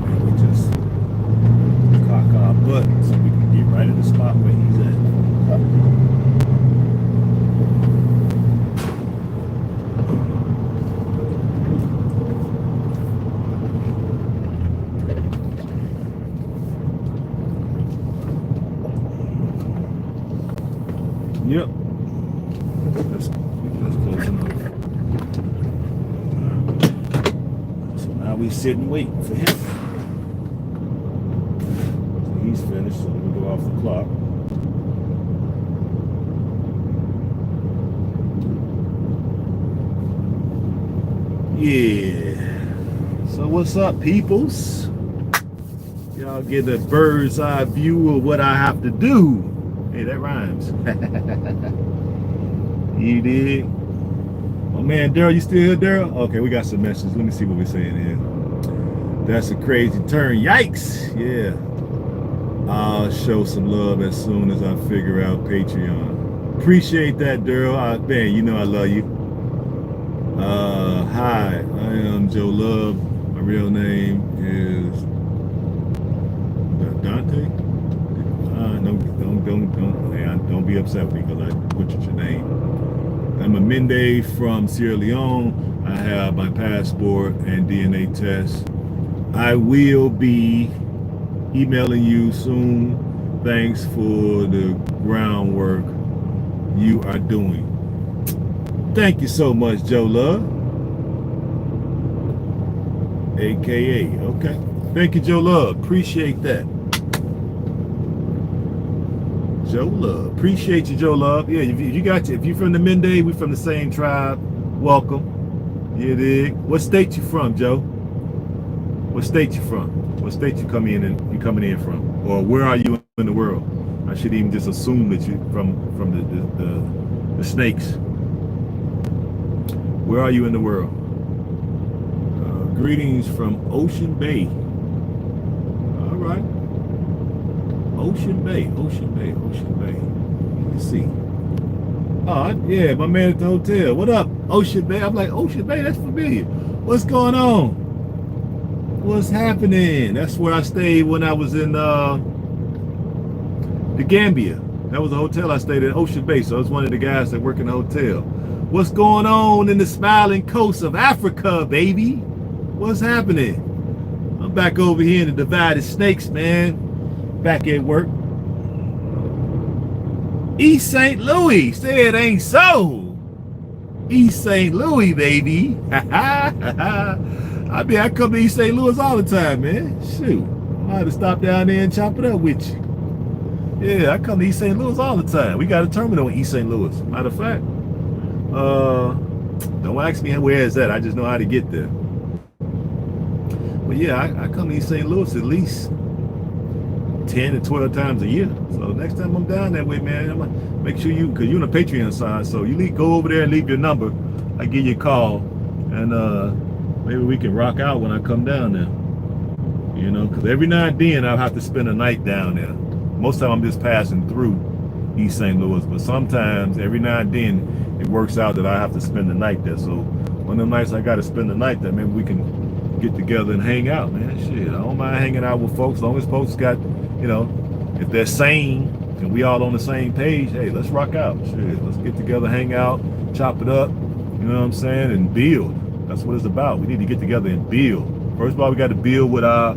And we just cock our butt so we can get right in the spot where he's at. Yep. That's close enough. So now we sit and wait for him. So he's finished, so we go off the clock. Yeah. So what's up, peoples? Y'all get a bird's eye view of what I have to do. Hey, that rhymes. You dig? Oh man, Daryl, you still here, Daryl? Okay, we got some messages. Let me see what we're saying here. That's a crazy turn. Yikes! Yeah. I'll show some love as soon as I figure out Patreon. Appreciate that, Daryl. Man, you know I love you. Hi, I am Joe Love. My real name is Dante. Don't be upset with me because I butchered your name. I'm a Mende from Sierra Leone. I have my passport and DNA test. I will be emailing you soon. Thanks for the groundwork you are doing. Thank you so much, Joe Love. AKA, okay. Thank you, Joe Love. Appreciate that. Joe Love. Appreciate you, Joe Love. Yeah, if you're from the Mende, we from the same tribe. Welcome. You dig? What state you from, Joe? What state you from? What state you coming in from? Or where are you in the world? I should even just assume that you're from the snakes. Where are you in the world? Greetings from Ocean Bay. All right. Ocean Bay. Let's see. Oh, yeah, my man at the hotel. What up, Ocean Bay? I'm like, Ocean Bay, that's familiar. What's going on? What's happening? That's where I stayed when I was in the Gambia. That was a hotel I stayed at, Ocean Bay. So I was one of the guys that work in the hotel. What's going on in the smiling coast of Africa, baby? What's happening? I'm back over here in the Divided Snakes, man. Back at work. East St. Louis. Say it ain't so. East St. Louis, baby. I come to East St. Louis all the time, man. Shoot. I had to stop down there and chop it up with you. Yeah, I come to East St. Louis all the time. We got a terminal in East St. Louis. Matter of fact. Don't ask me where is that. I just know how to get there. But yeah, I come to East St. Louis at least 10 to 12 times a year. So next time I'm down that way, man, I'm gonna make sure because you're on the Patreon side, so you go over there and leave your number. I give you a call, and maybe we can rock out when I come down there. You know, because every now and then I'll have to spend a night down there. Most of the time I'm just passing through East St. Louis, but sometimes every now and then it works out that I have to spend the night there. So one of them nights I got to spend the night there, maybe we can get together and hang out, man. Shit, I don't mind hanging out with folks as long as folks got, you know, if they're sane and we all on the same page, hey, let's rock out. Shit, let's get together, hang out, chop it up, you know what I'm saying, and build. That's what it's about. We need to get together and build. First of all, we got to build with our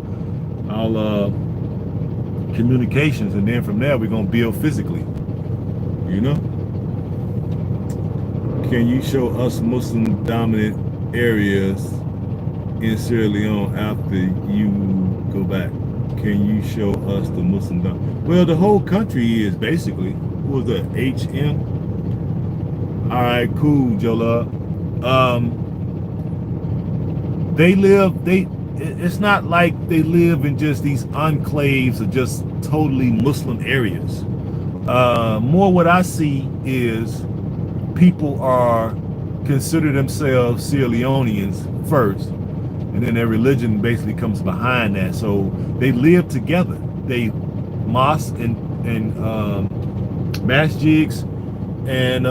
communications, and then from there we're gonna build physically. You know? Can you show us Muslim dominant areas in Sierra Leone after you go back? Can you show us the Muslim dominant? Well, the whole country is basically, who was that? H.A.M. All right, cool, Jola. It's not like they live in just these enclaves of just totally Muslim areas. More what I see is people are consider themselves Sierra Leoneans first, and then their religion basically comes behind that. So they live together. They mosques and masjids and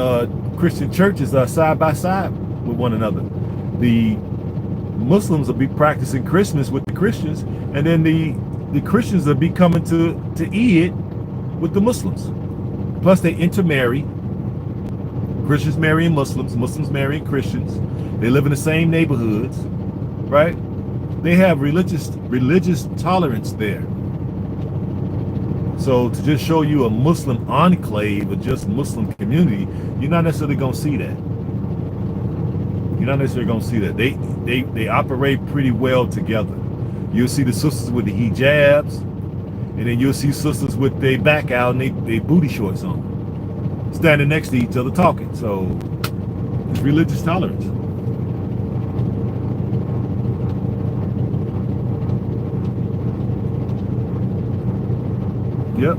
Christian churches are side by side with one another. The Muslims will be practicing Christmas with the Christians, and then the Christians will be coming to Eid with the Muslims. Plus they intermarry. Christians marrying Muslims, Muslims marrying Christians. They live in the same neighborhoods, right? They have religious tolerance there. So to just show you a Muslim enclave or just Muslim community, you're not necessarily gonna see that. You're not necessarily gonna see that. They operate pretty well together. You'll see the sisters with the hijabs, and then you'll see sisters with their back out and they booty shorts on, standing next to each other talking. So it's religious tolerance. Yep.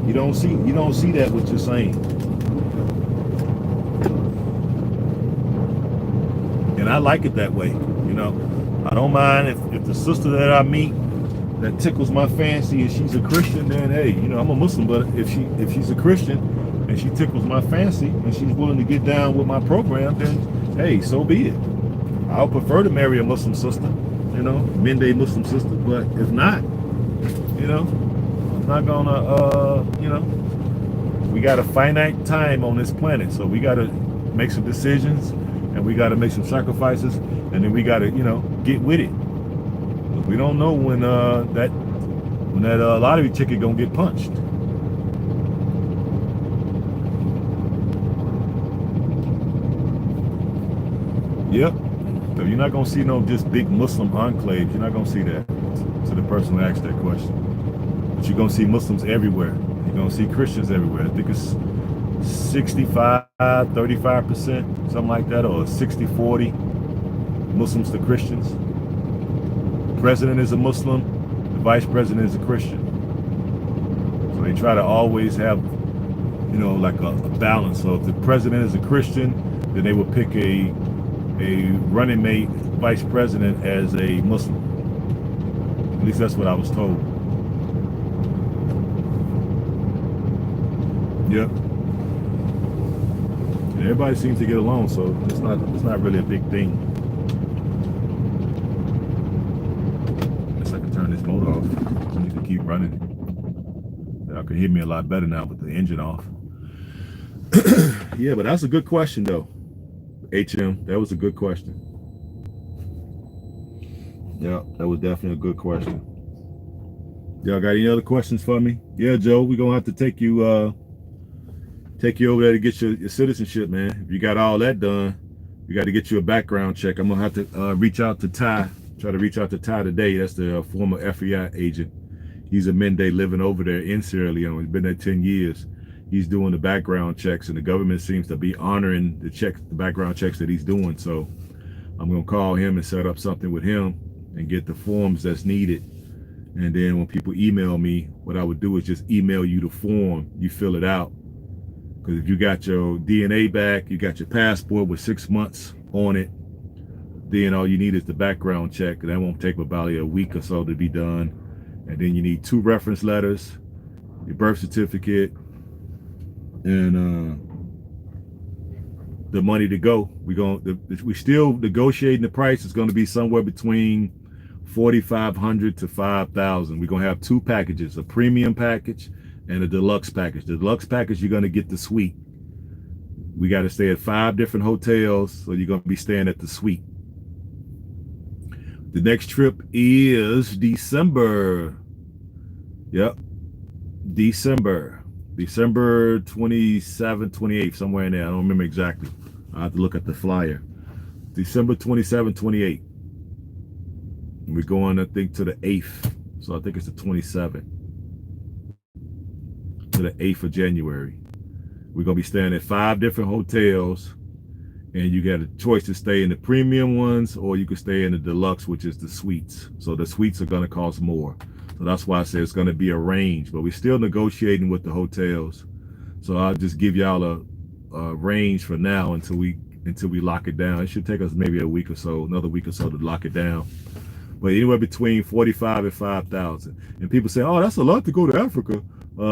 You don't see that what you're saying. And I like it that way, you know. I don't mind if the sister that I meet that tickles my fancy and she's a Christian, then hey, you know, I'm a Muslim, but if she's a Christian and she tickles my fancy and she's willing to get down with my program, then hey, so be it. I'll prefer to marry a Muslim sister, you know, Mende Muslim sister, but if not, you know, I'm not gonna you know, we got a finite time on this planet, so we gotta make some decisions and we gotta make some sacrifices, and then we gotta, you know, get with it. We don't know when that lottery ticket gonna get punched. Yep. So you're not gonna see no just big Muslim enclaves. You're not gonna see that. To the person who asked that question. But you're gonna see Muslims everywhere. You're gonna see Christians everywhere. I think it's 65, 35%, something like that, or 60-40 Muslims to Christians. The president is a Muslim, the vice president is a Christian. So they try to always have, you know, like a balance. So if the president is a Christian, then they will pick a running mate vice president as a Muslim. At least that's what I was told. Yep. And everybody seems to get along, so it's not really a big thing. Guess I can turn this motor off. I need to keep running. Y'all can hear me a lot better now with the engine off. Yeah, but that's a good question though. H.A.M, that was a good question. Yeah, that was definitely a good question. Y'all got any other questions for me? Yeah, Joe, we're gonna have to take you over there to get your citizenship, man. If you got all that done, we got to get you a background check. I'm gonna have to reach out to Ty. Try to reach out to Ty today. That's the former FBI agent. He's a Mende living over there in Sierra Leone. He's been there 10 years. He's doing the background checks, and the government seems to be honoring the background checks that he's doing. So I'm gonna call him and set up something with him and get the forms that's needed. And then when people email me, what I would do is just email you the form. You fill it out. Because if you got your DNA back, you got your passport with 6 months on it, then all you need is the background check. And that won't take about a week or so to be done. And then you need 2 reference letters, your birth certificate, and the money to go. We still negotiating the price. It's going to be somewhere between $4,500 to $5,000. We're going to have 2 packages, a premium package and a deluxe package. The deluxe package, you're going to get the suite. We got to stay at 5 different hotels, so you're going to be staying at the suite. The next trip is December. Yep. December 27th, 28th, somewhere in there. I don't remember exactly. I have to look at the flyer. December 27th, 28th. We're going, I think, to the 8th. So I think it's the 27th. To the 8th of January. We're going to be staying at 5 different hotels. And you got a choice to stay in the premium ones, or you can stay in the deluxe, which is the suites. So the suites are going to cost more. So that's why I say it's going to be a range, but we're still negotiating with the hotels. So I'll just give y'all a range for now until we lock it down. It should take us maybe a week or so, another week or so to lock it down. But anywhere between 45 and 5,000. And people say, oh, that's a lot to go to Africa.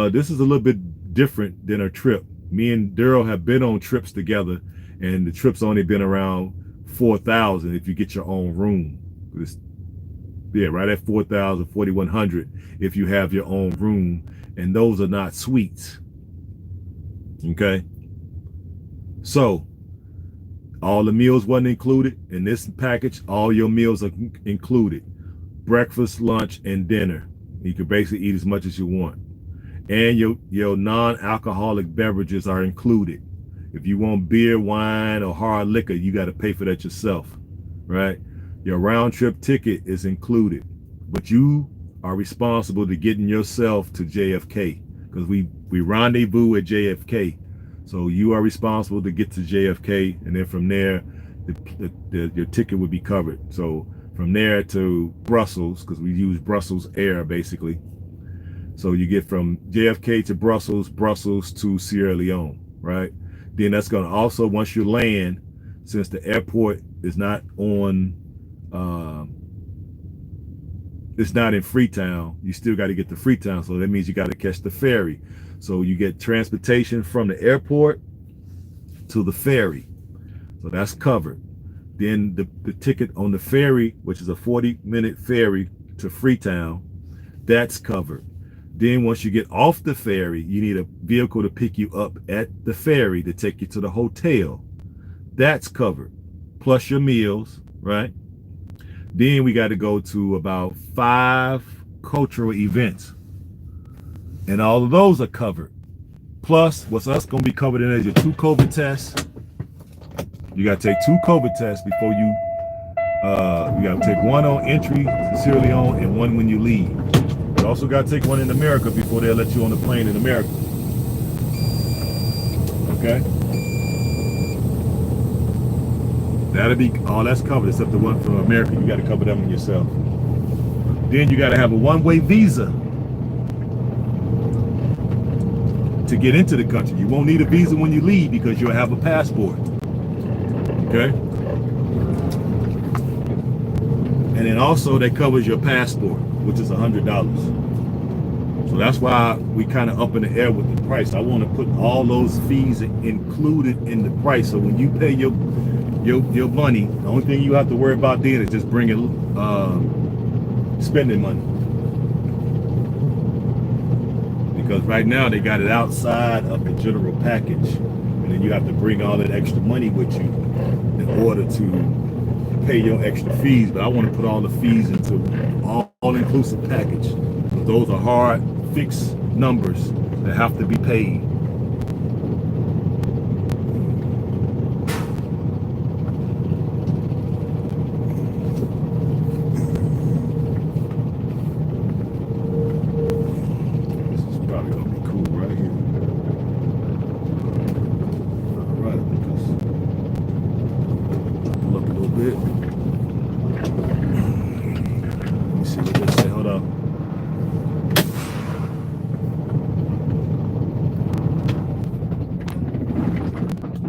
This is a little bit different than a trip. Me and Daryl have been on trips together, and the trip's only been around 4,000 if you get your own room. Yeah, right at 4,000, 4,100 if you have your own room, and those are not suites. Okay, so all the meals wasn't included in this package. All your meals are included: breakfast, lunch, and dinner. You can basically eat as much as you want, and your non-alcoholic beverages are included. If you want beer, wine, or hard liquor, you got to pay for that yourself, right? Your round trip ticket is included, but you are responsible to getting yourself to JFK, because we rendezvous at JFK. So you are responsible to get to JFK, and then from there, your ticket would be covered. So from there to Brussels, because we use Brussels Air basically. So you get from JFK to Brussels, Brussels to Sierra Leone, right? Then that's going to also, once you land, since the airport is not on, it's not in Freetown, you still got to get to Freetown. So that means you got to catch the ferry. So you get transportation from the airport to the ferry. So that's covered. Then the ticket on the ferry, which is a 40-minute ferry to Freetown, that's covered. Then once you get off the ferry, you need a vehicle to pick you up at the ferry to take you to the hotel. That's covered, plus your meals, right? Then we got to go to about 5 cultural events, and all of those are covered. Plus, what's else going to be covered in there is your 2 COVID tests. You got to take 2 COVID tests before you got to take one on entry to Sierra Leone and one when you leave. You also got to take one in America before they'll let you on the plane in America. Okay? That'll be all that's covered, except the one from America. You got to cover that one yourself. Then you got to have a one-way visa to get into the country. You won't need a visa when you leave because you'll have a passport. Okay? And then also that covers your passport, which is $100. So that's why we kind of up in the air with the price. I want to put all those fees included in the price. So when you pay your money, the only thing you have to worry about then is just bringing spending money. Because right now they got it outside of the general package, and then you have to bring all that extra money with you in order to pay your extra fees. But I want to put all the fees into all-inclusive package. But those are hard, fixed numbers that have to be paid.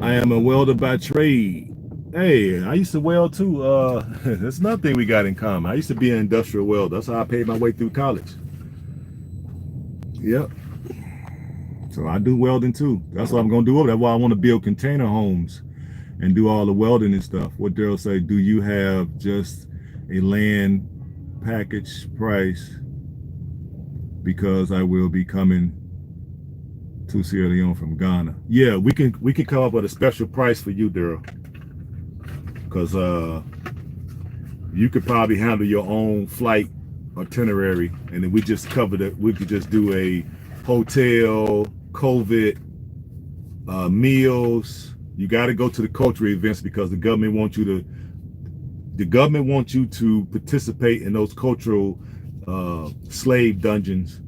I am a welder by trade. Hey, I used to weld too. That's another thing we got in common. I used to be an industrial welder. That's how I paid my way through college. Yep. So I do welding too. That's what I'm gonna do over there. That's why I want to build container homes and do all the welding and stuff. What Daryl say, do you have just a land package price? Because I will be coming to Sierra Leone from Ghana. Yeah, we can come up with a special price for you, Daryl, because you could probably handle your own flight itinerary, and then we just covered it. We could just do a hotel, COVID, meals. You got to go to the cultural events because the government wants you to participate in those cultural slave dungeons,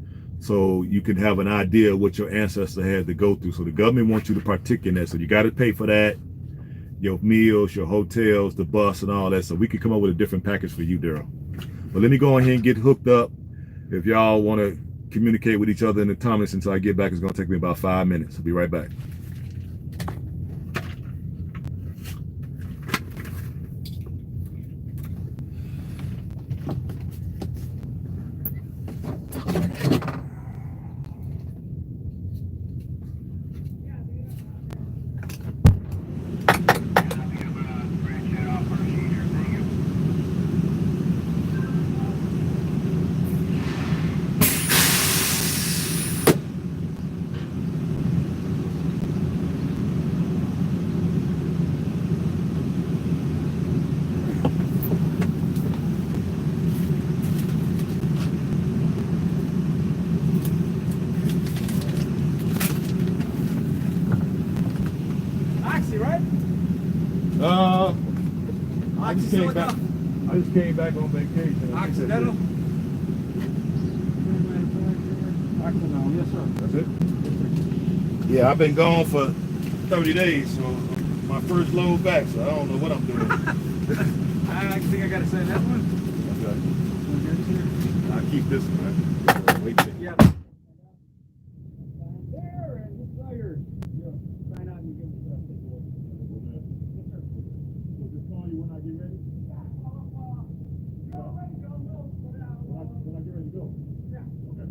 so you can have an idea of what your ancestors had to go through. So the government wants you to partake in that. So you got to pay for that, your meals, your hotels, the bus, and all that. So we could come up with a different package for you, Daryl. But let me go ahead and get hooked up. If y'all want to communicate with each other in the comments until I get back, it's going to take me about 5 minutes. I'll be right back. I just came back. I just came back on vacation. Accidental? Accidental, yes sir. That's it? Yeah, I've been gone for 30 days, so my first load back, so I don't know what I'm doing. I think I gotta say that one. Okay. I'll keep this one, right? Wait a minute. Yeah. There and just later. Sign out and you give us a take away. So just call you when I get ready? When I get ready to go? Yeah. Okay.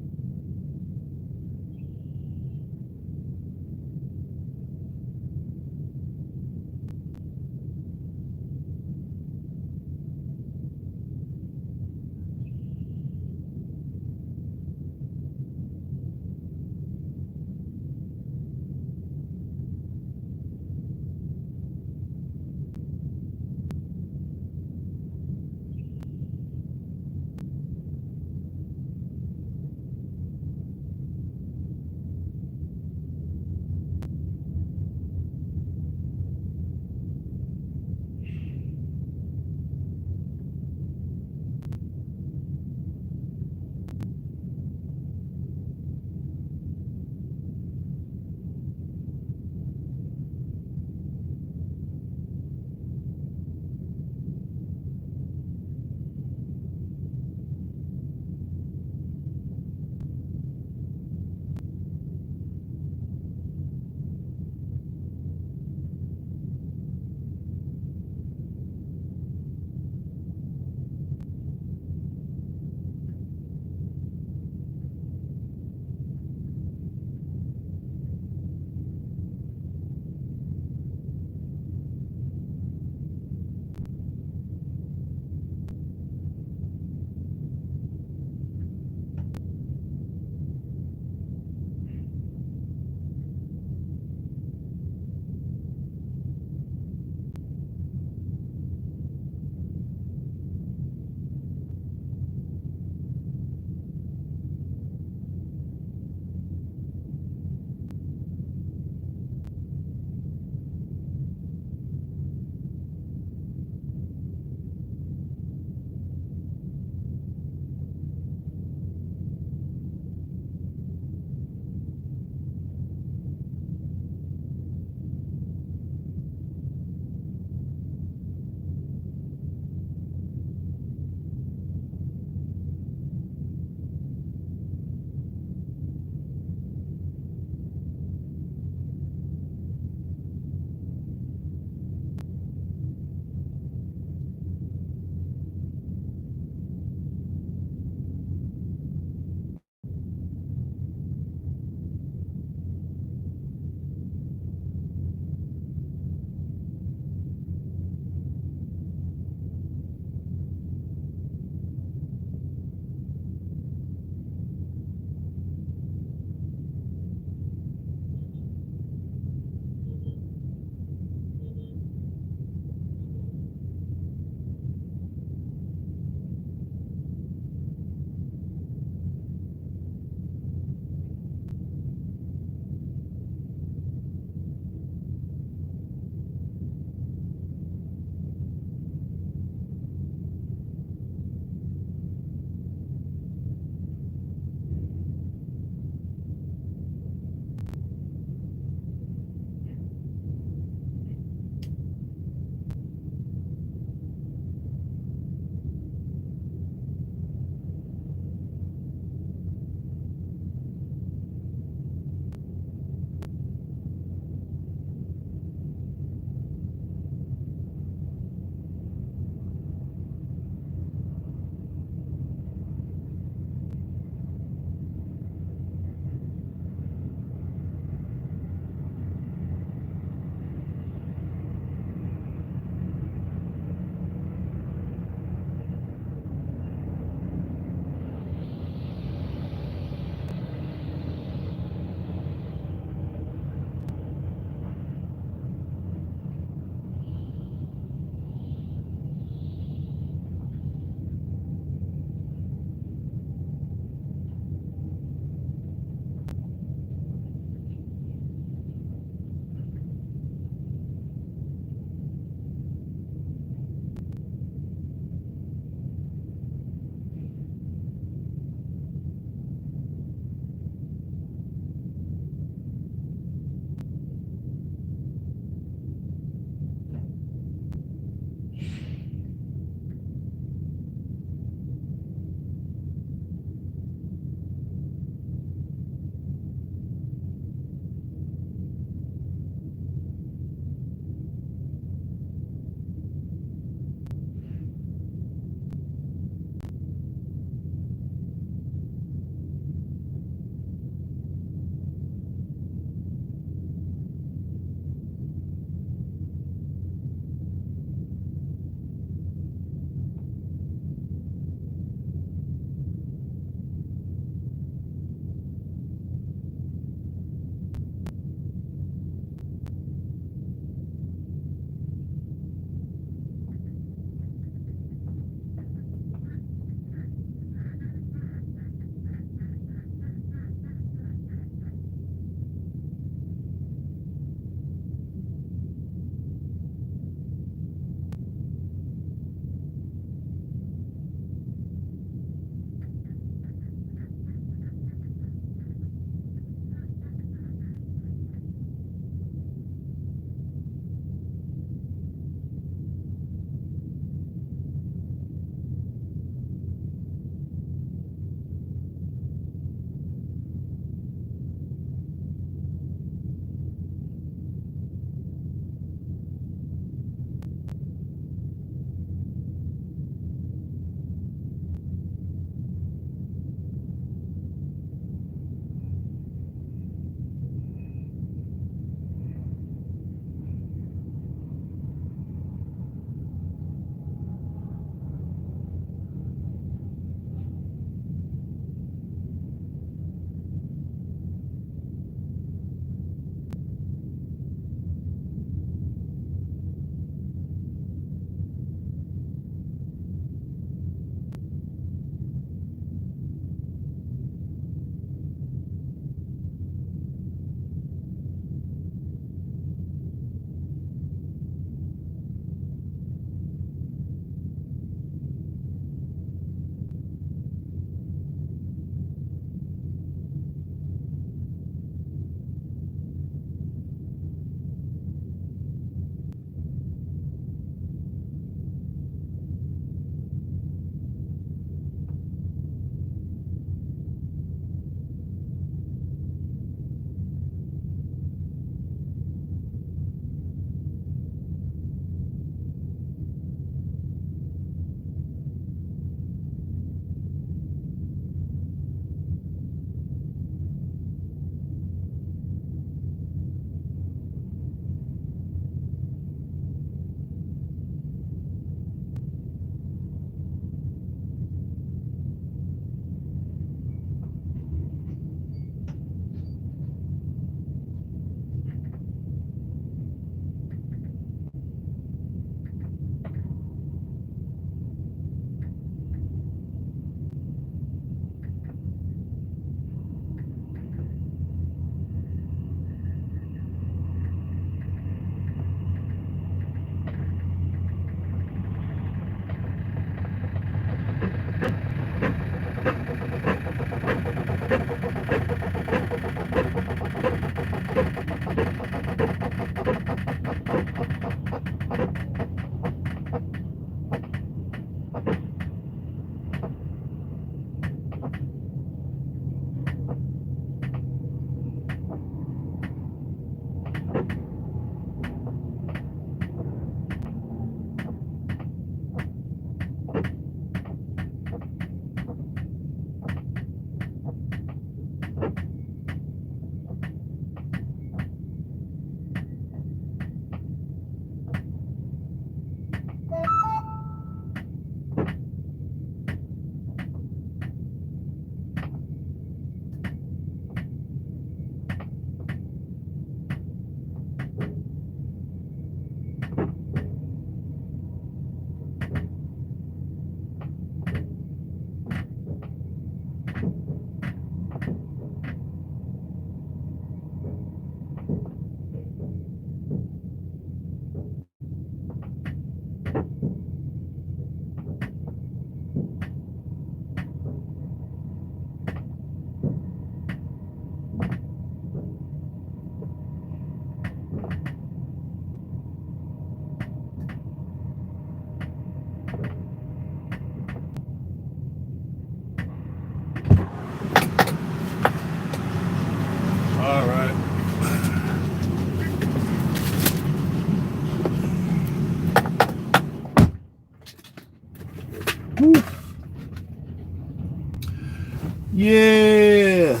Yeah.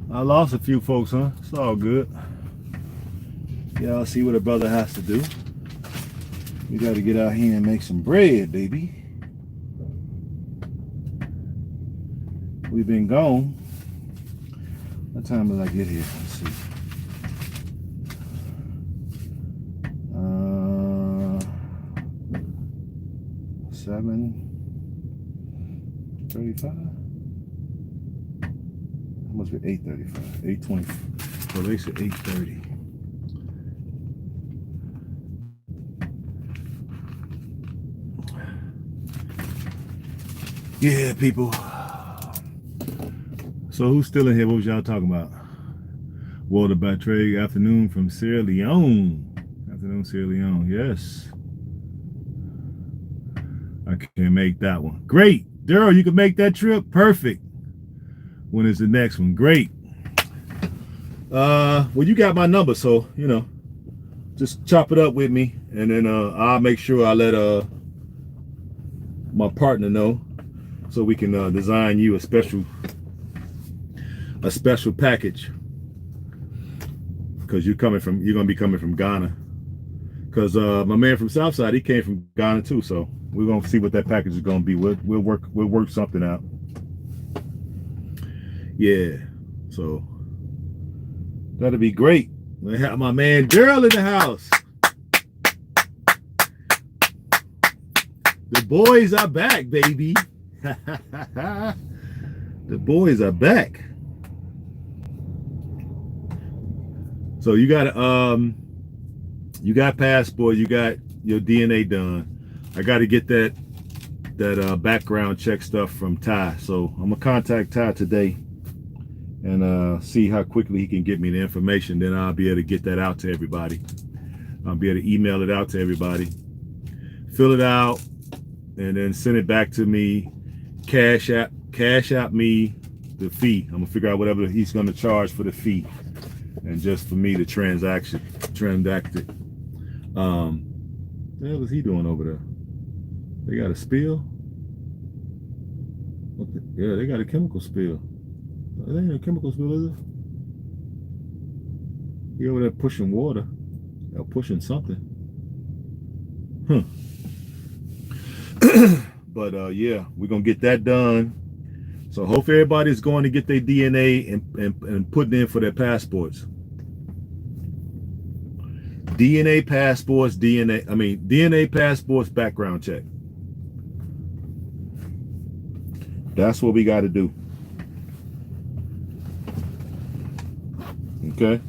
I lost a few folks, huh? It's all good. Yeah, I'll see what a brother has to do. We got to get out here and make some bread, baby. We've been gone. What time did I get here? Let's see. 7:35. It must be 8:35. 8:20. So they said 8:30. Yeah, people. So who's still in here? What was y'all talking about? Walter Batray, afternoon from Sierra Leone. Afternoon, Sierra Leone. Yes. I can't make that one. Great. Daryl, you can make that trip? Perfect. When is the next one? Great. Well, you got my number, so, you know, just chop it up with me, and then I'll make sure I let my partner know, so we can design you a special package, because you're gonna be coming from Ghana, because my man from Southside, he came from Ghana too, so we're gonna see what that package is gonna be. We'll work something out. Yeah, so that'll be great. We have my man Daryl in the house. The boys are back, baby. The boys are back. So you got passport, you got your DNA done. I got to get that background check stuff from Ty. So I'm gonna contact Ty today and see how quickly he can get me the information. Then I'll be able to get that out to everybody. I'll be able to email it out to everybody, fill it out, and then send it back to me. Cash out me the fee. I'm gonna figure out whatever he's gonna charge for the fee, and just for me to transact it. What the hell is he doing over there? They got a spill? Yeah, they got a chemical spill. That ain't a chemical spill, is it? He over there pushing water. Or pushing something. Huh. But yeah, we're gonna get that done. So hopefully everybody's going to get their DNA and putting in for their passports. DNA passports, background check. That's what we got to do. Okay.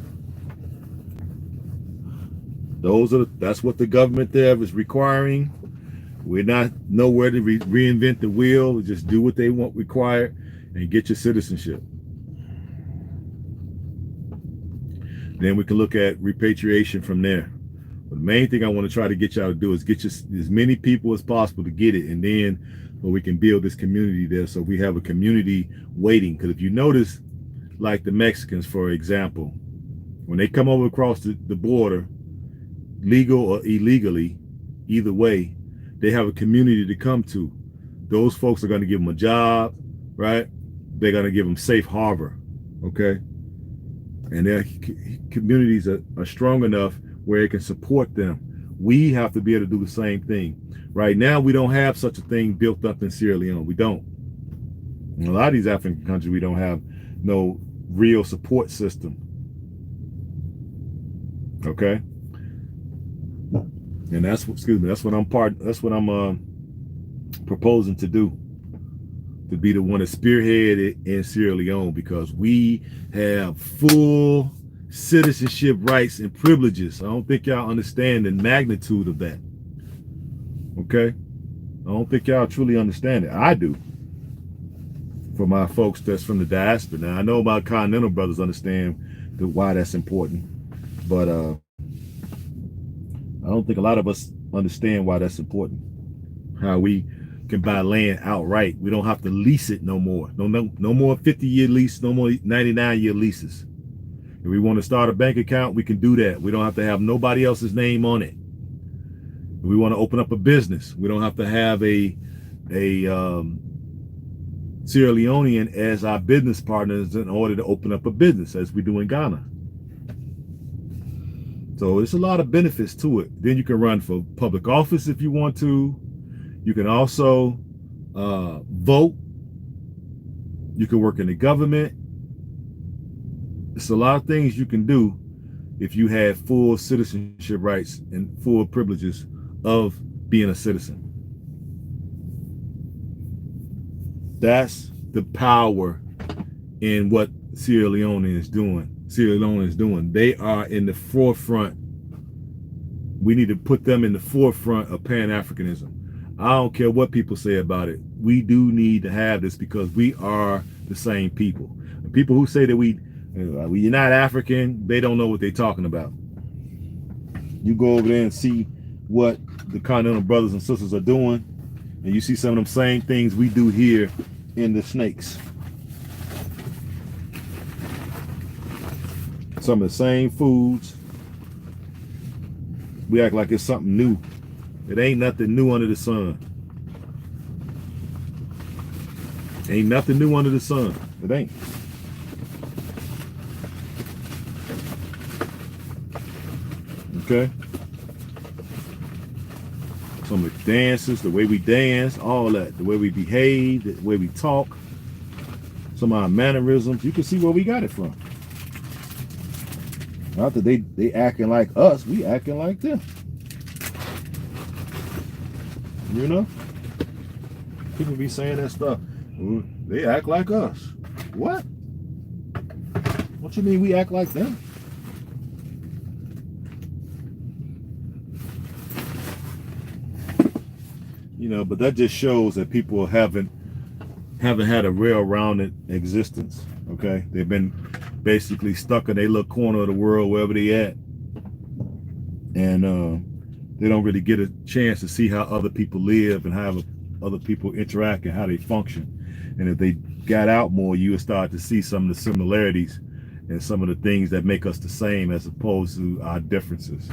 That's what the government there is requiring. We're not nowhere to reinvent the wheel. We just do what they want required and get your citizenship. Then we can look at repatriation from there. But the main thing I want to try to get y'all to do is get as many people as possible to get it, and then we can build this community there, so we have a community waiting. Because if you notice, like the Mexicans, for example, when they come over across the border, legal or illegally, either way, they have a community to come to. Those folks are going to give them a job, right? They're going to give them safe harbor, okay? And their communities are strong enough where it can support them. We have to be able to do the same thing. Right now, we don't have such a thing built up in Sierra Leone. We don't. In a lot of these African countries, we don't have no real support system. Okay? And that's what I'm proposing to do, to be the one to spearhead it in Sierra Leone, because we have full citizenship rights and privileges. I don't think y'all understand the magnitude of that. Okay? I don't think y'all truly understand it. I do. For my folks that's from the diaspora. Now, I know my continental brothers understand why that's important, but I don't think a lot of us understand why that's important. How we can buy land outright. We don't have to lease it no more. No more 50-year lease, no more 99-year leases. If we want to start a bank account, we can do that. We don't have to have nobody else's name on it. If we want to open up a business, we don't have to have a Sierra Leonean as our business partners in order to open up a business, as we do in Ghana. So there's a lot of benefits to it. Then you can run for public office if you want to. You can also vote. You can work in the government. It's a lot of things you can do if you have full citizenship rights and full privileges of being a citizen. That's the power in what Sierra Leone is doing. They are in the forefront. We need to put them in the forefront of Pan-Africanism. I don't care what people say about it. We do need to have this because we are the same people. And people who say that we're not African, they don't know what they're talking about. You go over there and see what the Continental brothers and sisters are doing, and you see some of them same things we do here in the snakes. Some of the same foods. We act like it's something new. It ain't nothing new under the sun. Ain't nothing new under the sun. It ain't. Okay? Some of the dances, the way we dance, all that, the way we behave, the way we talk, some of our mannerisms, you can see where we got it from. Not that they acting like us, we acting like them. You know? People be saying that stuff. Well, they act like us. What? What you mean we act like them? You know, but that just shows that people haven't had a well-rounded existence. Okay, they've been basically stuck in their little corner of the world, wherever they at, and they don't really get a chance to see how other people live and how other people interact and how they function. And if they got out more, you would start to see some of the similarities and some of the things that make us the same as opposed to our differences.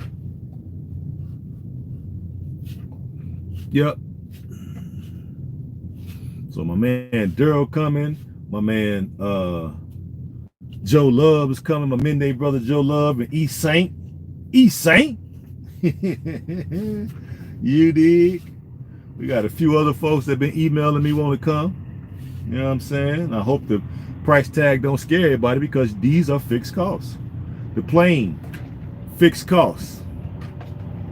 Yep. So my man Daryl coming, my man Joe Love is coming, my midday brother Joe Love and East Saint. You dig? We got a few other folks that been emailing me want to come. You know what I'm saying? I hope the price tag don't scare everybody because these are fixed costs. The plane, fixed costs.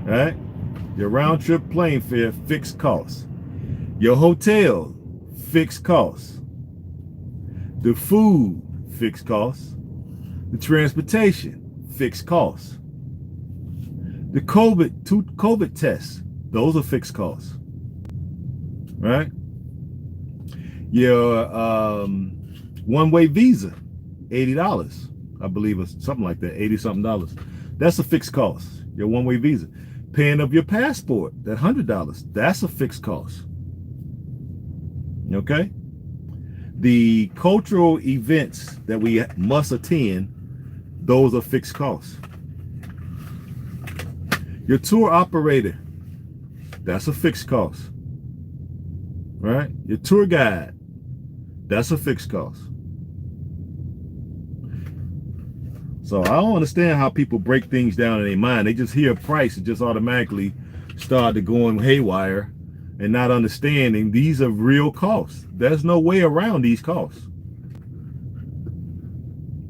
All right? Your round trip plane fare, fixed costs. Your hotel, fixed costs. The food, fixed costs. The transportation, fixed costs. The COVID tests, those are fixed costs. Right? Your one-way visa, $80, I believe, or something like that, $80-something. That's a fixed cost. Your one-way visa. Paying of your passport, that $100, that's a fixed cost. Okay? The cultural events that we must attend, those are fixed costs. Your tour operator, that's a fixed cost. Right? Your tour guide, that's a fixed cost. So I don't understand how people break things down in their mind. They just hear a price and just automatically start to going haywire and not understanding these are real costs. There's no way around these costs.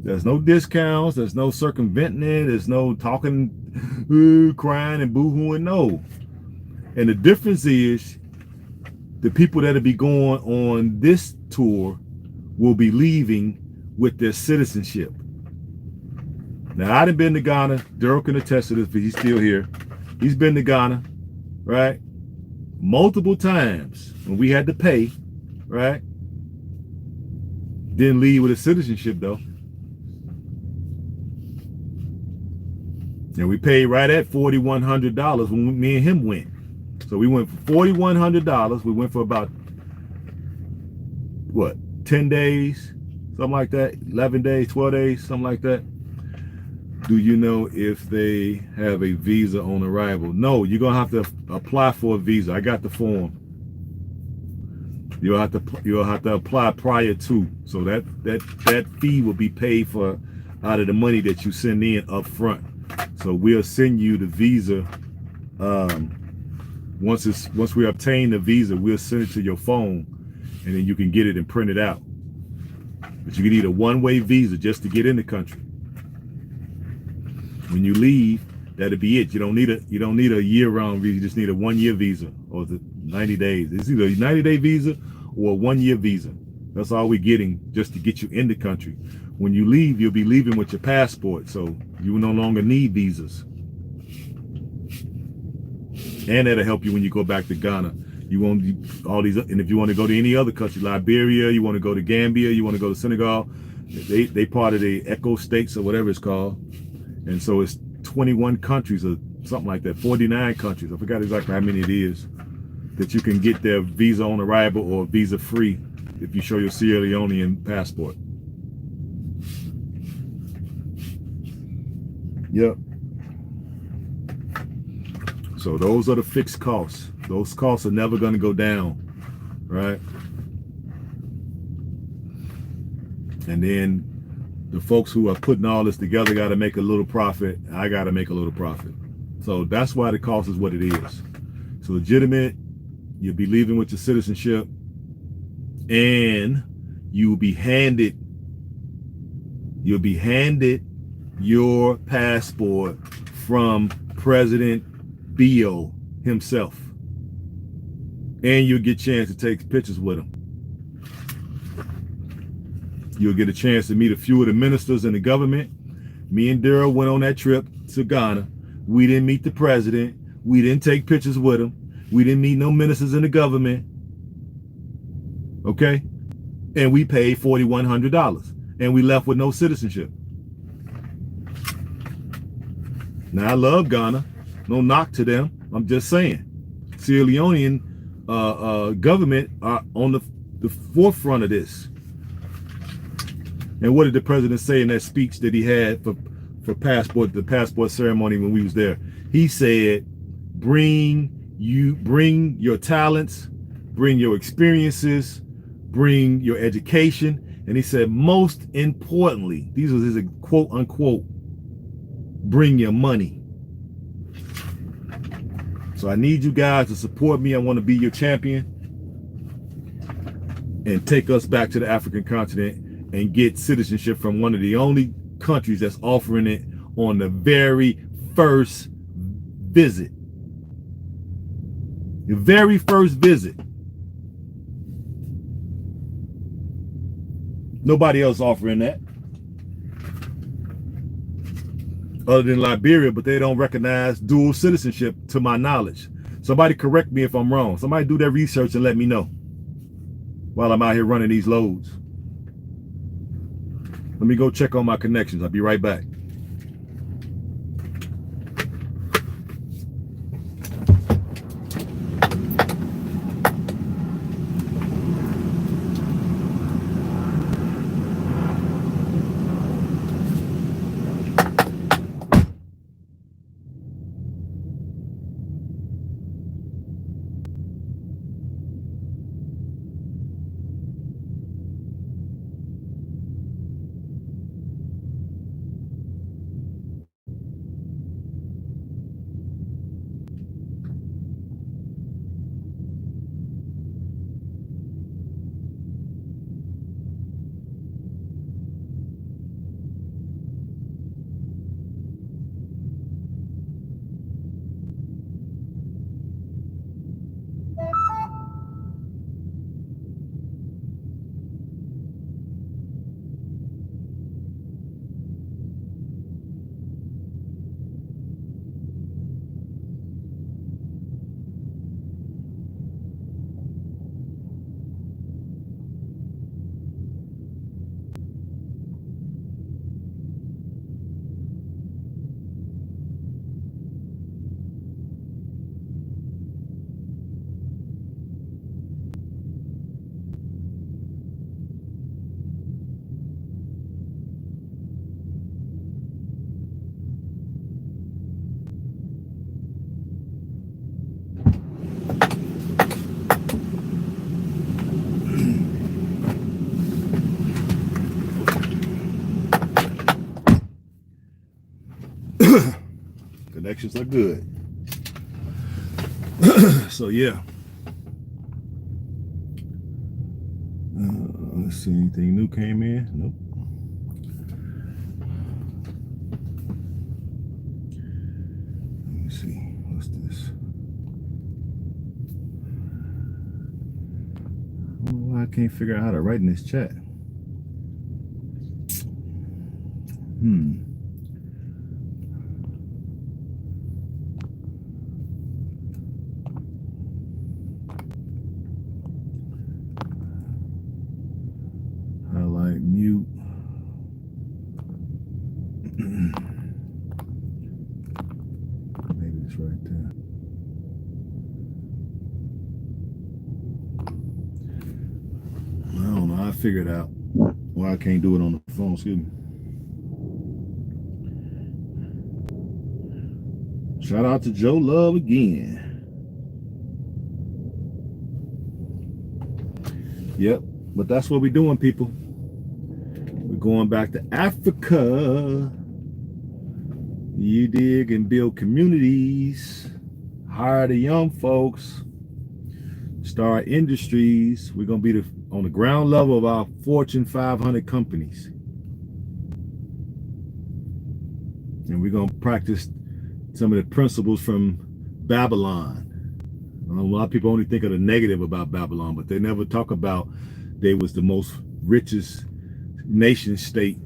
There's no discounts. There's no circumventing it. There's no talking, crying and boo-hooing. No. And the difference is the people that'll be going on this tour will be leaving with their citizenship. Now, I done been to Ghana. Daryl can attest to this, but he's still here. He's been to Ghana, right? Multiple times when we had to pay, right? Didn't leave with a citizenship, though. And we paid right at $4,100 when me and him went. So we went for $4,100. We went for about, what, 10 days? Something like that. 11 days, 12 days, something like that. Do you know if they have a visa on arrival? No, you're going to have to apply for a visa. I got the form. You'll have to apply prior to. So that fee will be paid for out of the money that you send in up front. So we'll send you the visa. Once we obtain the visa, we'll send it to your phone, and then you can get it and print it out. But you can need a one-way visa just to get in the country. When you leave, that'll be it. You don't need a year-round visa. You just need a 1-year visa, or the 90 days. It's either a 90-day visa or a 1-year visa. That's all we're getting just to get you in the country. When you leave, you'll be leaving with your passport, so you will no longer need visas. And that'll help you when you go back to Ghana. You won't all these, and if you want to go to any other country, Liberia, you want to go to Gambia, you want to go to Senegal, they part of the ECO states or whatever it's called. And so it's 21 countries or something like that, 49 countries. I forgot exactly how many it is that you can get their visa on arrival or visa free if you show your Sierra Leonean passport. Yep. So those are the fixed costs. Those costs are never going to go down, right? And then the folks who are putting all this together got to make a little profit. I got to make a little profit. So that's why the cost is what it is. So legitimate, you'll be leaving with your citizenship, and you'll be handed your passport from President Bio himself, and you'll get a chance to take pictures with him. You'll get a chance to meet a few of the ministers in the government. Me and Daryl went on that trip to Ghana. We didn't meet the president. We didn't take pictures with him. We didn't meet no ministers in the government. Okay? And we paid $4,100, and we left with no citizenship. Now, I love Ghana. No knock to them. I'm just saying. Sierra Leonean government are on the forefront of this. And what did the president say in that speech that he had for the passport ceremony when we was there? He said, bring your talents, bring your experiences, bring your education. And he said, most importantly, these was his quote unquote, bring your money. So I need you guys to support me. I want to be your champion and take us back to the African continent and get citizenship from one of the only countries that's offering it on the very first visit. The very first visit. Nobody else offering that other than Liberia, but they don't recognize dual citizenship to my knowledge. Somebody correct me if I'm wrong. Somebody do their research and let me know while I'm out here running these loads. Let me go check on my connections. I'll be right back. Connections are good. So yeah. Let's see, anything new came in? Nope. Let me see. What's this? I don't know why I can't figure out how to write in this chat. Highlight, mute. Maybe it's right there. I don't know. I figured out why I can't do it on the phone. Excuse me. Shout out to Joe Love again. Yep, but that's what we're doing, people. We're going back to Africa. You dig, and build communities, hire the young folks, start industries. We're gonna be on the ground level of our Fortune 500 companies, and we're gonna practice some of the principles from Babylon. A lot of people only think of the negative about Babylon, but they never talk about they was the most richest nation state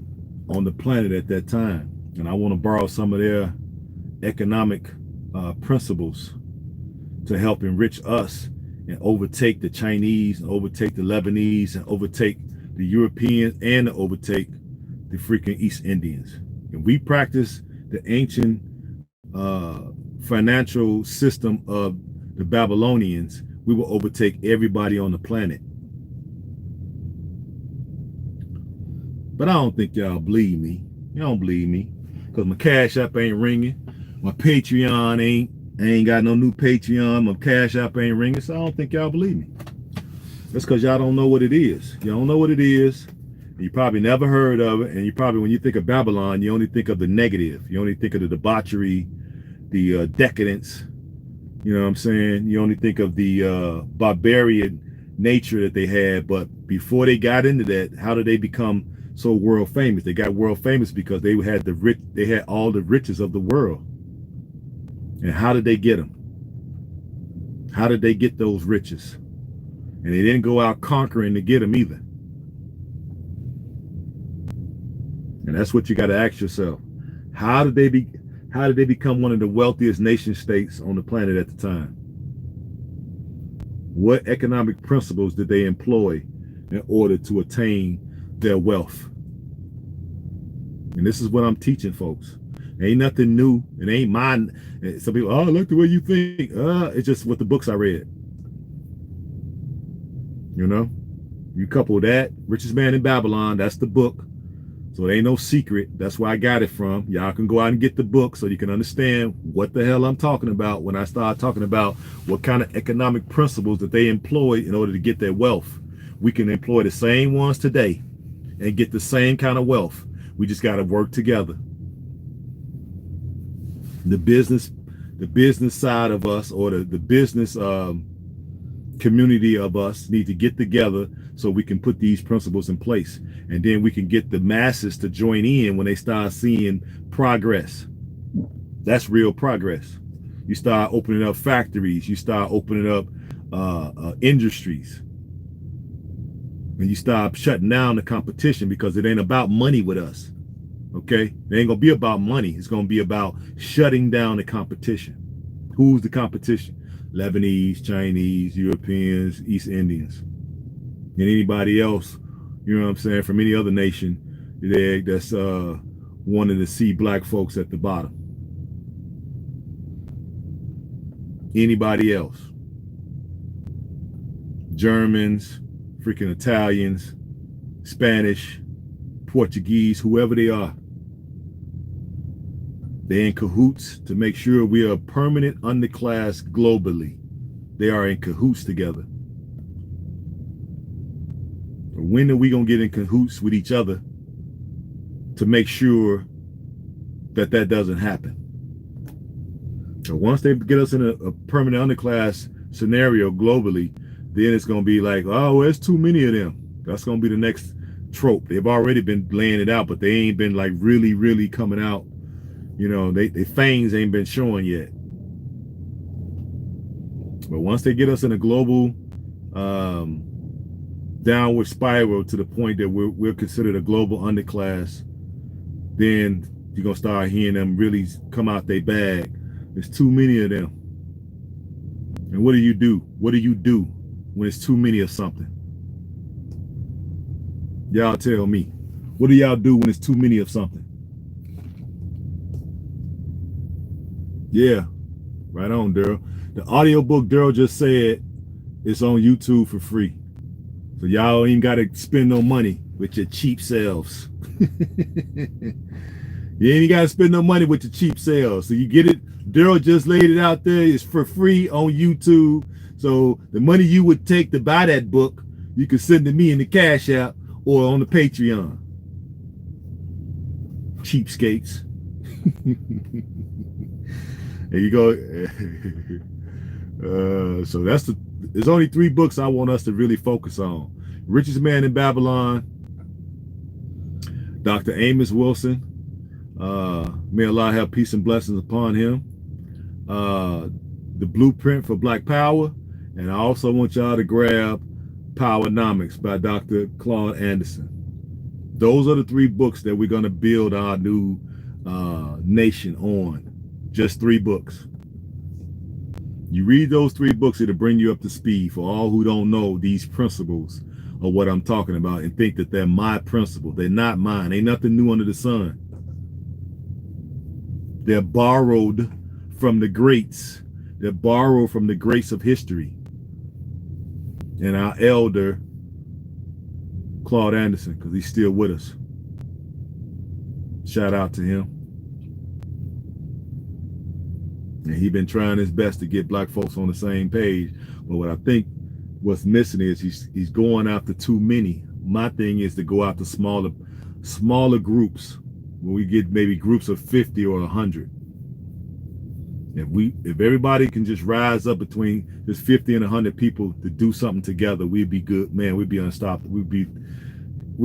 on the planet at that time. And I want to borrow some of their economic principles to help enrich us and overtake the Chinese, and overtake the Lebanese, and overtake the Europeans, and overtake the freaking East Indians. And we practice the ancient financial system of the Babylonians, we will overtake everybody on the planet. But I don't think y'all believe me. You don't believe me, because my Cash App ain't ringing. My Patreon I ain't got no new Patreon. My Cash App ain't ringing, so I don't think y'all believe me. That's because y'all don't know what it is. You don't know what it is. You probably never heard of it, and you probably, when you think of Babylon, you only think of the negative. You only think of the debauchery, the decadence. You know what I'm saying? You only think of the barbarian nature that they had. But before they got into that, how did they become so world famous? They got world famous because they had they had all the riches of the world. And how did they get them? How did they get those riches? And they didn't go out conquering to get them either. And that's what you got to ask yourself. How did they become one of the wealthiest nation states on the planet at the time? What economic principles did they employ in order to attain their wealth? And this is what I'm teaching folks. Ain't nothing new. It ain't mine. Some people, oh, I like the way you think. It's just what the books I read. You know, you couple that, Richest Man in Babylon, that's the book. So it ain't no secret. That's where I got it from. Y'all can go out and get the book so you can understand what the hell I'm talking about when I start talking about what kind of economic principles that they employ in order to get their wealth. We can employ the same ones today and get the same kind of wealth. We just got to work together. The business side of us, or the business community of us, need to get together so we can put these principles in place, and then we can get the masses to join in when they start seeing progress. That's real progress. You start opening up factories, you start opening up industries, and you start shutting down the competition, because it ain't about money with us. Okay, it ain't gonna be about money. It's gonna be about shutting down the competition. Who's the competition? Lebanese, Chinese, Europeans, East Indians, and anybody else, you know what I'm saying, from any other nation that's wanting to see black folks at the bottom. Anybody else. Germans, freaking Italians, Spanish, Portuguese, whoever they are. They're in cahoots to make sure we are a permanent underclass globally. They are in cahoots together. When are we going to get in cahoots with each other to make sure that that doesn't happen? So once they get us in a permanent underclass scenario globally, then it's going to be like, oh, well, it's too many of them. That's going to be the next trope. They've already been laying it out, but they ain't been like really, really coming out. You know, they fangs ain't been showing yet. But once they get us in a global downward spiral to the point that we're considered a global underclass, then you're going to start hearing them really come out their bag. There's too many of them. And what do you do? What do you do when it's too many of something? Y'all tell me. What do y'all do when it's too many of something? Yeah, right on, Daryl. The audiobook Daryl just said it's on YouTube for free. So y'all ain't got to spend no money with your cheap selves. You ain't got to spend no money with your cheap selves. So you get it. Daryl just laid it out there. It's for free on YouTube. So the money you would take to buy that book, you can send to me in the Cash App or on the Patreon. Cheapskates. There you go. So there's only 3 books I want us to really focus on. Richest Man in Babylon, Dr. Amos Wilson. May Allah have peace and blessings upon him. The Blueprint for Black Power. And I also want y'all to grab Powernomics by Dr. Claude Anderson. Those are the 3 books that we're going to build our new nation on. Just 3 books. You read those 3 books, it'll bring you up to speed for all who don't know these principles of what I'm talking about and think that they're my principles. They're not mine. Ain't nothing new under the sun. They're borrowed from the greats. They're borrowed from the greats of history. And our elder, Claude Anderson, because he's still with us. Shout out to him. And he's been trying his best to get black folks on the same page. But what I think what's missing is he's going after too many. My thing is to go after smaller groups, when we get maybe groups of 50 or 100. If everybody can just rise up between just 50 and 100 people to do something together, we'd be good, man. We'd be unstoppable. We'd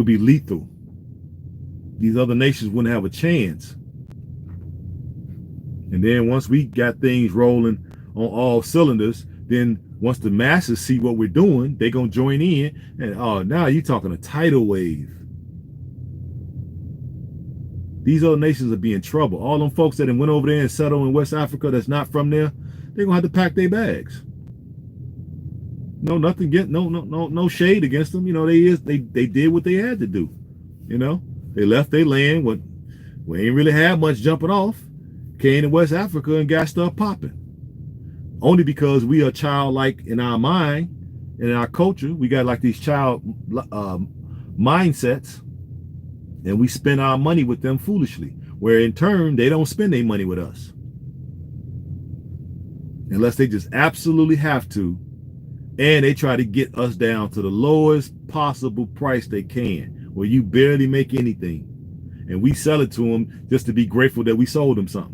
be lethal. These other nations wouldn't have a chance. And then once we got things rolling on all cylinders, then once the masses see what we're doing, they're gonna join in. And oh, now you're talking a tidal wave. These other nations will be in trouble. All them folks that went over there and settled in West Africa that's not from there, they're gonna have to pack their bags. No, nothing no shade against them. You know, they did what they had to do. You know, they left their land when we ain't really had much jumping off. Came to West Africa and got stuff popping. Only because we are childlike in our mind and in our culture. We got like these child mindsets, and we spend our money with them foolishly, where in turn they don't spend their money with us unless they just absolutely have to, and they try to get us down to the lowest possible price they can, where you barely make anything, and we sell it to them just to be grateful that we sold them something.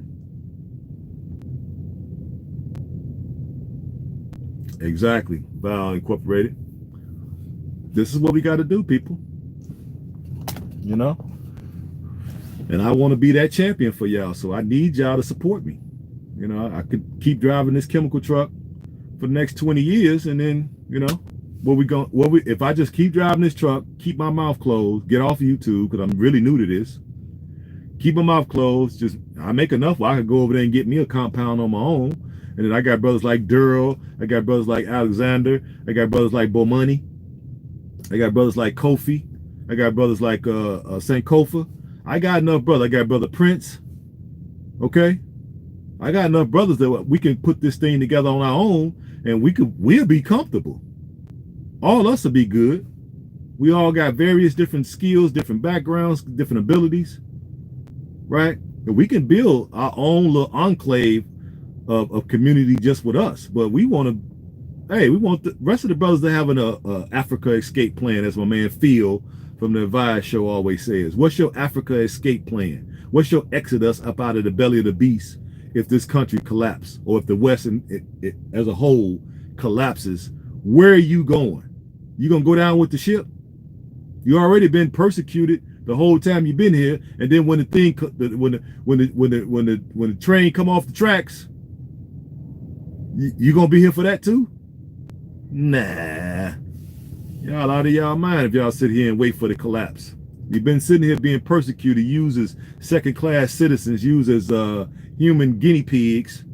Exactly. Val Incorporated. This is what we got to do, people. You know? And I want to be that champion for y'all, so I need y'all to support me. You know, I could keep driving this chemical truck for the next 20 years, and then, you know, if I just keep driving this truck, keep my mouth closed, get off of YouTube, because I'm really new to this, keep my mouth closed, just, I make enough where I could go over there and get me a compound on my own. And then I got brothers like Durrell, I got brothers like Alexander, I got brothers like Bomani, I got brothers like Kofi, I got brothers like Sankofa. I got enough brothers. I got brother Prince. Okay, I got enough brothers that we can put this thing together on our own, and we'll be comfortable. All of us will be good. We all got various different skills, different backgrounds, different abilities, right? And we can build our own little enclave of community just with us. But we want the rest of the brothers to have an Africa escape plan, as my man Phil from the Advice Show always says. What's your Africa escape plan? What's your exodus up out of the belly of the beast if this country collapses, or if the West as a whole collapses, where are you going? You gonna go down with the ship? You already been persecuted the whole time you've been here, and then when the thing, when the train come off the tracks, you gonna be here for that too? Nah, y'all out of y'all mind if y'all sit here and wait for the collapse. You've been sitting here being persecuted, used as second-class citizens, used as human guinea pigs,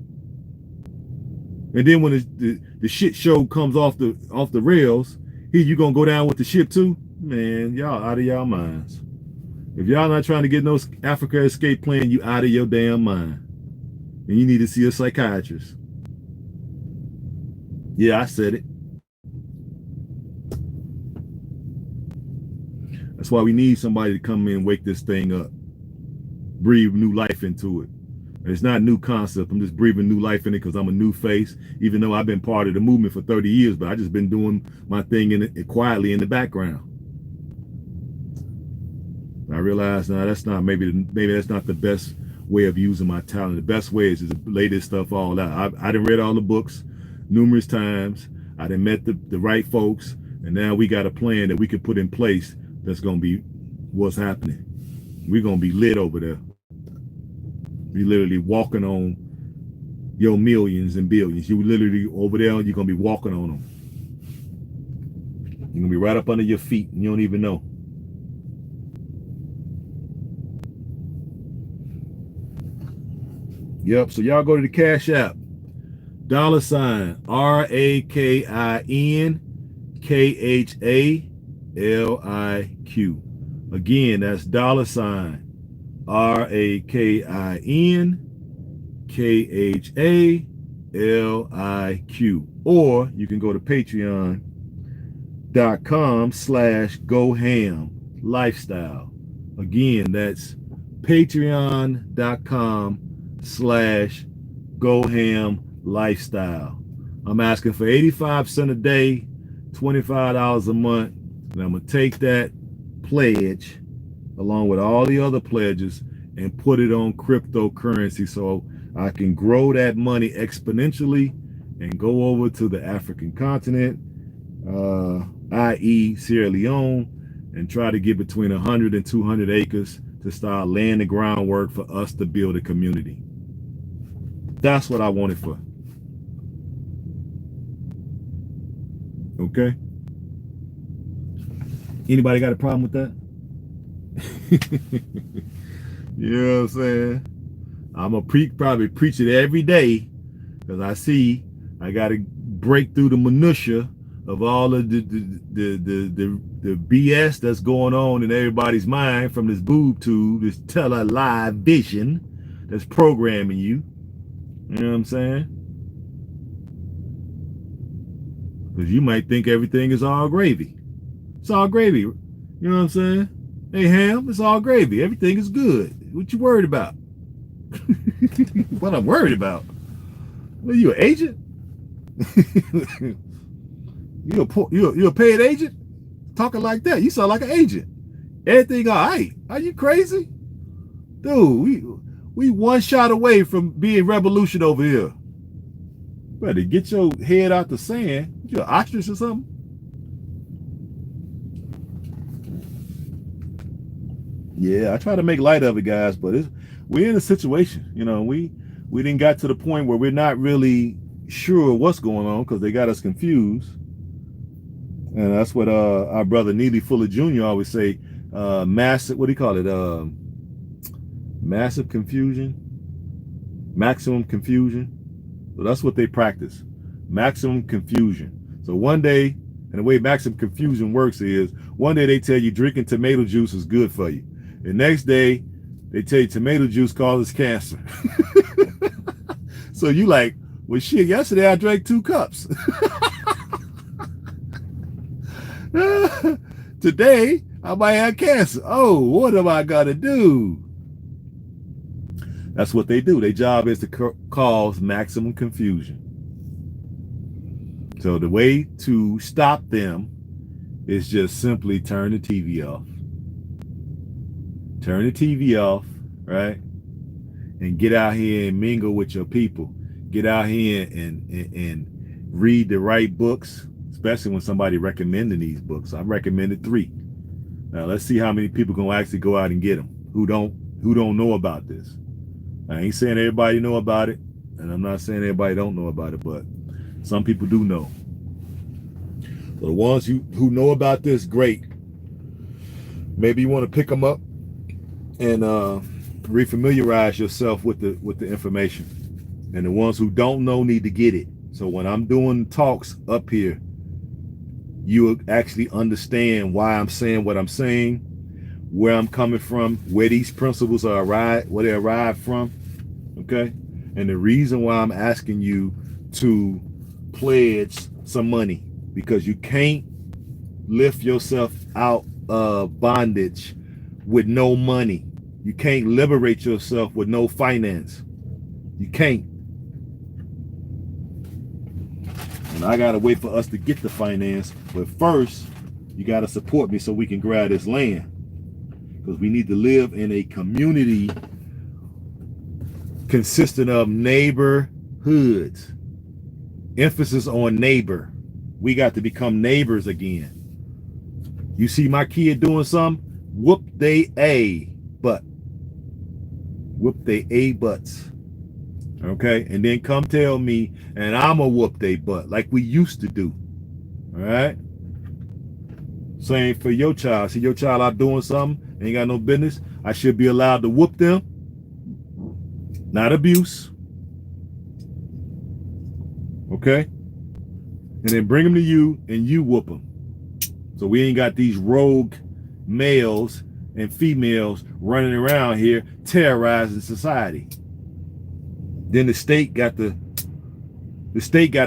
and then when the shit show comes off the rails, here you gonna go down with the ship too? Man, y'all out of y'all minds. If y'all not trying to get no Africa escape plan, you out of your damn mind, and you need to see a psychiatrist. Yeah, I said it. That's why we need somebody to come in and wake this thing up, breathe new life into it. It's not a new concept. I'm just breathing new life in it because I'm a new face, even though I've been part of the movement for 30 years, but I just been doing my thing in it quietly in the background. I realize now that's not maybe that's not the best way of using my talent. The best way is to lay this stuff all out. I done read all the books numerous times. I done met the right folks, and now we got a plan that we can put in place that's gonna be what's happening. We're gonna be lit over there. We literally walking on your millions and billions. You literally over there, you're gonna be walking on them. You're gonna be right up under your feet and you don't even know. Yep, so y'all go to the Cash App. $ RAKINKHALIQ. Again, that's $ RAKINKHALIQ. Or you can go to patreon.com/GoHam lifestyle. Again, that's patreon.com/GoHam lifestyle. I'm asking for 85 cents a day, $25 a month, and I'm gonna take that pledge along with all the other pledges and put it on cryptocurrency so I can grow that money exponentially and go over to the African continent, i.e. Sierra Leone, and try to get between 100 and 200 acres to start laying the groundwork for us to build a community. That's what I want it for. Okay? Anybody got a problem with that? You know what I'm saying? I'm gonna probably preach it every day because I see I gotta break through the minutia of all of the BS that's going on in everybody's mind from this boob tube, this tele-live vision that's programming you. You know what I'm saying? Because you might think everything is all gravy. It's all gravy. You know what I'm saying? Hey, Ham, it's all gravy. Everything is good. What you worried about? What I'm worried about? What, you an agent? You a paid agent? Talking like that, you sound like an agent. Everything all right. Are you crazy? Dude, we one shot away from being revolution over here. Better get your head out the sand. You an ostrich or something? Yeah, I try to make light of it, guys, but we're in a situation. You know, we didn't got to the point where we're not really sure what's going on because they got us confused. And that's what our brother Neely Fuller Jr. always say, massive, what do you call it? Massive confusion, maximum confusion. So that's what they practice, maximum confusion. So one day, and the way maximum confusion works is, one day they tell you drinking tomato juice is good for you. The next day, they tell you tomato juice causes cancer. So you like, well, shit, yesterday I drank 2 cups. Today, I might have cancer. Oh, what am I gonna do? That's what they do. Their job is to cause maximum confusion. So the way to stop them is just simply turn the TV off. Turn the TV off, right? and get out here and mingle with your people. Get out here and read the right books, especially when somebody recommending these books. I recommended 3. Now let's see how many people can actually go out and get them who don't know about this. I ain't saying everybody know about it, and I'm not saying everybody don't know about it, but some people do know. So the ones who know about this, great. Maybe you want to pick them up and refamiliarize yourself with the information. And the ones who don't know need to get it. So when I'm doing talks up here, you will actually understand why I'm saying what I'm saying, where I'm coming from, where these principles are where they arrive from. Okay? And the reason why I'm asking you to pledge some money, because you can't lift yourself out of bondage with no money. You can't liberate yourself with no finance. You can't. And I gotta wait for us to get the finance, but first you gotta support me so we can grab this land, because we need to live in a community consisting of neighborhoods. Emphasis on neighbor. We got to become neighbors again. You see my kid doing something, whoop they A butt. Whoop they A butts. Okay? And then come tell me, and I'm a whoop they butt like we used to do. All right? Same for your child. See your child out doing something, ain't got no business. I should be allowed to whoop them. Not abuse. Okay? And then bring them to you and you whoop them. So we ain't got these rogue males and females running around here terrorizing society. Then the state got to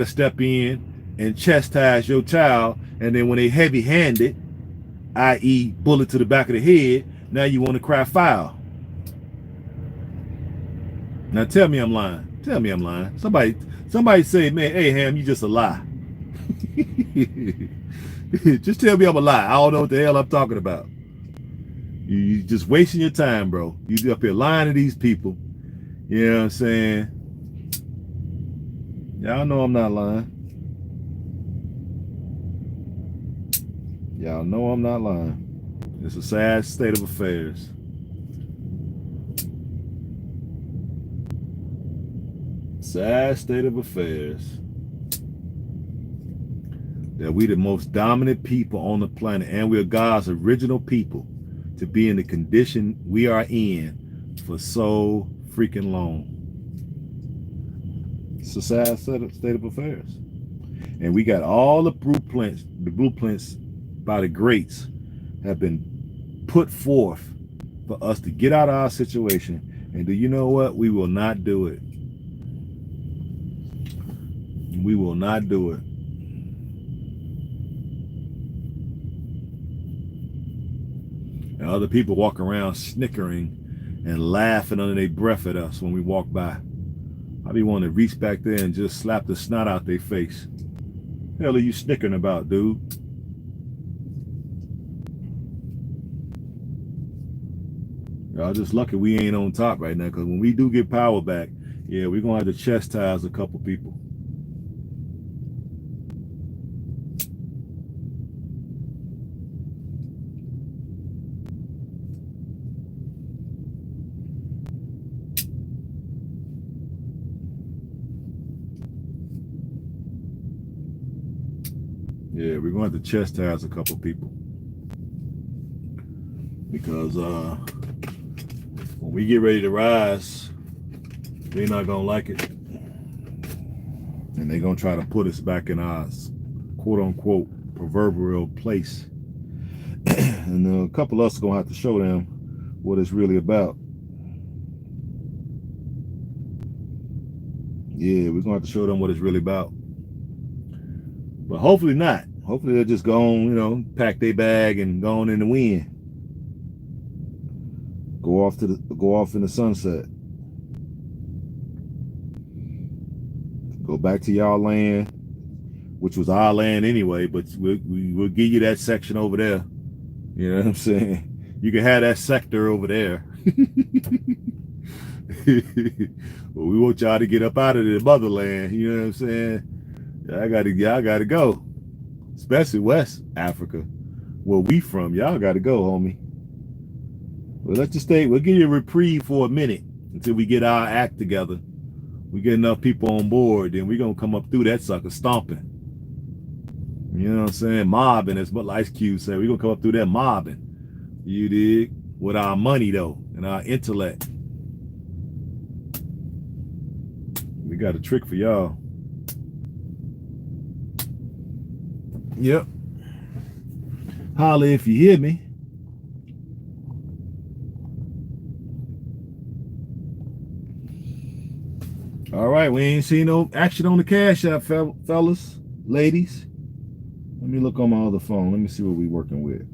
step in and chastise your child, and then when they heavy-handed, i.e. bullet to the back of the head, now you want to cry foul. Now tell me I'm lying. Tell me I'm lying. Somebody say, man, H.A.M, you just a lie. Just tell me I'm a lie. I don't know what the hell I'm talking about. You just wasting your time, bro. You up here lying to these people. You know what I'm saying? Y'all know I'm not lying. Y'all know I'm not lying. It's a sad state of affairs. Sad state of affairs. That we the most dominant people on the planet, and we're God's original people to be in the condition we are in for so freaking long. It's a sad state of affairs. And we got all the blueprints by the greats have been put forth for us to get out of our situation. And do you know what? We will not do it. We will not do it. And other people walk around snickering and laughing under their breath at us when we walk by. I be wanting to reach back there and just slap the snot out their face. The hell are you snickering about, dude? Y'all just lucky we ain't on top right now, because when we do get power back, yeah, we're going to have to chastise a couple people. Yeah, we're going to have to chastise a couple people, because when we get ready to rise, they're not going to like it. And they're going to try to put us back in our quote-unquote proverbial place. And a couple of us are going to have to show them what it's really about. Yeah, we're going to have to show them what it's really about. But hopefully not. Hopefully they'll just go on, pack their bag and go on in the wind. Go off in the sunset. Go back to y'all land, which was our land anyway, but we'll give you that section over there. You know what I'm saying? You can have that sector over there. Well, we want y'all to get up out of the motherland. You know what I'm saying? Y'all gotta go. Especially West Africa. Where we from, y'all gotta go, homie. Well, let's just stay. We'll give you a reprieve for a minute until we get our act together. We get enough people on board, then we're gonna come up through that sucker stomping. You know what I'm saying? Mobbing, as what Ice Cube said. We're gonna come up through that mobbing. You dig? With our money though, and our intellect. We got a trick for y'all. Yep. Holla if you hear me. All right, we ain't seen no action on the Cash App, fellas, ladies. Let me look on my other phone. Let me see what we working with.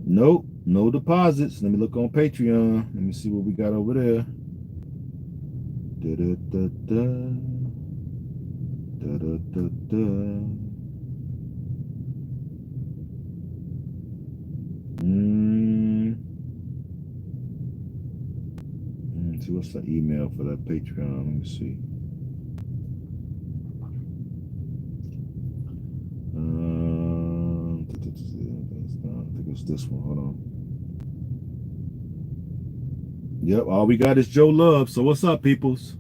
Nope, no deposits. Let me look on Patreon. Let me see what we got over there. Da-da-da-da. Da-da-da-da. Let's see, what's the email for that Patreon? Let me see. I think it's this one. Hold on. Yep, all we got is Joe Love. So what's up, peoples?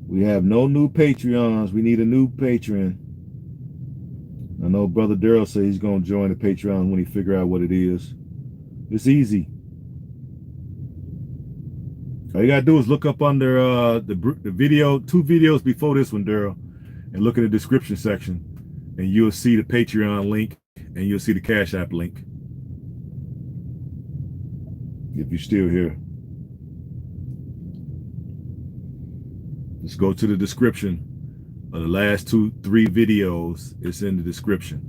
We have no new Patreons. We need a new patron. I know Brother Daryl said he's going to join the Patreon when he figure out what it is. It's easy. All you got to do is look up under the video, 2 videos before this one, Daryl, and look in the description section, and you'll see the Patreon link, and you'll see the Cash App link. If you're still here. Just go to the description of the last 2-3 videos. It's in the description.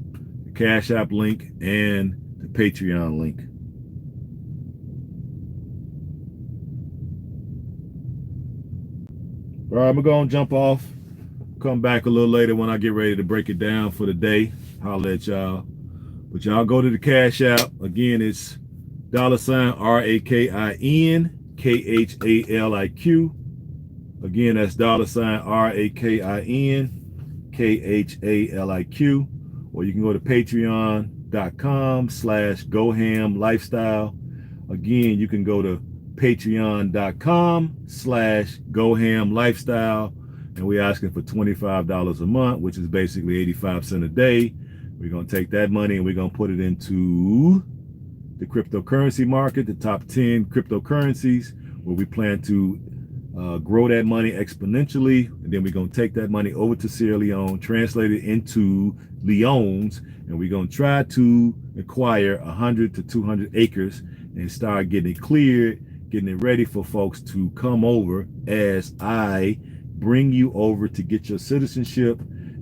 The Cash App link and the Patreon link. All right, I'm going to jump off. Come back a little later when I get ready to break it down for the day. Holla at y'all. But y'all go to the Cash App. Again, it's $RAKIN KHALIQ. Again, that's $RAKIN KHALIQ. Or you can go to patreon.com/GoHamLifestyle. Again, you can go to patreon.com/GoHamLifestyle. And we're asking for $25 a month, which is basically 85 cents a day. We're going to take that money and we're going to put it into the cryptocurrency market, the top 10 cryptocurrencies, where we plan to grow that money exponentially. And then we're going to take that money over to Sierra Leone, translate it into leones, and we're going to try to acquire 100 to 200 acres and start getting it cleared, getting it ready for folks to come over as I bring you over to get your citizenship.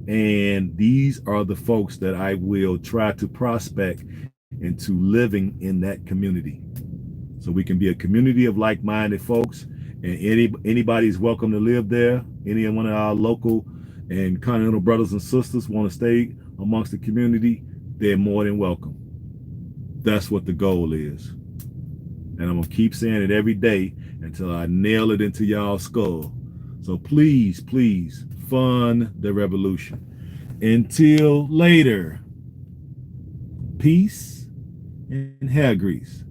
And these are the folks that I will try to prospect into living in that community, so we can be a community of like-minded folks, and anybody's welcome to live there. Any one of our local and continental brothers and sisters want to stay amongst the community, they're more than welcome. That's what the goal is, and I'm gonna keep saying it every day until I nail it into y'all's skull. So please, please fund the revolution. Until later, peace and hair grease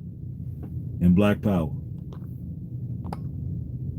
and black power.